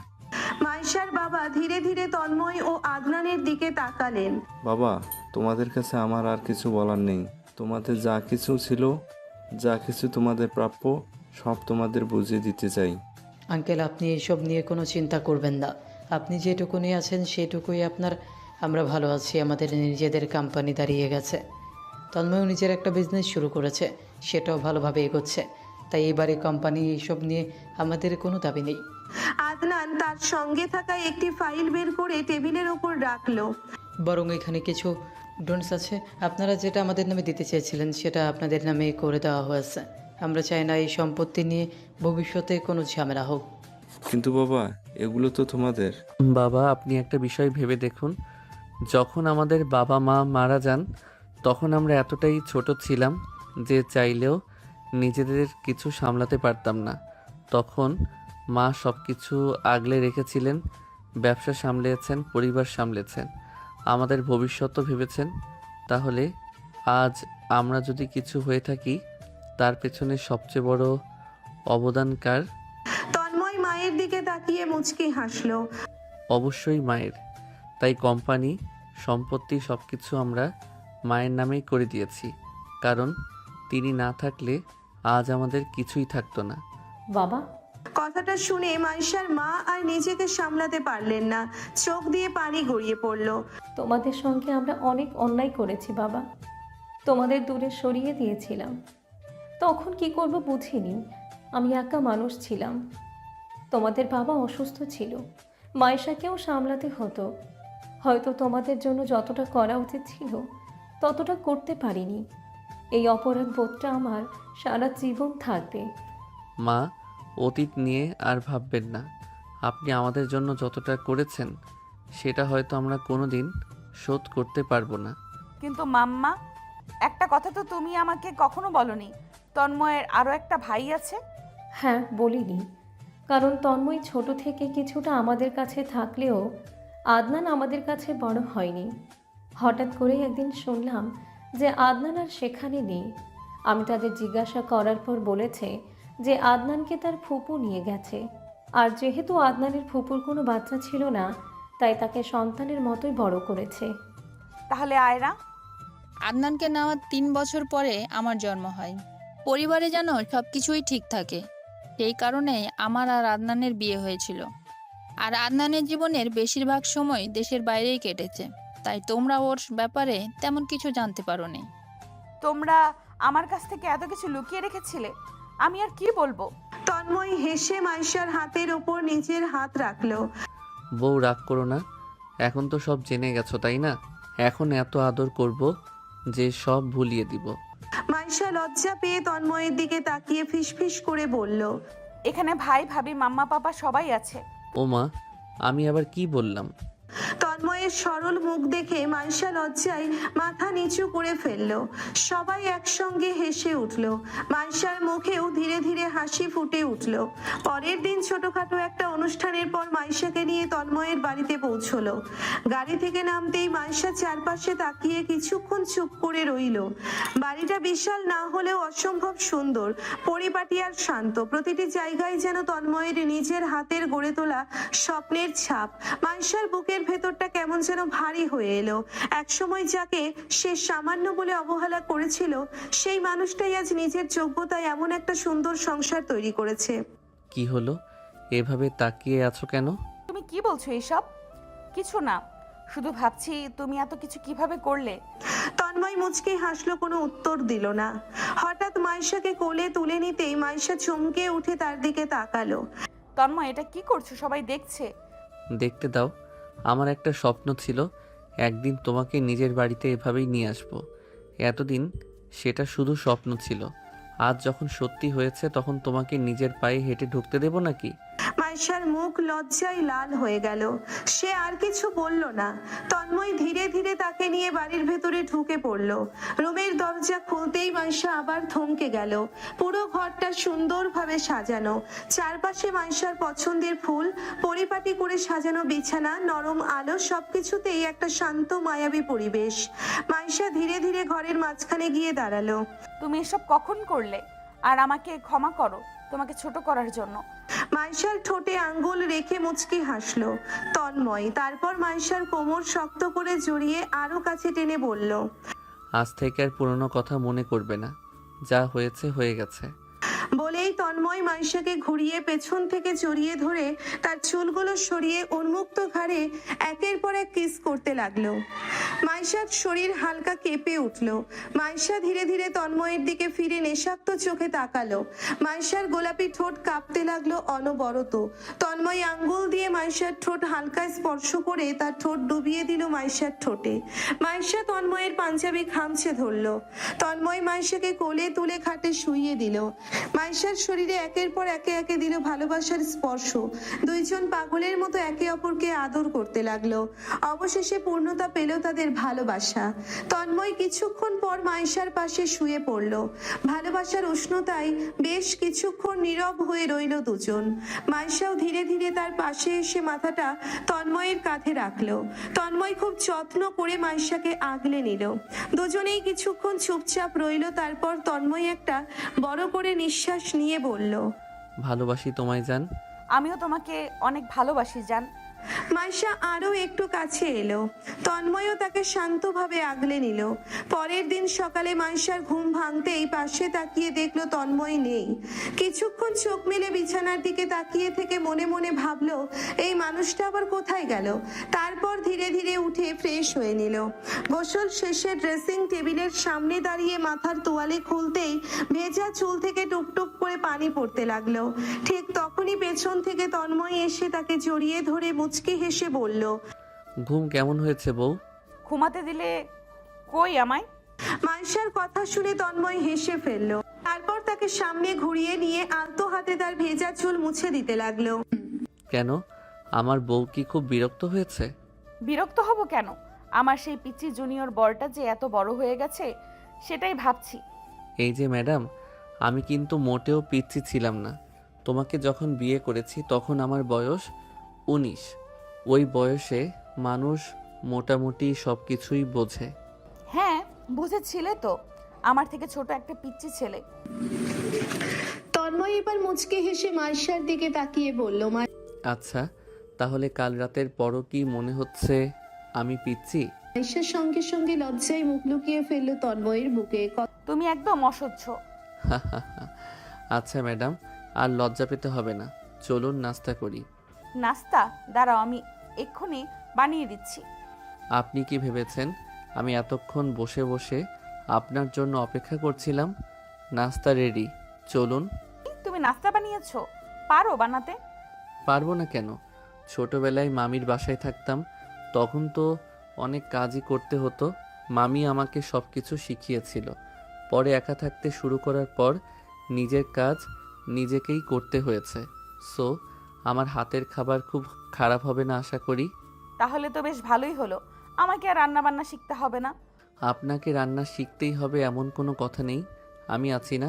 মাইশার বাবা ধীরে ধীরে তন্ময় ও আদনানের দিকে তাকালেন। বাবা, তোমাদের কাছে আমার আর কিছু বলার নেই। তোমাদের যা কিছু ছিল, যা কিছু তোমাদের প্রাপ্য, সব তোমাদের বুঝিয়ে দিতে চাই। আঙ্কেল, আপনি এসব নিয়ে কোনো চিন্তা করবেন না। আপনি যেটুকুনি আছেন সেটুকুই আমরা ভালো আছি। আমাদের নিজেদের কোম্পানি দাঁড়িয়ে গেছে, তন্ময়ও নিজের একটা বিজনেস শুরু করেছে, সেটাও ভালোভাবে এগোচ্ছে। তাই এবারে কোম্পানি এইসব নিয়ে আমাদের কোনো দাবি নেই। আদনান তার সঙ্গে থাকা একটি ফাইল বের করে টেবিলের উপর রাখলো। বরং এখানে কিছু ডোন্টস আছে, আপনারা যেটা আমাদের নামে দিতে চেয়েছিলেন সেটা আপনাদের নামে করে দেওয়া হয়েছে। আমরা চাই না এই সম্পত্তি নিয়ে ভবিষ্যতে কোনো ঝামেলা হোক। কিন্তু বাবা, এগুলো তো তোমাদের। বাবা, আপনি একটা বিষয় ভেবে দেখুন, যখন আমাদের বাবা মা মারা যান তখন আমরা এতটাই ছোট ছিলাম যে চাইলেও নিজেদের কিছু সামলাতে পারতাম না। তখন মা সব কিছু আগলে রেখেছিলেন, ব্যবসা সামলেছেন, পরিবার সামলেছেন, আমাদের ভবিষ্যৎও ভেবেছেন। তাহলে আজ আমরা যদি কিছু হয়ে থাকি, তার পেছনে সবচেয়ে বড় অবদান কার? তন্ময় মায়ের দিকে তাকিয়ে মুচকি হাসলো। অবশ্যই মায়ের। তাই কোম্পানি, সম্পত্তি সব কিছু আমরা মায়ের নামেই করে দিয়েছি, কারণ তিনি না থাকলে আজ আমাদের কিছুই থাকতো না। বাবা, কথাটা শুনে মাইশার মা আর নিজেকে সামলাতে পারলেন না, চোখ দিয়ে পানি গড়িয়ে পড়ল। তোমাদের সঙ্গে আমরা অনেক অন্যায় করেছি বাবা, তোমাদের দূরে সরিয়ে দিয়েছিলাম। তখন কি করব বুঝিনি, আমি একা মানুষ ছিলাম। তোমাদের বাবা অসুস্থ ছিল, মায়েশাকেও সামলাতে হতো। হয়তো তোমাদের জন্য যতটা করা উচিত ছিল ততটা করতে পারিনি। এই অপরাধ বোধটা আমার সারা জীবন থাকবে। মা, অতীত নিয়ে আর ভাববেন না। আপনি আমাদের জন্য যতটা করেছেন সেটা হয়তো আমরা কোনো দিন শোধ করতে পারবো না। কিন্তু মাম্মা, একটা কথা তো তুমি আমাকে কখনো বলনি, তন্ময়ের আরও একটা ভাই আছে। হ্যাঁ, বলিনি, কারণ তন্ময় ছোট থেকে কিছুটা আমাদের কাছে থাকলেও আদনান আমাদের কাছে বড় হয়নি। হঠাৎ করেই একদিন শুনলাম যে আদনান আর সেখানে নেই। আমি তাদের জিজ্ঞাসা করার পর বলেছে যে আদনানকে তার ফুপু নিয়ে গেছে, আর যেহেতু আদনানের ফুপুর কোনো বাচ্চা ছিল না, তাই তাকে সন্তানের মতোই বড় করেছে। তাহলে আয়রা? আদনানকে নেওয়ার 3 বছর পরে আমার জন্ম হয়। পরিবারে যেন সব কিছুই ঠিক থাকে, সেই কারণে আমার আর আদনানের বিয়ে হয়েছিল। আর আদনানের জীবনের বেশিরভাগ সময় দেশের বাইরেই কেটেছে, তাই তোমরা ওর ব্যাপারে তেমন কিছু জানতে পারোনি। তোমরা আমার কাছ থেকে এত কিছু লুকিয়ে রেখেছিলে, আমি আর কি বলবো। তন্ময় হেসে মাইশার হাতের ওপর নিজের হাত রাখলো। বউ রাগ করো না, এখন তো সব জেনে গেছো তাই না? এখন এত আদর করব যে সব ভুলিয়ে দিব। মাইশা লজ্জা পেয়ে তন্ময়ের দিকে তাকিয়ে ফিসফিস করে বলল, এখানে ভাই ভাবি মাম্মা পাপা সবাই আছে। ও মা, আমি আবার কি বললাম? তন্ময়ের সরল মুখ দেখে মাইশা লজ্জায় মাথা নিচু করে ফেলল। সবাই একসঙ্গে হেসে উঠল। মাইশার মুখেও ধীরে ধীরে হাসি ফুটে উঠল। পরের দিন ছোটখাটো একটা অনুষ্ঠানের পর মাইশাকে নিয়ে তন্ময়ের বাড়িতে পৌঁছলো। গাড়ি থেকে নামতেই মাইশা চারপাশে তাকিয়ে কিছুক্ষণ চুপ করে রইল। বাড়িটা বিশাল না হলেও অসম্ভব সুন্দর, পরিপাটি আর শান্ত। প্রতিটি জায়গায় যেন তন্ময়ের নিজের হাতের গড়ে তোলা স্বপ্নের ছাপ। মাইশার বুকের ভেতরটা কেমন যেন ভারী হয়ে এলো। একসময় যাকে সে সামান্য বলে অবহেলা করেছিল, সেই মানুষটাই আজ নিজের যোগ্যতায় এমন একটা সুন্দর সংসার তৈরি করেছে। কি হলো, এভাবে তাকিয়ে আছো কেন? তুমি কি বলছো এইসব? কিছু না, শুধু ভাবছি তুমি এত কিছু কিভাবে করলে। তন্ময় মুচকি হাসলো, কোনো উত্তর দিল না। হঠাৎ মাইশাকে কোলে তুলে নিতেই মাইশা চমকে উঠে তার দিকে তাকালো। তন্ময়, এটা কি করছো? সবাই দেখছে। দেখতে দাও, আমার একটা স্বপ্ন ছিল একদিন তোমাকে নিজের বাড়িতে এভাবেই নিয়ে আসবো। এতদিন সেটা শুধু স্বপ্ন ছিল, আজ যখন সত্যি হয়েছে তখন তোমাকে নিজের পায়ে হেঁটে ঢুকতে দেবো নাকি? মাইশার মুখ লজ্জায় লাল হয়ে গেল। সে আর কিছু বলল না। তন্ময় ধীরে ধীরে তাকে নিয়ে বাড়ির ভেতরে ঢুকে পড়ল। রুমের দরজা খুলতেই মাইশা আবার থমকে গেল। পুরো ঘরটা সুন্দরভাবে সাজানো, চারপাশে মাইশার পছন্দের ফুল, পরিপাটি করে সাজানো বিছানা, নরম আলো, সবকিছুতেই একটা শান্ত মায়াবী পরিবেশ। মাইশা ধীরে ধীরে ঘরের মাঝখানে গিয়ে দাঁড়ালো। তুমি এসব কখন করলে? আর আমাকে ক্ষমা করো তোমাকে ছোট করার জন্য। মাইশার ঠোঁটে আঙ্গুল রেখে মুচকি হাসলো তন্ময়। তারপর মাইশার কোমর শক্ত করে জড়িয়ে আরো কাছে টেনে বলল, আজ থেকে আর পুরনো কথা মনে করবে না, যা হয়েছে হয়ে গেছে। বলেই তন্ময় মাইশাকে ঘুরিয়ে পেছন থেকে জড়িয়ে ধরে তার চুলগুলো সরিয়ে উন্মুক্ত ঘাড়ে একের পর এক কিস করতে লাগলো। মাইশার শরীর হালকা কেঁপে উঠল। মাইশা ধীরে ধীরে তন্ময়ের দিকে ফিরে নেশাক্ত চোখে তাকালো। মাইশার গোলাপি ঠোঁট কাঁপতে লাগলো অনবরত। তন্ময় আঙ্গুল দিয়ে মাইশার ঠোঁট হালকা স্পর্শ করে তার ঠোঁট ডুবিয়ে দিল মাইশার ঠোঁটে। মাইশা তন্ময়ের পাঞ্জাবি খামচে ধরলো। তন্ময় মাইশাকে কোলে তুলে খাটে শুইয়ে দিল। মাইশার শরীরে একের পর একে দিল ভালোবাসার স্পর্শ। দুইজন পাগলের মতো একে অপরকে আদর করতে লাগলো। অবশেষে পূর্ণতা পেল তাদের ভালোবাসা। তন্ময় কিছুক্ষণ পর মাইশার পাশে শুয়ে পড়ল। ভালোবাসার উষ্ণতায় বেশ কিছুক্ষণ নীরব হয়ে রইল দুজন। মাইশাও ধীরে ধীরে তার পাশে এসে মাথাটা তন্ময়ের কাঁধে রাখলো। তন্ময় খুব যত্ন করে মাইশাকে আগলে নিল। দুজনেই কিছুক্ষণ চুপচাপ রইল। তারপর তন্ময় একটা বড় করে নিঃশ্বাস নিয়ে বলল, ভালোবাসি তোমায় জান। আমিও তোমাকে অনেক ভালোবাসি জান। মাইশা আরো একটু কাছে এলো। তন্ময়ও তাকে শান্তভাবে আগলে নিল। পরের দিন সকালে মাইশার ঘুম ভাঙতেই পাশে তাকিয়ে দেখলো তন্ময় নেই। কিছুক্ষণ চোখ মেলে বিছানার দিকে তাকিয়ে থেকে মনে মনে ভাবলো, এই মানুষটা আবার কোথায় গেল। তারপর ধীরে ধীরে উঠে ফ্রেশ হয়ে নিল। গোসল শেষে ড্রেসিং টেবিলের সামনে দাঁড়িয়ে মাথার তোয়ালে খুলতেই ভেজা চুল থেকে টুপটুপ করে পানি পড়তে লাগলো। ঠিক তখনই পেছন থেকে তন্ময় এসে তাকে জড়িয়ে ধরে মুচকি হেসে বলল, ঘুম কেমন হয়েছে বউ? ঘুমাতে দিলে কই আমায়? মাইশার কথা শুনে তন্ময় হেসে ফেলল। তারপর তাকে সামনে ঘুরিয়ে নিয়ে আলতো হাতে তার ভেজা চুল মুছে দিতে লাগলো। কেন, আমার বউ কি খুব বিরক্ত হয়েছে? বিরক্ত হব কেন? আমার সেই পিচি জুনিয়র বরটা যে এত বড় হয়ে গেছে সেটাই ভাবছি। এই যে ম্যাডাম, আমি কিন্তু মোটেও পিচ্ছি ছিলাম না। তোমাকে যখন বিয়ে করেছি তখন আমার বয়স 19। ওই বয়সে মানুষ মোটামুটি সব কিছুই বোঝে। হ্যাঁ, বুঝেছিলে তো, আমার থেকে ছোট একটা পিচ্চি ছেলে। তন্ময় এবার মুচকি হেসে মাইশার দিকে তাকিয়ে বলল, আচ্ছা, তাহলে কাল রাতের পরও কি মনে হচ্ছে আমি পিচ্ছি? মাইশার সঙ্গে সঙ্গে লজ্জায় মুখ লুকিয়ে ফেলল তন্ময়ের বুকে। তুমি একদম অসহ্য। আচ্ছা ম্যাডাম, আর লজ্জা পেতে হবে না, চলুন নাস্তা করি। নাস্তা? দাঁড়াও, আমি এক্ষুনি বানিয়ে দিচ্ছি। আপনি কি ভেবেছেন আমি এতক্ষণ বসে বসে আপনার জন্য অপেক্ষা করছিলাম? নাস্তা রেডি, চলুন। তুমি নাস্তা বানিয়েছো? পারো বানাতে? পারবো না কেন? ছোটবেলায় মামির বাসায় থাকতাম, তখন তো অনেক কাজই করতে হতো। মামি আমাকে সব কিছু শিখিয়েছিল। পরে একা থাকতে শুরু করার পর নিজের কাজ নিজেকেই করতে হয়েছে। সো আমার হাতের খাবার খুব খারাপ হবে না আশা করি। তাহলে তো বেশ ভালোই হলো, আমাকে আর রান্না বান্না শিখতে হবে না। আপনাকে রান্না শিখতেই হবে এমন কোনো কথা নেই। আমি আছি না,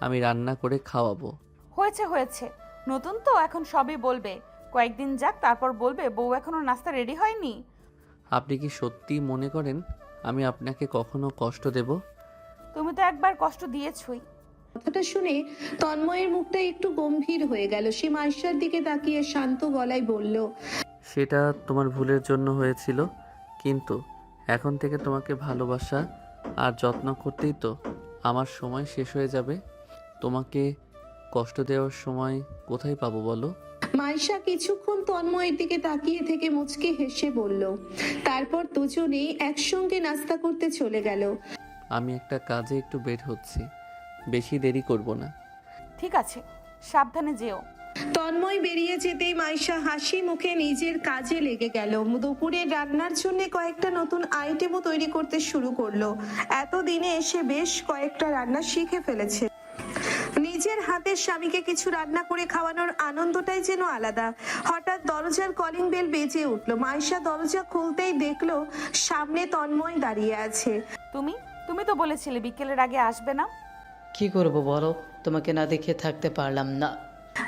আমি রান্না করে খাওয়াবো। হয়েছে হয়েছে, নতুন তো এখন সবই বলবে। কয়েকদিন যাক, তারপর বলবে বউ এখনো নাস্তা রেডি হয়নি। আপনি কি সত্যি মনে করেন আমি আপনাকে কখনো কষ্ট দেব? তুমি তো একবার কষ্ট দিয়েছই। কথাটা শুনে তন্ময়ের মুখটা একটু গম্ভীর হয়ে গেল। সে মাইশার দিকে তাকিয়ে শান্ত গলায় বলল, সেটা তোমার ভুলের জন্য হয়েছিল, কিন্তু এখন থেকে তোমাকে ভালোবাসা আর যত্ন করতেই তো আমার সময় শেষ হয়ে যাবে। তোমাকে কষ্ট দেওয়ার সময় কোথায় পাবো বলো? মাইশা কিছুক্ষণ তন্ময়ের দিকে তাকিয়ে থেকে মুচকি হেসে বলল। তারপর দুজনেই একসঙ্গে নাস্তা করতে চলে গেল। আমি একটা কাজে একটু বের হচ্ছি, বেশি দেরি করব না। ঠিক আছে, সাবধানে যেও। তন্ময় বেরিয়ে যেতেই মাইশা হাসি মুখে নিজের কাজে লেগে গেল। দুপুরে রান্নার জন্য কয়েকটা নতুন আইটেমও তৈরি করতে শুরু করলো। এতদিনে এসে বেশ কয়েকটা রান্না শিখে ফেলেছে। নিজের হাতের স্বামীকে কিছু রান্না করে খাওয়ানোর আনন্দটাই যেন আলাদা। হঠাৎ দরজার কলিং বেল বেজে উঠলো। মাইশা দরজা খুলতেই দেখলো সামনে তন্ময় দাঁড়িয়ে আছে। তুমি তুমি তো বলেছিলে বিকেলের আগে আসবে না। কি করব বলো, তোমাকে না দেখে থাকতে পারলাম না।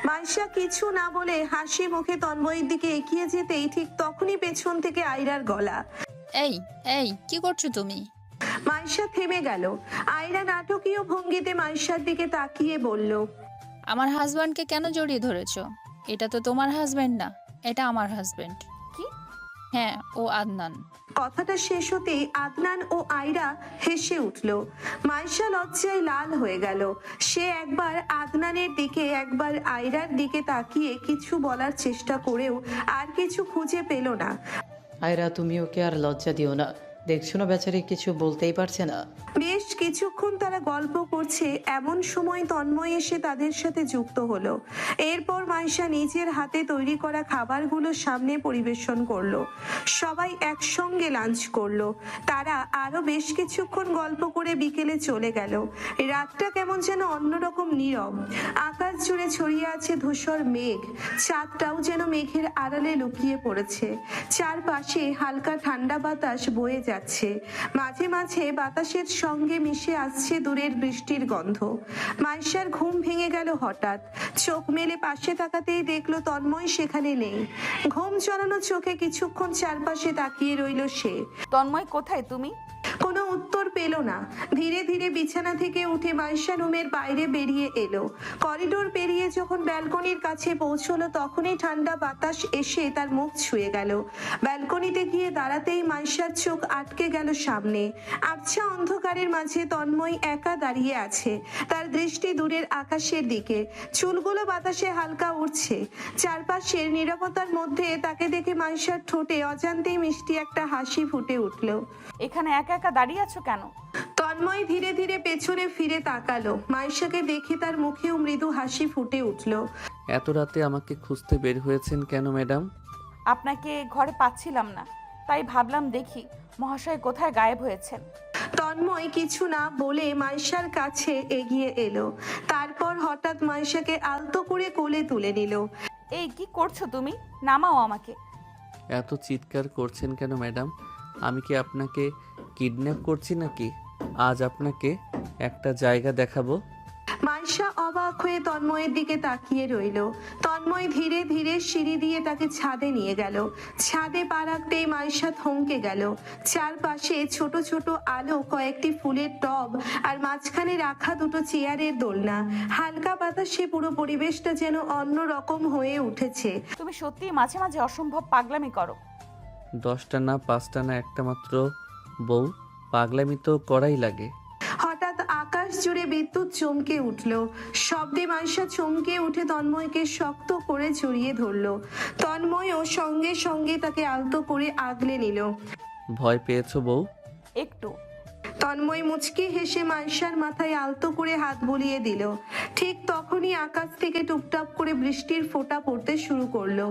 মাইশা কিছু না বলে হাসি মুখে তন্ময়ের দিকে এগিয়ে যেতেই ঠিক তখনই পেছন থেকে আয়রার গলা। এই এই কি করছো তুমি? মাইশা থেমে গেল। আয়রা নাটকীয় ভঙ্গিতে মাইশার দিকে তাকিয়ে বলল, আমার হাজব্যান্ডকে কেন জড়িয়ে ধরেছো? এটা তো তোমার হাজব্যান্ড না, এটা আমার হাজব্যান্ড। কি? হ্যাঁ, ও আদনান। কথাটা শেষ হতেই আদনান ও আয়রা হেসে উঠল। মাইশা লজ্জায় লাল হয়ে গেল। সে একবার আদনানের দিকে একবার আয়রার দিকে তাকিয়ে কিছু বলার চেষ্টা করেও আর কিছু খুঁজে পেল না। আয়রা, তুমি ওকে আর লজ্জা দিও না, দেখছো না বেচারি কিছু বলতেই পারছে না। বেশ কিছুক্ষণ তারা গল্প করছে, এমন সময় তন্ময় এসে তাদের সাথে যুক্ত হলো। এরপর মাইশা নিজের হাতে তৈরি করা খাবারগুলো সামনে পরিবেশন করলো। সবাই একসঙ্গে লাঞ্চ করলো। তারা আরো বেশ কিছুক্ষণ গল্প করে বিকেলে চলে গেল। রাতটা কেমন যেন অন্যরকম নীরব। আকাশ জুড়ে ছড়িয়ে আছে ধূসর মেঘ। চাঁদটাও যেন মেঘের আড়ালে লুকিয়ে পড়েছে। চারপাশে হালকা ঠান্ডা বাতাস বয়ে যাচ্ছে। মাঝে মাঝে বাতাসের সঙ্গে মিশে আসছে দূরের বৃষ্টির গন্ধ। মাইশার ঘুম ভেঙে গেল হঠাৎ। চোখ মেলে পাশে তাকাতেই দেখলো তন্ময় সেখানে নেই। ঘুম জড়ানো চোখে কিছুক্ষণ চারপাশে তাকিয়ে রইল সে। তন্ময়, কোথায় তুমি? কোনো উত্তর পেল না। ধীরে ধীরে বিছানা থেকে উঠে মাইশা রুমের বাইরে বেরিয়ে এলো। করিডোর পেরিয়ে যখন ব্যালকনির কাছে পৌঁছলো তখনই ঠান্ডা বাতাস এসে তার মুখ ছুঁয়ে গেল। ব্যালকনিতে গিয়ে দাঁড়াতেই মাইশার চোখ আটকে গেল সামনে। আবছা অন্ধকারের মাঝে তন্ময় একা দাঁড়িয়ে আছে। তার দৃষ্টি দূরের আকাশের দিকে। চুলগুলো বাতাসে হালকা উড়ছে। চারপাশের নীরবতার মধ্যে তাকে দেখে মাইশার ঠোঁটে অজান্তেই মিষ্টি একটা হাসি ফুটে উঠল। এখানে একা একা দাঁড়িয়ে আছো কেন? তন্ময় ধীরে ধীরে পেছনে ফিরে তাকালো। মাইশাকে দেখে তার মুখেও মৃদু হাসি ফুটে উঠল। এত রাতে আমাকে খুঁজতে বের হয়েছেন কেন ম্যাডাম? আপনাকে ঘরে পাচ্ছিলাম না, তাই ভাবলাম দেখি মহাশয় কোথায় গায়েব হয়েছেন। তন্ময় কিছু না বলে মাইশার কাছে এগিয়ে এলো। তারপর হঠাৎ মাইশাকে আলতো করে কোলে তুলে নিল। এই কি করছো তুমি? নামাও আমাকে। এত চিৎকার করছেন কেন ম্যাডাম? আমি কি আপনাকে কিডন্যাপ করছি নাকি? আজ আপনাকে একটা জায়গা দেখাবো। মাইশা অবাক হয়ে তন্ময়ের দিকে তাকিয়ে রইল। তন্ময় ধীরে ধীরে সিঁড়ি দিয়ে তাকে ছাদে নিয়ে গেল। ছাদে পা রাখতেই মাইশা থমকে গেল। চারপাশে ছোট ছোট আলো, কয়েকটি ফুলের টব আর মাঝখানে রাখা দুটো চেয়ারের দোলনা। হালকা বাতাসে পুরো পরিবেশটা যেন অন্য রকম হয়ে উঠেছে। তুমি সত্যিই মাঝে মাঝে অসম্ভব পাগলামি করো। 10টা না 5টা না একটা মাত্র বউ, পাগলামি তো করাই লাগে। হঠাৎ আকাশ জুড়ে বিদ্যুৎ চমকে উঠল। শব্দে মাইশা চমকে উঠে তন্ময়কে শক্ত করে জড়িয়ে ধরল। তন্ময়ও সঙ্গে সঙ্গে তাকে আলতো করে আগলে নিল। ভয় পেয়েছো বউ? একটু। তন্ময় মুচকি হেসে মাইশার মাথায় আলতো করে হাত বুলিয়ে দিল। ঠিক তখনই আকাশ থেকে টুপটাপ করে বৃষ্টির ফোঁটা পড়তে শুরু করলো।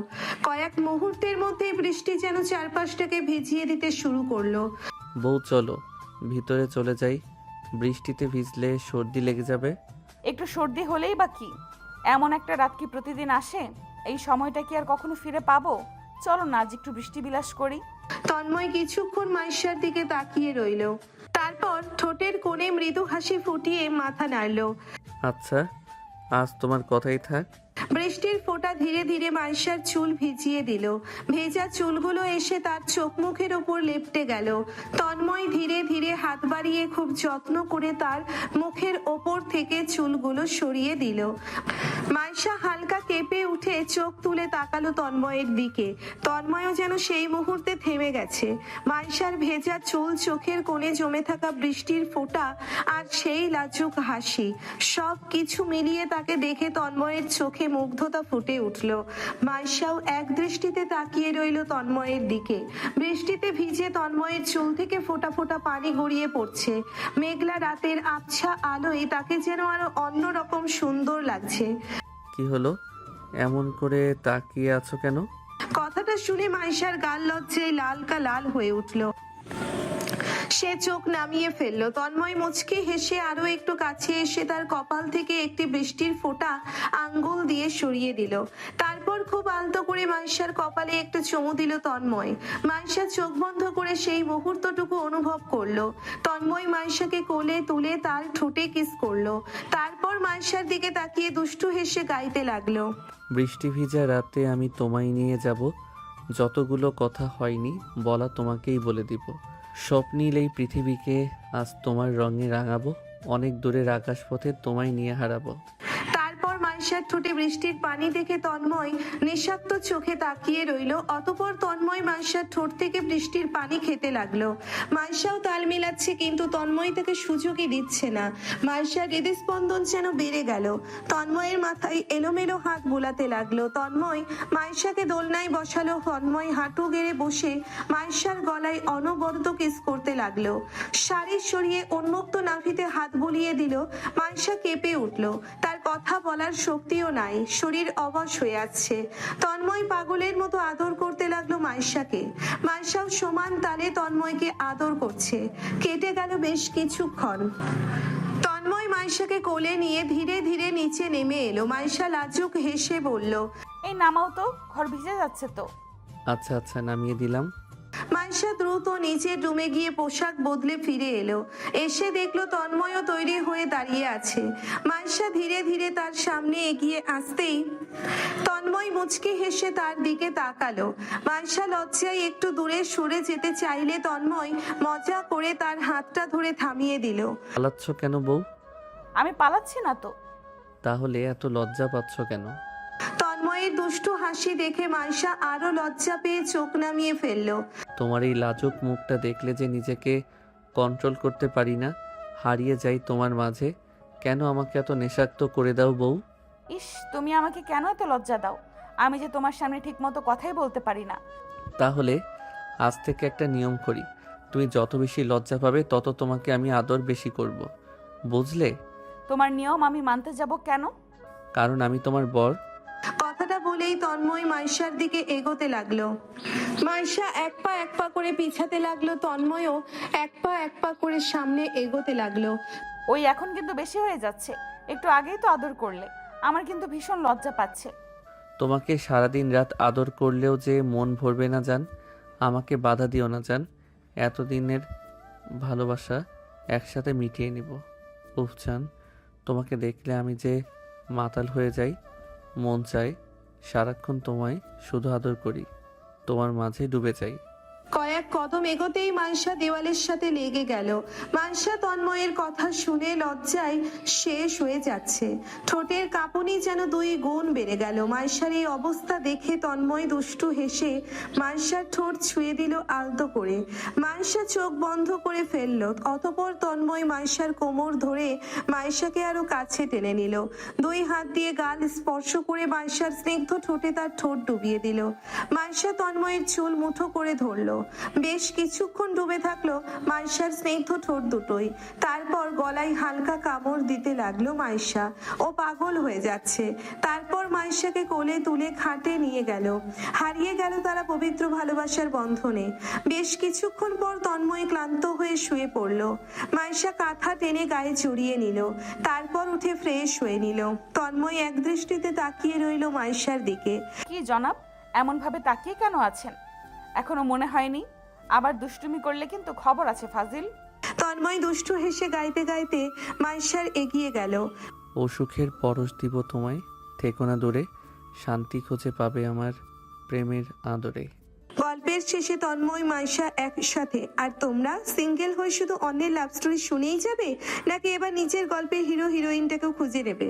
কয়েক মুহূর্তের মধ্যে বৃষ্টি যেন চারপাশটাকে ভিজিয়ে দিতে শুরু করলো। বউ চলো ভিতরে চলে যাই, বৃষ্টিতে ভিজলে সর্দি লেগে যাবে। একটু সর্দি হলেই বা কি, এমন একটা রাত কি প্রতিদিন আসে? এই সময়টা কি আর কখনো ফিরে পাবো? চলো না আজ একটু বৃষ্টি বিলাস করি। তন্ময় কিছুক্ষণ মাইশার দিকে তাকিয়ে রইল, তারপর ঠোঁটের কোণে মৃদু হাসি ফুটিয়ে মাথা নাড়ল। আচ্ছা আজ তোমার কথাই থাক। বৃষ্টির ফোঁটা ধীরে ধীরে মাইশার চুল ভিজিয়ে দিল। ভেজা চুলগুলো এসে তার চোখ মুখের ওপর লেপ্টে গেল। তন্ময় ধীরে ধীরে হাত বাড়িয়ে খুব যত্ন করে তার মুখের ওপর থেকে চুলগুলো সরিয়ে দিল। মাইশা হালকা কেঁপে উঠে চোখ তুলে তাকালো তন্ময়ের দিকে। তন্ময়ও যেন সেই মুহূর্তে থেমে গেছে। মাইশার ভেজা চুল, চোখের কোণে জমে থাকা বৃষ্টির ফোঁটা আর সেই লাজুক হাসি, সব কিছু মিলিয়ে তাকে দেখে তন্ময়ের চোখে মুগ্ধতা ফুটে উঠল। মাইশাও এক দৃষ্টিতে তাকিয়ে রইল তন্ময়ের দিকে। বৃষ্টিতে ভিজে তন্ময়ের চুল থেকে ফোঁটা ফোঁটা পানি গড়িয়ে পড়ছে। মেঘলা রাতের আবছা আলোয় তাকে যেন আরো অন্যরকম সুন্দর লাগছে। কি হলো, এমন করে তাকিয়ে আছো কেন? কথাটা শুনে মাইশার গাল লজ্জায় লাল হয়ে উঠল। সে চোখ নামিয়ে ফেললো। তন্ময় মুচকি হেসে আরো একটু কাছে এসে তার কপাল থেকে একটি বৃষ্টির ফোঁটা আঙ্গুল দিয়ে সরিয়ে দিল। তারপর খুব আলতো করে মাইশার কপালে একটু চুমু দিল তন্ময়। মাইশা চোখ বন্ধ করে সেই মুহূর্তটুকু অনুভব করলো। তন্ময় মাইশাকে কোলে তুলে তার ঠোঁটে কিস করলো। তারপর মাইশার দিকে তাকিয়ে দুষ্টু হেসে গাইতে লাগলো। বৃষ্টি ভিজা রাতে আমি তোমায় নিয়ে যাব, যতগুলো কথা হয়নি বলা তোমাকেই বলে দিব। স্বপ্নিল এই পৃথিবীকে আজ তোমার রঙে রাঙাবো, অনেক দূরের আকাশপথে তোমায় নিয়ে হারাবো। তারপর মাইশার ঠোঁটে বৃষ্টির পানি দেখে তন্ময় নিঃশব্দ চোখে তাকিয়ে রইল। অতঃপর তন্ময় মাইশার ঠোঁট থেকে বৃষ্টির পানি খেতে লাগলো। মাইশাও তাল মিলাচ্ছে, কিন্তু তন্ময় তাকে সুযোগই দিচ্ছে না। মাইশার হৃদস্পন্দন যেন বেড়ে গেল। তন্ময়ের মাথায় এলোমেলো হাত বোলাতে লাগলো। তন্ময় মাইশাকে দোলনায় বসালো। তন্ময় হাঁটু গেড়ে বসে মাইশার গলায় অনবরত কিস করতে লাগলো। শাড়ি সরিয়ে উন্মুক্ত নাভিতে হাত বুলিয়ে দিল। মাইশা কেঁপে উঠল। তার কথা বলার শক্তিও নাই, শরীর অবশ হয়ে আছে। তন্ময় পাগলের মতো আদর করতে লাগলো মাইশাকে। মাইশাও সমান তালে তন্ময়কে আদর করছে। কেটে গেল বেশ কিছুক্ষণ। তন্ময় মাইশাকে কোলে নিয়ে ধীরে ধীরে নিচে নেমে এলো। মাইশা লাজুক হেসে বলল, এই নামাও তো, ঘর ভিজে যাচ্ছে তো। আচ্ছা আচ্ছা নামিয়ে দিলাম। মাইশা দ্রুত নিচের রুমে গিয়ে পোশাক বদলে ফিরে এলো। এসে দেখলো তন্ময়ও তৈরি হয়ে দাঁড়িয়ে আছে। মাইশা ধীরে ধীরে তার সামনে এগিয়ে আসতেই তন্ময় মুচকি হেসে তার দিকে তাকালো। মাইশা লজ্জায় একটু দূরে সরে যেতে চাইলে তন্ময় মজা করে তার হাতটা ধরে থামিয়ে দিল। পালাচ্ছ কেন বউ? আমি পালাচ্ছি না তো। তাহলে এত লজ্জা পাচ্ছ কেন? তন্ময়ের দুষ্টু হাসি দেখে মাইশা আরো লজ্জা পেয়ে চোখ নামিয়ে ফেললো। তোমার এই লাজুক মুখটা দেখলে যে নিজেকে কন্ট্রোল করতে পারি না, হারিয়ে যাই তোমার মাঝে। কেন আমাকে এত নেশাক্ত করে দাও বউ? ইস, তুমি আমাকে কেন এত লজ্জা দাও? আমি যে তোমার সামনে ঠিক মতো কথাই বলতে পারি না। তাহলে আজ থেকে একটা নিয়ম করি, তুমি যত বেশি লজ্জা পাবে তত তোমাকে আমি আদর বেশি করব, বুঝলে? তোমার নিয়ম আমি মানতে যাব কেন? কারণ আমি তোমার বর। কথাটা বলেই তন্ময় মাইশার দিকে এগোতে লাগলো। মাইশা এক পা করে পিছাতে লাগলো। তন্ময়ও এক পা করে সামনে এগোতে লাগলো। ওই এখন কিন্তু বেশি হয়ে যাচ্ছে, একটু আগেই তো আদর করলে। আমার কিন্তু ভীষণ লজ্জা পাচ্ছে। তোমাকে সারাদিন রাত আদর করলেও যে মন ভরবে না জান, আমাকে বাধা দিও না জান। এতদিনের ভালোবাসা একসাথে মিটিয়ে নিব। উফ জান, তোমাকে দেখলে আমি যে মাতাল হয়ে যাই, মন চায় সারাক্ষণ তোমায় শুধু আদর করি, তোমার মাঝে ডুবে যাই। কয়েক কয়েক কদম এগোতেই মাইশা দেওয়ালের সাথে লেগে গেল। মাইশা তন্ময়ের কথা শুনে লজ্জায় শেষ হয়ে যাচ্ছে, ঠোঁটের কাঁপুনি যেন 2 গুণ বেড়ে গেল। মাইশার এই অবস্থা দেখে তন্ময় দুষ্টু হেসে মাইশার ঠোঁট ছুঁয়ে দিল আলতো করে। মাইশা চোখ বন্ধ করে ফেলল। অতঃপর তন্ময় মাইশার কোমর ধরে মাইশাকে আরো কাছে টেনে নিল। 2 হাত দিয়ে গাল স্পর্শ করে মাইশার স্নিগ্ধ ঠোঁটে তার ঠোঁট ডুবিয়ে দিল। মাইশা তন্ময়ের চুল মুঠো করে ধরলো। বেশ কিছুক্ষণ ডুবে থাকলো মাইশার স্নিগ্ধ ঠোঁট দুটোই। তারপর গলায় হালকা কামড় দিতে লাগলো মাইশা। ও পাগল হয়ে যাচ্ছে। তারপর মাইশাকে কোলে তুলে খাটে নিয়ে গেল। হারিয়ে গেল তারা পবিত্র ভালোবাসার বন্ধনে। বেশ কিছুক্ষণ পর তন্ময় ক্লান্ত হয়ে শুয়ে পড়ল। মাইশা কাঁথা টেনে গায়ে জড়িয়ে নিল। তারপর উঠে ফ্রেশ হয়ে নিল। তন্ময় একদৃষ্টিতে তাকিয়ে রইল মাইশার দিকে। কি জনাব, এমনভাবে তাকিয়ে কেন আছেন? এখনো মনে হয়নি? আবার দুষ্টুমি করলে কিন্তু খবর আছে ফাজিল। তন্ময় দুষ্টু হেসে গাইতে গাইতে মাইশার এগিয়ে গেল। ও সুখের পরশ দিব তোমায়, থেকো না দূরে, শান্তি খুঁজে পাবে আমার প্রেমের আদরে। গল্পের শেষে তন্ময় মাইশা একসাথে। আর তোমরা সিঙ্গেল হয়ে শুধু অন্যের লাভ স্টোরি শুনেই যাবে, নাকি এবার নিজের গল্পের হিরো হিরোইনটাকেও খুঁজে নেবে?